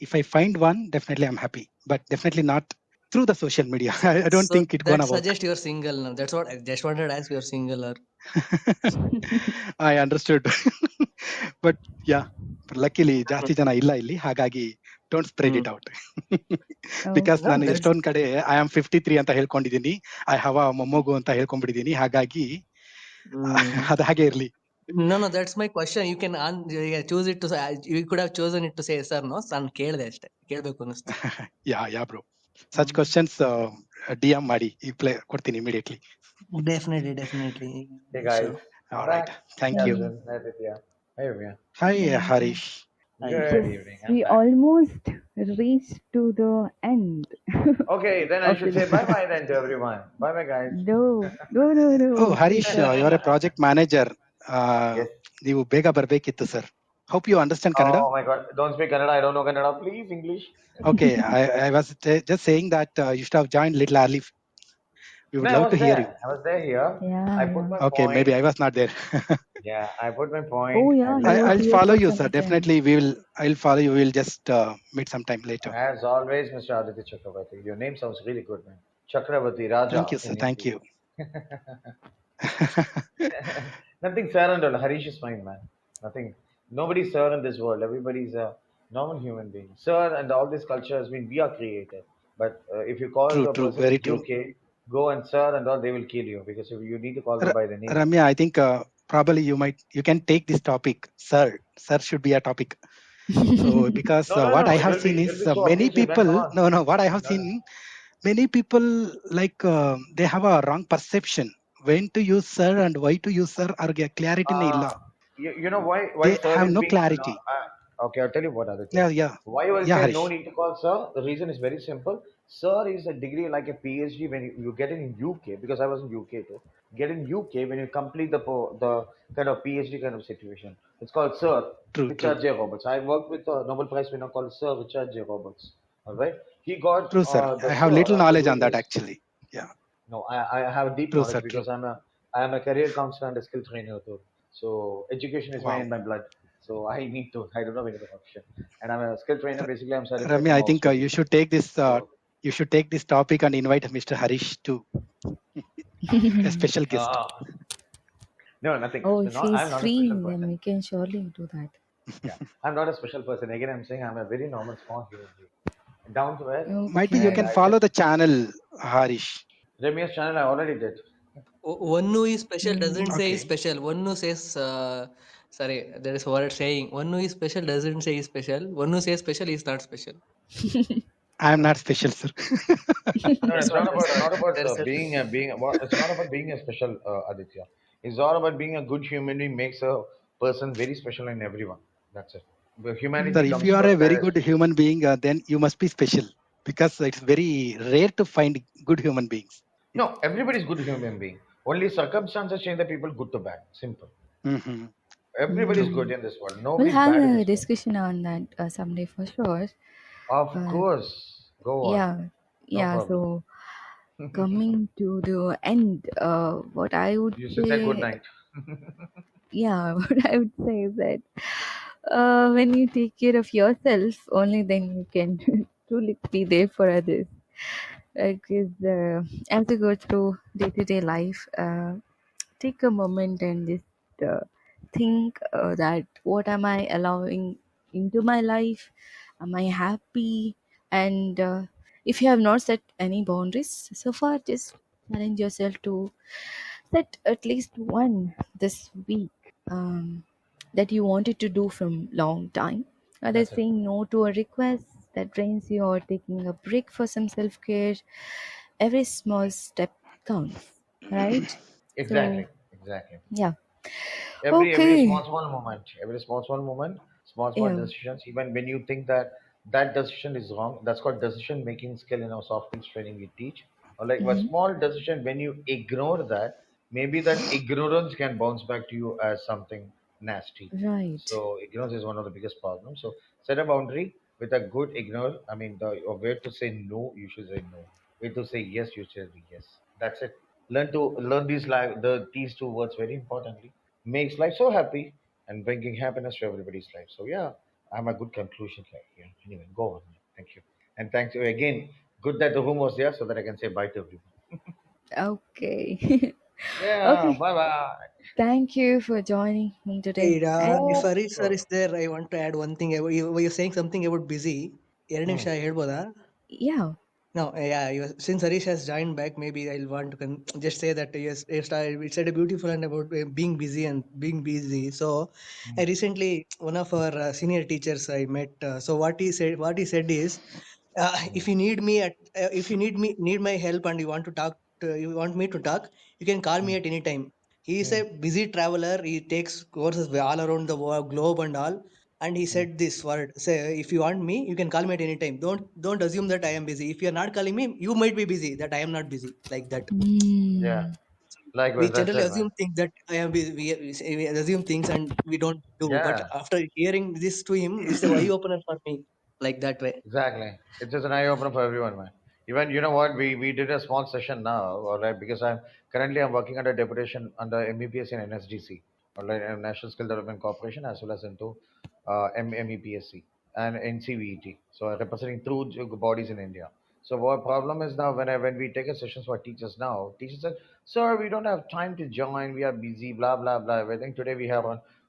if I find one, definitely I'm happy. But definitely not through the social media. I don't So think it's that gonna work. suggests you're single now. That's what I just wanted to ask. You're single or I understood. But yeah, luckily ಜಾಸ್ತಿ ಜನ ಇಲ್ಲ ಇಲ್ಲಿ, ಹಾಗಾಗಿ don't spread it out. Because okay. no, ನಾನು that's ಎಷ್ಟೊಂದ್ ಕಡೆ I am 53 ಅಂತ ಹೇಳ್ಕೊಂಡಿದ್ದೀನಿ, I have a ಮೊಮ್ಮಗು ಅಂತ ಹೇಳ್ಕೊಂಡ್ಬಿಟ್ಟಿದ್ದೀನಿ. ಹಾಗಾಗಿ ಅದು ಹಾಗೆ ಇರ್ಲಿ. no. That's my question. You can choose it to say. You could have chosen it to say yes or no. ನಾನು ಕೇಳಿದೆ ಅಷ್ಟೇ, ಕೇಳಬೇಕು ಅನ್ನಿಸ್ತು. ಯಾ ಬ್ರೋ, ಸಚ್ ಕ್ವಶನ್ಸ್ DM ಮಾಡಿ ಕೊಡ್ತೀನಿ immediately. Definitely. Hey guys, Sure. I'm All right, back. thank Hey you. Arjun, hey Aditya. Hey Vivya. Hi Harish. Hi. Good Yes, evening. I'm we back. almost reached to the end. Okay, then I of should the say bye bye then to everyone. Bye bye guys. Oh No. Harish, you're a project manager. Yes. ನೀವು ಬೇಗ ಬರ್ಬೇಕಿತ್ತು sir. Hope you understand Kannada. Oh my god, don't speak Kannada. I don't know Kannada. Please, English. Okay, I was just saying that you should have joined little early. We No, would I love to was hear you. there. I was there here. Yeah, I put yeah. my Okay, maybe point. I was not there. Yeah, I put my Oh, point. I yeah, he let was I'll here follow for you, some sir. time. Definitely, we will. I'll follow you. We'll just meet sometime later. as always, Mr. Aditya Chakravarti. Your name sounds really good, man. Chakravarti Thank Raja you, sir. in Thank Hindi. you. Nothing sir and all. Harish is fine, man. Nothing. Nobody's sir in this world. Everybody's a normal human being. Sir and all this culture has been we are created. But if you call True, to a true, person very in true. UK, go and sir and all, they will kill you because if you need to call them by the name. Ramya, I think probably you can take this topic, sir. Sir should be a topic. So because No, no, what no. I have seen It'll is be so many offensive, man. Come people. on. No, no. What I have No, no. seen, many people like they have a wrong perception when to use sir and why to use sir or clarity in Uh, illa. you know why They sir have is no being clarity. okay, I'll tell you what Aditya. Yeah, yeah, Why you will yeah, say no Harish. need to call sir? The reason is very simple. Sir is a degree like a PhD when you get it in UK because I was in UK too. Get in UK when you complete the kind of PhD kind of situation. It's called Sir True, true, Richard J. Roberts. I worked with a Nobel Prize winner called Sir Richard J. Roberts. All right, he got true, sir. the I have Sir little after knowledge on doing that his actually. Yeah, no, I have a deep true, knowledge sir. True. because I am a career counselor and a skill trainer too. So education is Wow. in my blood. So I need to. I don't know any other option. And I'm a skill trainer. R- Basically, I'm certified Ramya, from I think Oxford UK. So you should take this topic and invite Mr. Harish to a special guest. uh, no, nothing. Oh, So if not, I'm he's not a free, special then person. we can surely do that. Yeah, I'm not a special person. Again, I'm saying I'm a very normal, small human being. Down to earth, Might be you Okay. and can I can. follow the channel, Harish. Remia's channel I already did. One who is special doesn't Mm. say he's Okay. special. One who says, sorry, there is a word saying. One who is special doesn't say he's special. One who says special is not special. I am not special, sir. No, That's it's what not about there's a it's not about being a special Aditya. It's all about being a good human being makes a person very special in everyone. That's it. But Sir, humanity if comes you are a first. very That is good human being, then you must be special because it's very rare to find good human beings. no. Everybody's good human being. Only circumstances change the people good to bad. Simple. Hmm. Everybody's True. good Mm. in this world. We'll Nobody's have bad in a this world. discussion on that someday for sure. Of But course. Go on. yeah, No yeah. problem. So coming to the end, what I would You should say good say, night. yeah, what I would say is that when you take care of yourself, only then you can truly be there for others. Because as you go through day to day life, take a moment and just think that what am I allowing into my life? Am I happy? And if you have not set any boundaries so far, just challenge yourself to set at least one this week that you wanted to do from long time. Either That's it. saying no to a request that drains you or taking a break for some self-care. Every small step counts, right? So Exactly. Exactly. yeah. Every Okay. small moment, small Yeah. decisions, even when you think that that decision is wrong, that's called decision making skill in our soft skills training we teach. Or like a Mm-hmm. small decision, when you ignore that, maybe that ignorance can bounce back to you as something nasty. Right. So ignorance is one of the biggest problems. So set a boundary with a good ignore. I mean, the way to say no, you should say no. Way to say yes, you should say yes. That's it. Learn these two words very importantly makes life so happy and bringing happiness to everybody's life. So yeah, I'm a good conclusion here. Anyway, go on. Thank you. And thanks you again. Good that the room was there so that I can say bye to everyone. Okay. Yeah, Okay. bye bye. Thank you for joining me today. Hey, if And Harish sir Sure. is there, I want to add one thing. You were saying something about busy. ಎರಡು ನಿಮಿಷ Hmm. ಹೇಳ್ಬೋದಾ? yeah. No, yeah, since Harish has joined back, maybe I'll want to just say that yes, it said a beautiful and about being busy and being busy. So, Hmm. I recently one of our senior teachers I met. So what he said is, Hmm. if you need my help and you want to talk, you want me to talk, you can call me Hmm. at any time. He is Hmm. a busy traveler. He takes courses all around the world, globe and all. And he Hmm. said this word: say, if you want me, you can call me at any time. Don't assume that I am busy. If you are not calling me, you might be busy. That I am not busy. Like that. Yeah. Mm. We Likewise, that's generally it, man. assume things that I am busy. We assume things and we don't do. But Yeah. after hearing this to him, this is a eye opener for me. Like that way. Exactly. It's just an eye opener for everyone, man. Even you know what, we did a small session now, all right, because I'm working under deputation under MEPSC and NSDC, all right, and National Skill Development Corporation, as well as into MEPSC and NCVET. So I'm representing two bodies in India. So what problem is now when we take a sessions for teachers now, teachers said, "Sir, we don't have time to join. We are busy. Blah blah blah." Everything. Today we have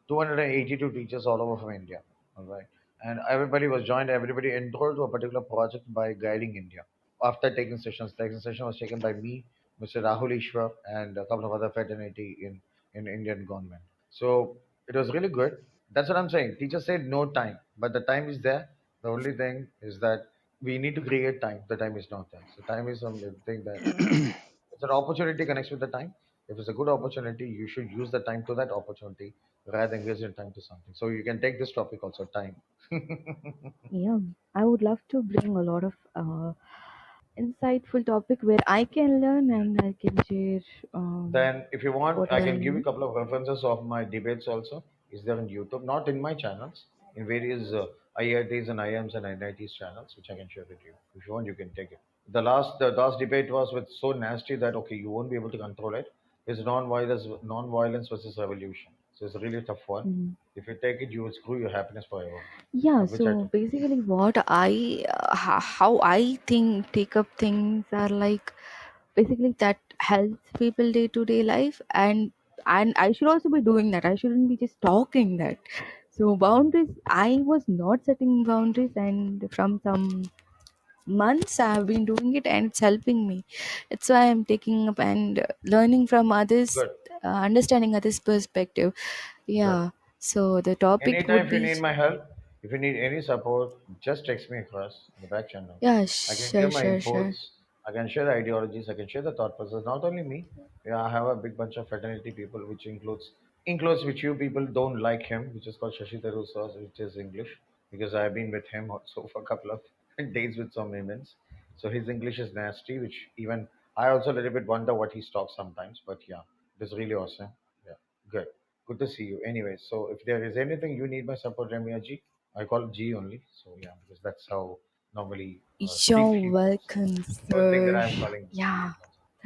282 teachers all over from India. All right, and everybody was joined. Everybody enrolled to a particular project by Guiding India after taking sessions. The session was taken by me, Mr. Rahul Ishwar, and a couple of other fraternity in Indian government. So it was really good. That's what I'm saying. Teachers said no time, but the time is there. The only thing is that we need to create time. The time is not there. So time is something that it's an opportunity connects with the time. If it's a good opportunity, you should use the time to that opportunity rather than waste your time to something. So you can take this topic also, time. Yeah, I would love to bring a lot of insightful topic where I can learn and I can share Then, if you want, I whatever I can give you know. a couple of references of my debates also. Is there on YouTube? Not in my channels, in various IITs and IIMs and NITs channels, which I can share with you. If you want, you can take it. The last debate was with so nasty that okay, you won't be able to control it. It's non-violence versus revolution. So it's a really tough one. Mhm. If you take it, you will screw your happiness forever. Yeah, Which I so took. basically, what how I think take up things are like basically that helps people day to day life, and I should also be doing that. I shouldn't be just talking that. So boundaries, I was not setting boundaries, and from some months I have been doing it, and it's helping me. That's why I'm taking up and learning from others, Good, understanding others' perspective. good. Yeah. So the topic Anytime would if you be need my help, if you need any support, just text me across in the back channel. yeah, I can sure, give my sure, sure. inputs, I can share the ideologies, I can share the thought process. Not only me, yeah, I have a big bunch of fraternity people, which includes which you people don't like him, which is called Shashi Tharoor sir, which is English, because I've been with him also for a couple of days with some women's. So his English is nasty, which even I also a little bit wonder what he talks sometimes. But yeah, it is really awesome. Yeah, good. Good to see you. Anyway, so if there is anything you need my support, Ramya ji, I call it G only. So yeah, because that's how normally You're speak people. So welcome, don't think that sir. I'm calling G. Yeah.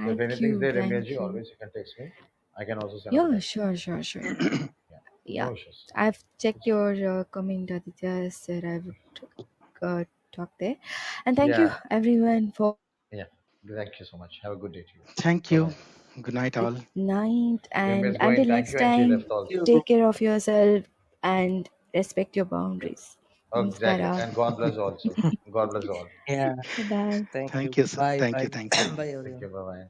So if Thank anything's you. there, Ramya ji, Thank you. always you can text me. I can also send out the Yeah, back channel. sure, sure, sure. Yeah, Yeah. no issues. I've Good checked stuff. your comment, Aditya, sir. I would talk there. And thank you, Yeah, everyone, for yeah. Thank you so much. Have a good day to you. Thank Bye you. bye. Good night, good all. night. Ramya And is until going. Thank next you, and she time, left also. You. take care of yourself and respect your boundaries. Exactly. Namaskara. And God bless also. God bless all. Yeah. Bye bye. Thank you. Thank you, sir. Bye. Thank you. Bye. Thank you. Bye, Thank everyone. you. Bye bye.